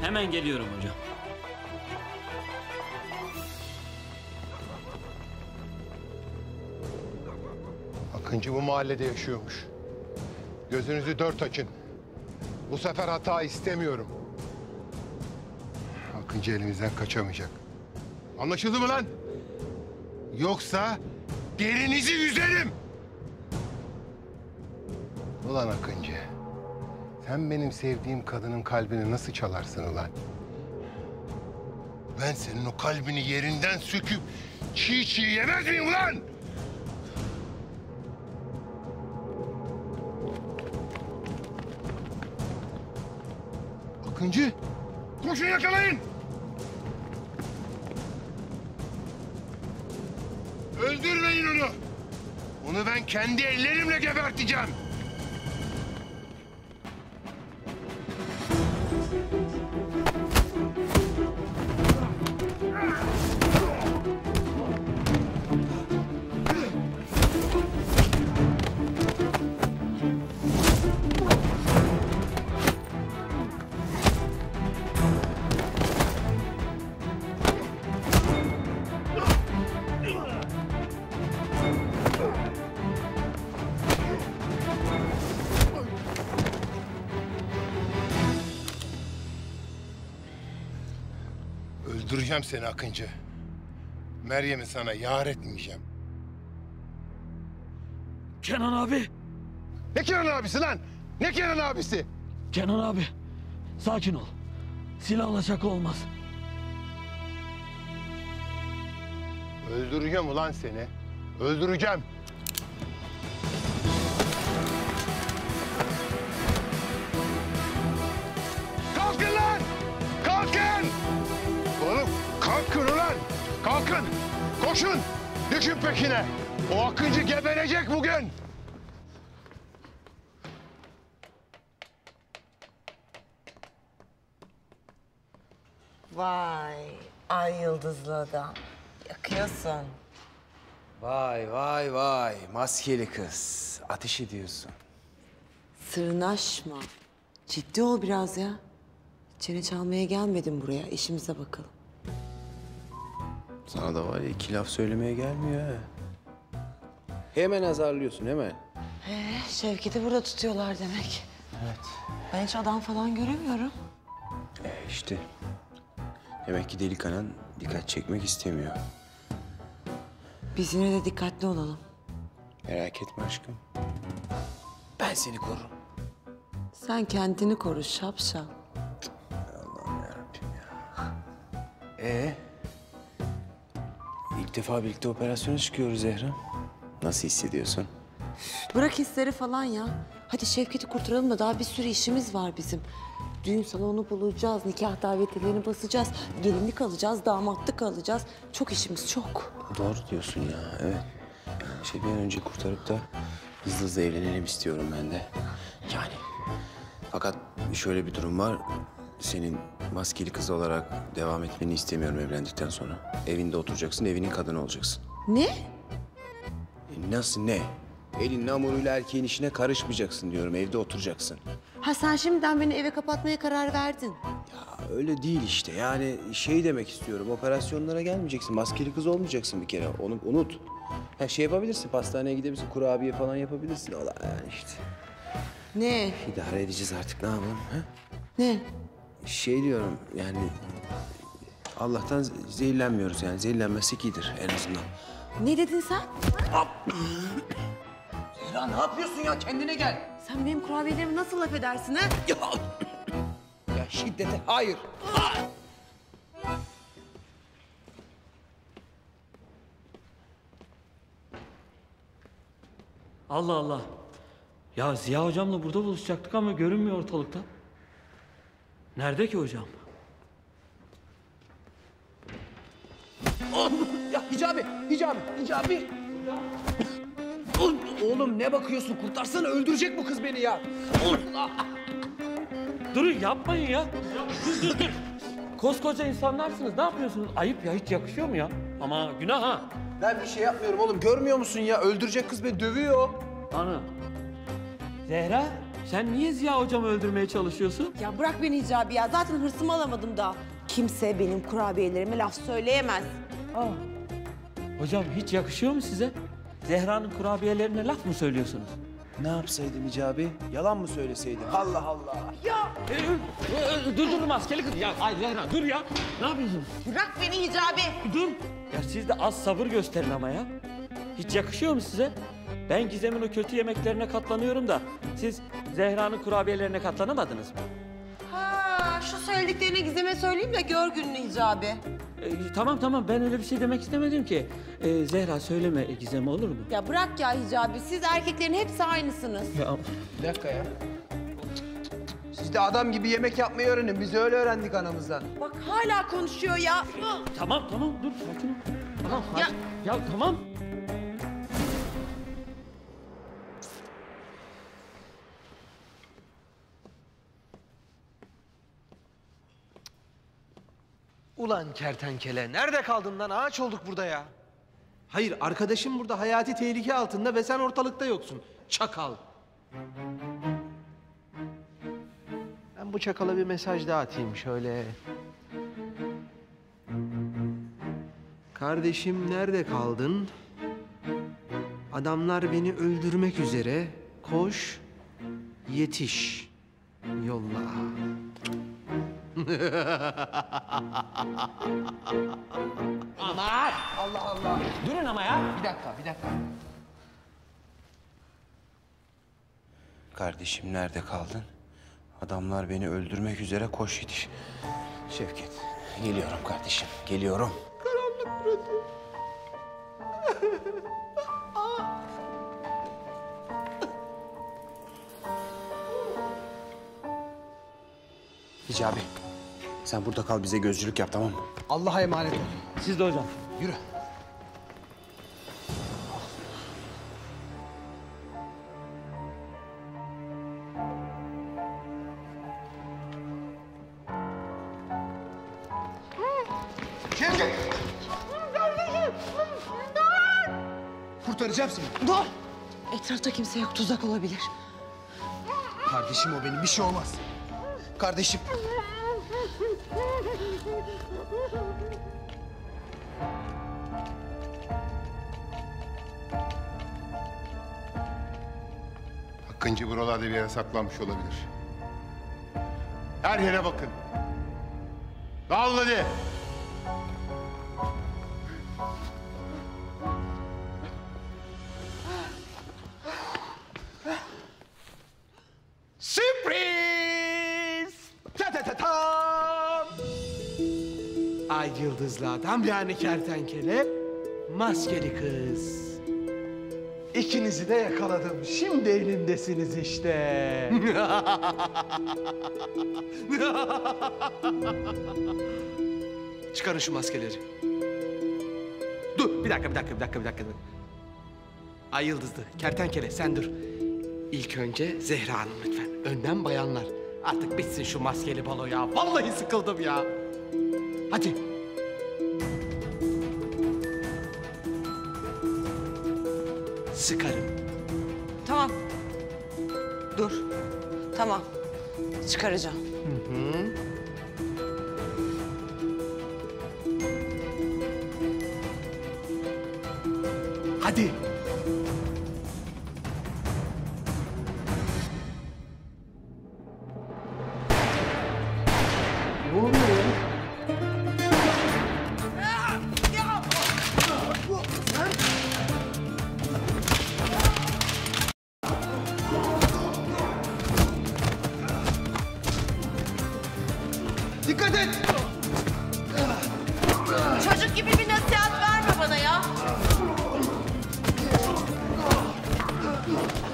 Hemen geliyorum hocam. Akıncı bu mahallede yaşıyormuş. Gözünüzü dört açın. Bu sefer hata istemiyorum. Akıncı elimizden kaçamayacak. Anlaşıldı mı lan? Yoksa derinizi yüzerim. Ulan Akıncı, sen benim sevdiğim kadının kalbini nasıl çalarsın ulan? Ben senin o kalbini yerinden söküp çiğ çiğ yemez miyim ulan? Akıncı, koşun yakalayın! Öldürmeyin onu! Onu ben kendi ellerimle geberteceğim! Öldüreceğim seni Akıncı. Meryem'i sana yar etmeyeceğim. Kenan abi. Ne Kenan abisi lan? Ne Kenan abisi? Kenan abi. Sakin ol. Silahla şaka olmaz. Öldüreceğim ulan seni. Öldüreceğim. Kalkın lan! Kalkın! Oğlum kalkın ulan! Kalkın! Koşun! Düşün peşine! O Akıncı geberecek bugün! Vay, ay yıldızlı adam. Yakıyorsun. Vay vay vay. Maskeli kız. Ateş ediyorsun. Sırnaşma. Ciddi ol biraz ya. Çene çalmaya gelmedim buraya. İşimize bakalım. Sana da var ya 2 laf söylemeye gelmiyor ha. Hemen azarlıyorsun hemen. Şevket'i burada tutuyorlar demek. Evet. Ben hiç adam falan göremiyorum. İşte. Demek ki deli kanan dikkat çekmek istemiyor. Biz yine de dikkatli olalım. Merak etme aşkım. Ben seni korurum. Sen kendini koru şapşal. Allah'ım yarabbim ya. İlk defa birlikte operasyona çıkıyoruz Zehra. Nasıl hissediyorsun? Bırak hisleri falan ya. Hadi Şevket'i kurtaralım da daha bir sürü işimiz var bizim. Düğün salonu bulacağız, nikah davetiyelerini basacağız, gelinlik alacağız, damatlık alacağız. Çok işimiz çok. Doğru diyorsun ya, evet. Bir an önce kurtarıp da hızlı evlenelim istiyorum ben de. Yani fakat şöyle bir durum var. Senin maskeli kız olarak devam etmeni istemiyorum evlendikten sonra. Evinde oturacaksın, evinin kadını olacaksın. Ne? Nasıl ne? Elin hamuruyla erkeğin işine karışmayacaksın diyorum. Evde oturacaksın. Ha sen şimdiden beni eve kapatmaya karar verdin. Öyle değil işte. Yani şey demek istiyorum. Operasyonlara gelmeyeceksin. Maskeli kız olmayacaksın bir kere. Onu unut. Ha şey yapabilirsin. Pastaneye gidebilirsin. Kurabiye falan yapabilirsin. Ola yani işte. Ne? İdare edeceğiz artık. Ne yapalım? Ha? Ne? Şey diyorum yani... Allah'tan zehirlenmiyoruz yani. Zehirlenmezsek iyidir en azından. Ne dedin sen? Zehra ne yapıyorsun ya? Kendine gel. Sen benim kurabiyelerimi nasıl laf edersin ha? Ya şiddete hayır. Allah Allah. Ya Ziya hocamla burada buluşacaktık ama görünmüyor ortalıkta. Nerede ki hocam? Ya Hicabi. Oğlum ne bakıyorsun? Kurtarsana, öldürecek bu kız beni ya. Durun yapmayın ya. Dur. Koskoca insanlarsınız. Ne yapıyorsunuz? Ayıp ya. Hiç yakışıyor mu ya? Ama günah ha. Ben bir şey yapmıyorum oğlum. Görmüyor musun ya? Öldürecek kız beni dövüyor. Ana. Zehra, sen niye Ziya hocamı öldürmeye çalışıyorsun? Ya bırak beni Hicabi ya. Zaten hırsımı alamadım daha. Kimse benim kurabiyelerime laf söyleyemez. Hocam hiç yakışıyor mu size? Zehra'nın kurabiyelerine laf mı söylüyorsunuz? Ne yapsaydım Hicabi? Yalan mı söyleseydim? Allah Allah. Ya! Dur maskeli kız. Ya hayır Zehra dur ya. Ne yapıyorsun? Bırak beni Hicabi. Dur. Ya siz de az sabır gösterin ama ya. Hiç yakışıyor mu size? Ben Gizem'in o kötü yemeklerine katlanıyorum da siz Zehra'nın kurabiyelerine katlanamadınız mı? Ha, şu söylediklerini Gizem'e söyleyeyim de gör gününü Hicabi. Tamam ben öyle bir şey demek istemedim ki. Zehra söyleme Gizem'e olur mu? Ya bırak ya Hicabi. Siz erkeklerin hepsi aynısınız. Ya. Bir dakika ya. Siz de adam gibi yemek yapmayı öğrenin. Biz öyle öğrendik anamızdan. Bak hala konuşuyor ya. Tamam dur sakin ol. Tamam. Ya tamam. Ulan kertenkele, nerede kaldın lan? Ağaç olduk burada ya. Hayır, arkadaşım burada hayati tehlike altında ve sen ortalıkta yoksun. Çakal. Ben bu çakala bir mesaj daha atayım şöyle. Kardeşim nerede kaldın? Adamlar beni öldürmek üzere. Koş, yetiş, yolla. Aman! Allah Allah. Durun ama ya. Bir dakika. Kardeşim nerede kaldın? Adamlar beni öldürmek üzere, koş yetiş. Şevket, geliyorum kardeşim, geliyorum. Karanlık burası. Hicabi, sen burada kal, bize gözcülük yap, tamam mı? Allah'a emanet ol. Siz de hocam. Yürü. Şevket! Kurtaracağım seni. Dur! Etrafta kimse yok. Tuzak olabilir. Kardeşim o benim. Bir şey olmaz. Kardeşim. Akıncı buralarda bir yere saklanmış olabilir. Her yere bakın. Dağılın hadi. Sürpriz! Ta-ta-ta-tam! Ay yıldızlı adam yani kertenkele, maskeli kız. İkinizi de yakaladım. Şimdi elimdesiniz işte. Çıkarın şu maskeleri. Dur, bir dakika. Ay yıldızlı, kertenkele sen dur. İlk önce Zehra Hanım lütfen. Önden bayanlar. Artık bitsin şu maskeli balo ya. Vallahi sıkıldım ya. Hadi. Sıkarım. Tamam. Dur. Tamam. Çıkaracağım. Hı. Hadi. Ne oluyor ya? Dikkat et! Çocuk gibi bir nasihat verme bana ya.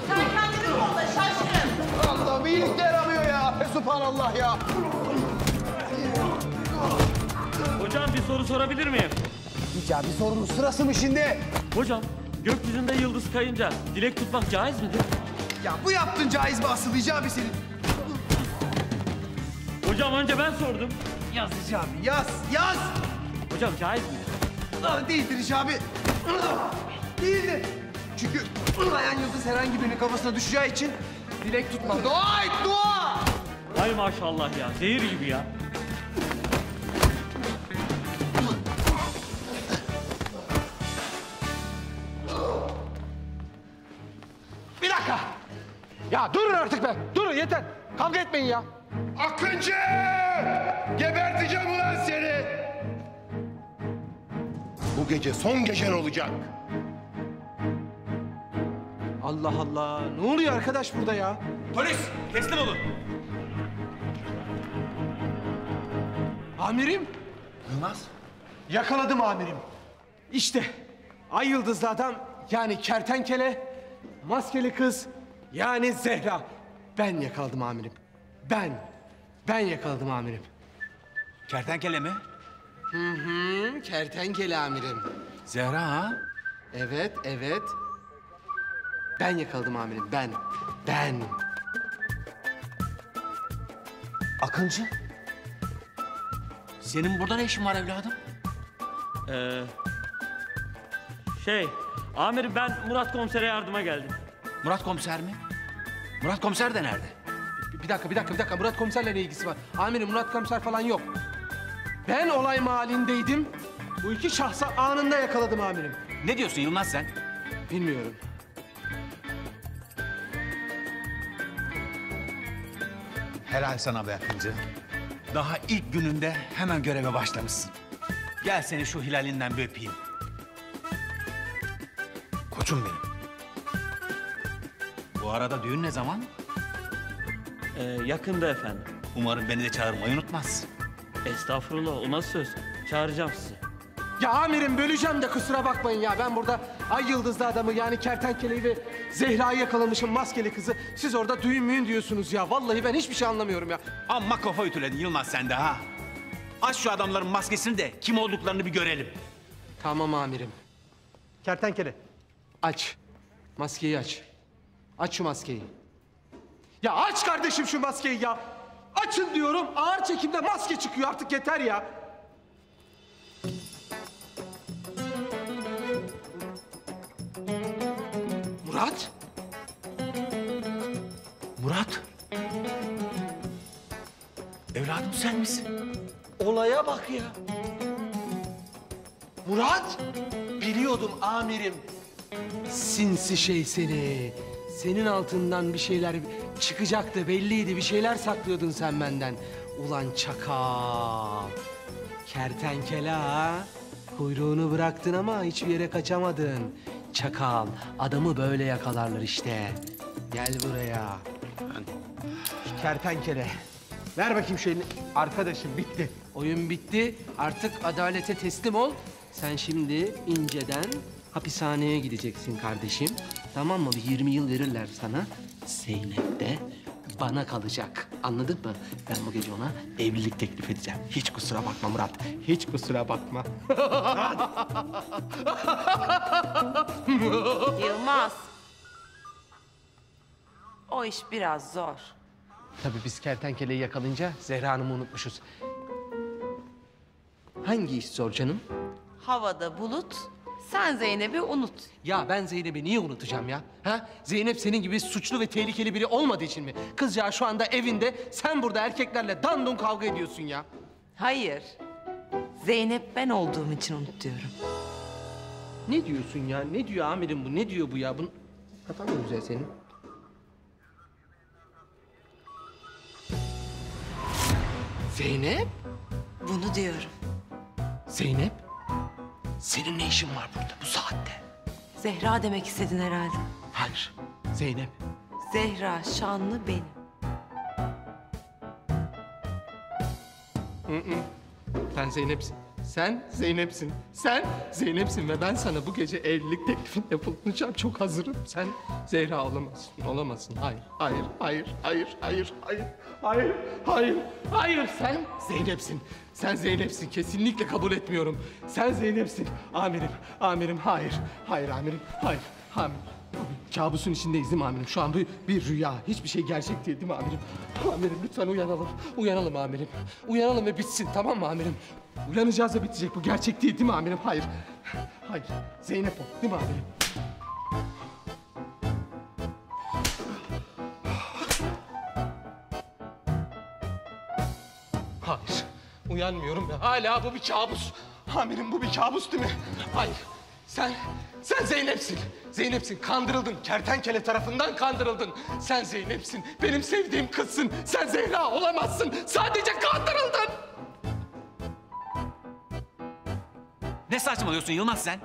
Sen kendini kolla şaşkın. Allah'ım iyilik de yaramıyor ya. Subhanallah ya. Hocam bir soru sorabilir miyim? Hicabi sorunun sırası mı şimdi? Hocam gökyüzünde yıldız kayınca dilek tutmak caiz midir? Ya bu yaptığın caiz mi asıl Hicabi senin? Hocam önce ben sordum. Yaz Hicabi yaz. Hocam caiz mi? Değildir Hicabi. Değildir. Çünkü bayan yıldız herhangi birinin kafasına düşeceği için dilek tutma. Dua et dua. Hay maşallah ya zehir gibi ya. Bir dakika. Ya durun artık be. Durun yeter. Kavga etmeyin ya. Akıncı! Geberteceğim ulan seni! Bu gece son gecen olacak. Allah Allah. Ne oluyor arkadaş burada ya? Polis teslim olun. Amirim. Yılmaz. Yakaladım amirim. İşte ay yıldızlı adam yani kertenkele, maskeli kız yani Zehra. Ben yakaladım amirim. Ben yakaladım amirim. Kertenkele mi? Hı, kertenkele amirim. Zehra ha? Evet. Ben yakaladım amirim, ben. Akıncı. Senin burada ne işin var evladım? Amirim ben Murat komisere yardıma geldim. Murat komiser mi? Murat komiser de nerede? Bir dakika. Murat komiserle ne ilgisi var? Amirim Murat komiser falan yok. Ben olay mahallindeydim. Bu iki şahsı anında yakaladım amirim. Ne diyorsun Yılmaz sen? Bilmiyorum. Helal sana be Akıncı. Daha ilk gününde hemen göreve başlamışsın. Gel seni şu hilalinden bir öpeyim. Koçum benim. Bu arada düğün ne zaman? Yakında efendim. Umarım beni de çağırmayı unutmazsın. Estağfurullah o nasıl söz? Çağıracağım sizi. Ya amirim böleceğim de kusura bakmayın ya. Ben burada ay yıldızlı adamı yani kertenkeleyi ve Zehra'yı yakalamışım maskeli kızı. Siz orada düğün müğün diyorsunuz ya. Vallahi ben hiçbir şey anlamıyorum ya. Amma kafa ütüledin Yılmaz sen de ha. Aç şu adamların maskesini de kim olduklarını bir görelim. Tamam amirim. Kertenkele aç. Maskeyi aç. Aç şu maskeyi. Ya aç kardeşim şu maskeyi ya. Açın diyorum ağır çekimde maske çıkıyor artık yeter ya. Murat? Murat? Evladım sen misin? Olaya bak ya. Murat? Biliyordum amirim. Sinsi şey seni. Senin altından bir şeyler çıkacaktı, belliydi. Bir şeyler saklıyordun sen benden. Ulan çakal. Kertenkele ha. Kuyruğunu bıraktın ama hiçbir yere kaçamadın. Çakal. Adamı böyle yakalarlar işte. Gel buraya. Kertenkele. Ver bakayım şu elini. Arkadaşım bitti. Oyun bitti. Artık adalete teslim ol. Sen şimdi inceden hapishaneye gideceksin kardeşim. Tamam mı? Bir 20 yıl verirler sana. Zeynep de bana kalacak. Anladın mı? Ben bu gece ona evlilik teklif edeceğim. Hiç kusura bakma Murat. Hiç kusura bakma. Yılmaz. O iş biraz zor. Tabii biz kertenkeleyi yakalayınca Zehra Hanım'ı unutmuşuz. Hangi iş zor canım? Havada bulut, sen Zeynep'i unut. Ya ben Zeynep'i niye unutacağım ya? Ha? Zeynep senin gibi suçlu ve tehlikeli biri olmadığı için mi? Kızcağız şu anda evinde, sen burada erkeklerle dandun kavga ediyorsun ya. Hayır. Zeynep ben olduğum için unut diyorum. Ne diyorsun ya? Ne diyor amirim bu? Ne diyor bu ya? Bunun... Kafan mı güzel senin? Zeynep? Bunu diyorum. Zeynep? Senin ne işin var burada bu saatte? Zehra demek istedin herhalde. Hayır. Zeynep. Zehra şanlı benim. Sen Zeynep'sin. Sen Zeynep'sin. Sen Zeynep'sin ve ben sana bu gece evlilik teklifinde bulunacağım. Çok hazırım. Sen Zehra olamazsın. Olamazsın. Hayır, hayır, hayır, hayır, hayır, hayır, hayır, hayır, hayır. Sen Zeynep'sin. Sen Zeynep'sin. Kesinlikle kabul etmiyorum. Sen Zeynep'sin. Amirim, amirim, hayır. Hayır amirim, hayır. Amirim. Kabusun içindeyiz değil mi amirim? Şu an bu bir rüya. Hiçbir şey gerçek değil mi amirim? Amirim lütfen uyanalım. Uyanalım amirim. Uyanalım ve bitsin tamam mı amirim? Uyanacağız ve bitecek. Bu gerçek değil mi amirim? Hayır. Hayır. Zeynep o değil mi amirim? Hayır. Uyanmıyorum ya. Hala bu bir kabus. Amirim bu bir kabus değil mi? Hayır. Sen Zeynep'sin. Zeynep'sin. Kandırıldın. Kertenkele tarafından kandırıldın. Sen Zeynep'sin. Benim sevdiğim kızsın. Sen Zehra olamazsın. Sadece kandırıldın. Ne saçmalıyorsun Yılmaz sen?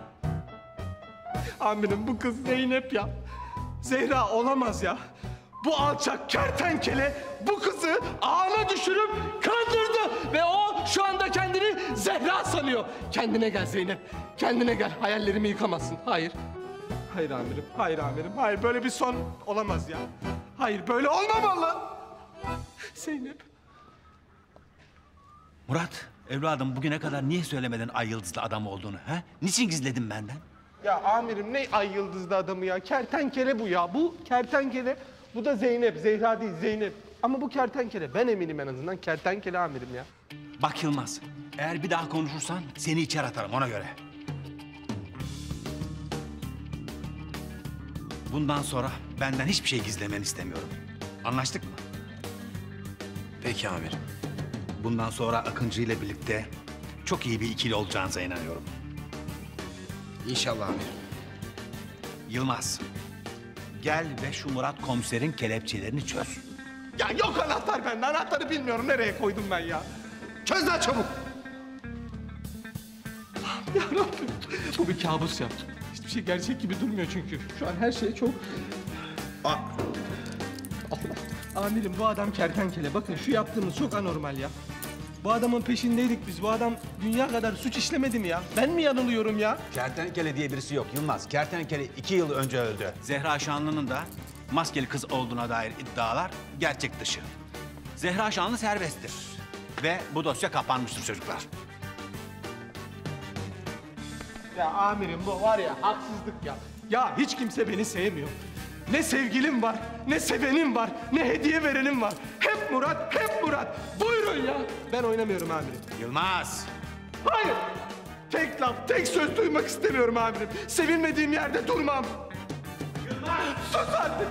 Amirim bu kız Zeynep ya. Zehra olamaz ya. Bu alçak kertenkele bu kızı ağına düşürüp kandırdı. Ve o şu anda kendini Zehra sanıyor. Kendine gel Zeynep. Kendine gel. Hayallerimi yıkamazsın. Hayır. Hayır amirim. Hayır amirim. Hayır böyle bir son olamaz ya. Hayır böyle olmamalı. Zeynep. Murat, evladım bugüne kadar niye söylemedin Ay Yıldızlı adam olduğunu? Ha? Niçin gizledin benden? Ya amirim ne ay yıldızlı adamı ya. Kertenkele bu ya. Bu kertenkele. Bu da Zeynep. Zehra değil Zeynep. Ama bu kertenkele. Ben eminim en azından kertenkele amirim ya. Bak Yılmaz, eğer bir daha konuşursan seni içeri atarım ona göre. Bundan sonra benden hiçbir şey gizlemeni istemiyorum. Anlaştık mı? Peki amirim. Bundan sonra Akıncı ile birlikte çok iyi bir ikili olacağınıza inanıyorum. İnşallah amirim. Yılmaz, gel ve şu Murat komiserin kelepçelerini çöz. Ya yok anahtar bende. Anahtarı bilmiyorum. Nereye koydum ben ya? Çöz lan çabuk. Ya Rabbim. Bu bir kabus ya. Hiçbir şey gerçek gibi durmuyor çünkü. Şu an her şey çok... Allah. Amirim bu adam kertenkele. Bakın şu yaptığımız çok anormal ya. Bu adamın peşindeydik biz. Bu adam dünya kadar suç işlemedi mi ya? Ben mi yanılıyorum ya? Kertenkele diye birisi yok Yılmaz. Kertenkele 2 yıl önce öldü. Zehra Şanlı'nın da maskeli kız olduğuna dair iddialar gerçek dışı. Zehra Şanlı serbesttir. Ve bu dosya kapanmıştır çocuklar. Ya amirim bu var ya haksızlık ya. Ya hiç kimse beni sevmiyor. Ne sevgilim var, ne sevenim var, ne hediye verenim var. Hep Murat, hep Murat. Buyurun ya. Ben oynamıyorum amirim. Yılmaz. Hayır. Tek laf, tek söz duymak istemiyorum amirim. Sevilmediğim yerde durmam. Yılmaz. Sus artık.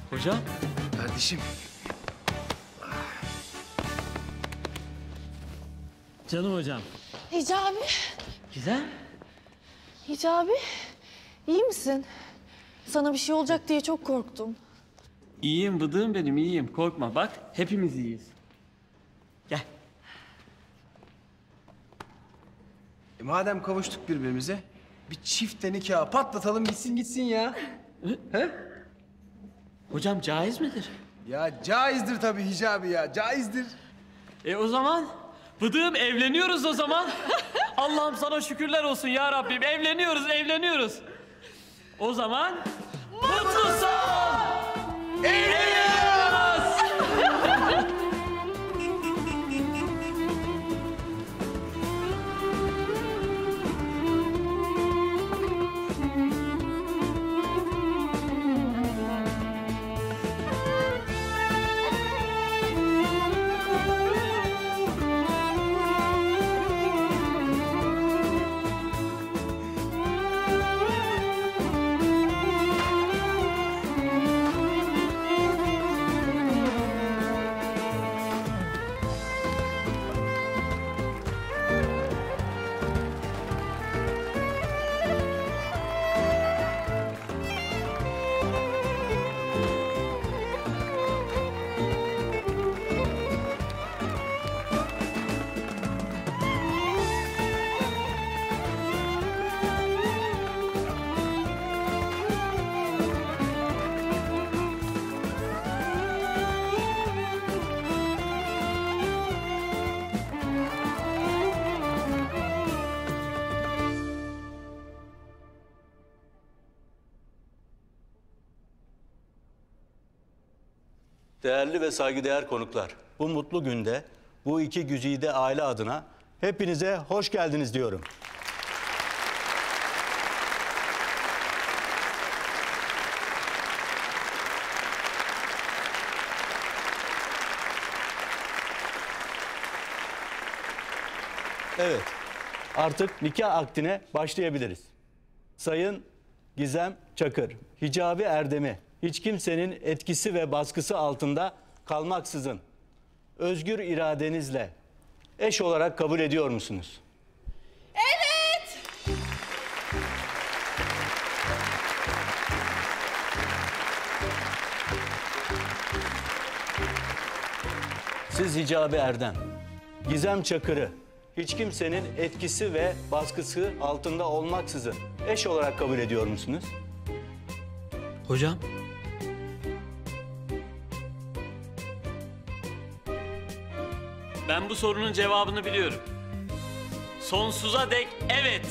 Hocam. Kardeşim. Canım hocam. Hicabi. Güzel. Hicabi. İyi misin? Sana bir şey olacak diye çok korktum. İyiyim bıdığım benim, iyiyim. Korkma bak, hepimiz iyiyiz. Gel. Madem kavuştuk birbirimize, bir çifte nikah patlatalım gitsin ya. He? Hocam caiz midir? Ya caizdir tabii Hicabi ya, caizdir. O zaman bıdığım evleniyoruz o zaman. Allah'ım sana şükürler olsun ya Rabbim. Evleniyoruz. O zaman mutlu son! Evleniyoruz! Değerli ve saygıdeğer konuklar, bu mutlu günde bu iki güzide aile adına hepinize hoş geldiniz diyorum. Evet, artık nikah akdine başlayabiliriz. Sayın Gizem Çakır, Hicabi Erdem'i hiç kimsenin etkisi ve baskısı altında kalmaksızın özgür iradenizle eş olarak kabul ediyor musunuz? Evet. Siz Hicabi Erdem, Gizem Çakır'ı hiç kimsenin etkisi ve baskısı altında olmaksızın eş olarak kabul ediyor musunuz? Hocam. Ben bu sorunun cevabını biliyorum. Sonsuza dek evet.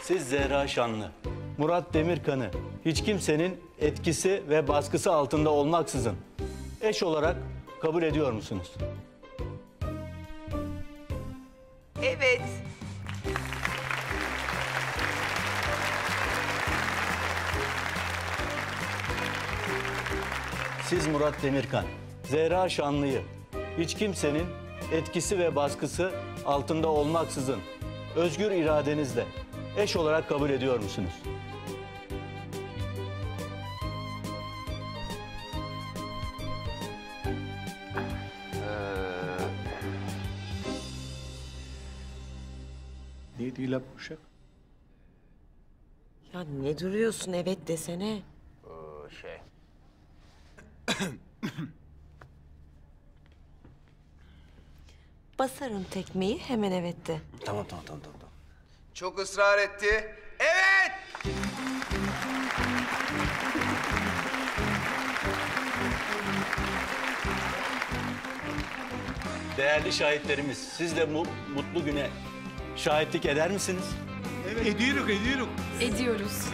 Siz Zehra Şanlı, Murat Demirkan'ı hiç kimsenin etkisi ve baskısı altında olmaksızın eş olarak kabul ediyor musunuz? Evet. Siz Murat Demirkan, Zehra Şanlı'yı hiç kimsenin etkisi ve baskısı altında olmaksızın özgür iradenizle eş olarak kabul ediyor musunuz? Neydi la uşak? Ya ne duruyorsun evet desene. Basarım tekmeyi hemen evet de. Tamam. Çok ısrar etti. Evet! Değerli şahitlerimiz, siz de bu mutlu güne şahitlik eder misiniz? Evet. Ediyoruz. Ediyoruz.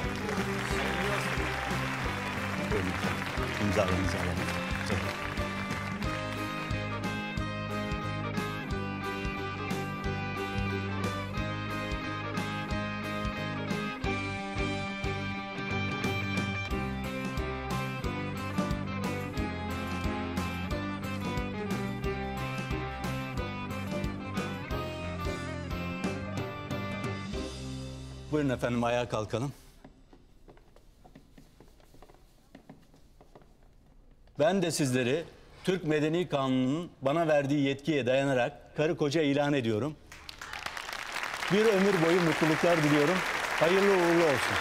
İmzalarınızı alalım. Buyurun efendim, ayağa kalkalım. Ben de sizleri Türk Medeni Kanunu'nun bana verdiği yetkiye dayanarak karı koca ilan ediyorum. Bir ömür boyu mutluluklar diliyorum. Hayırlı uğurlu olsun.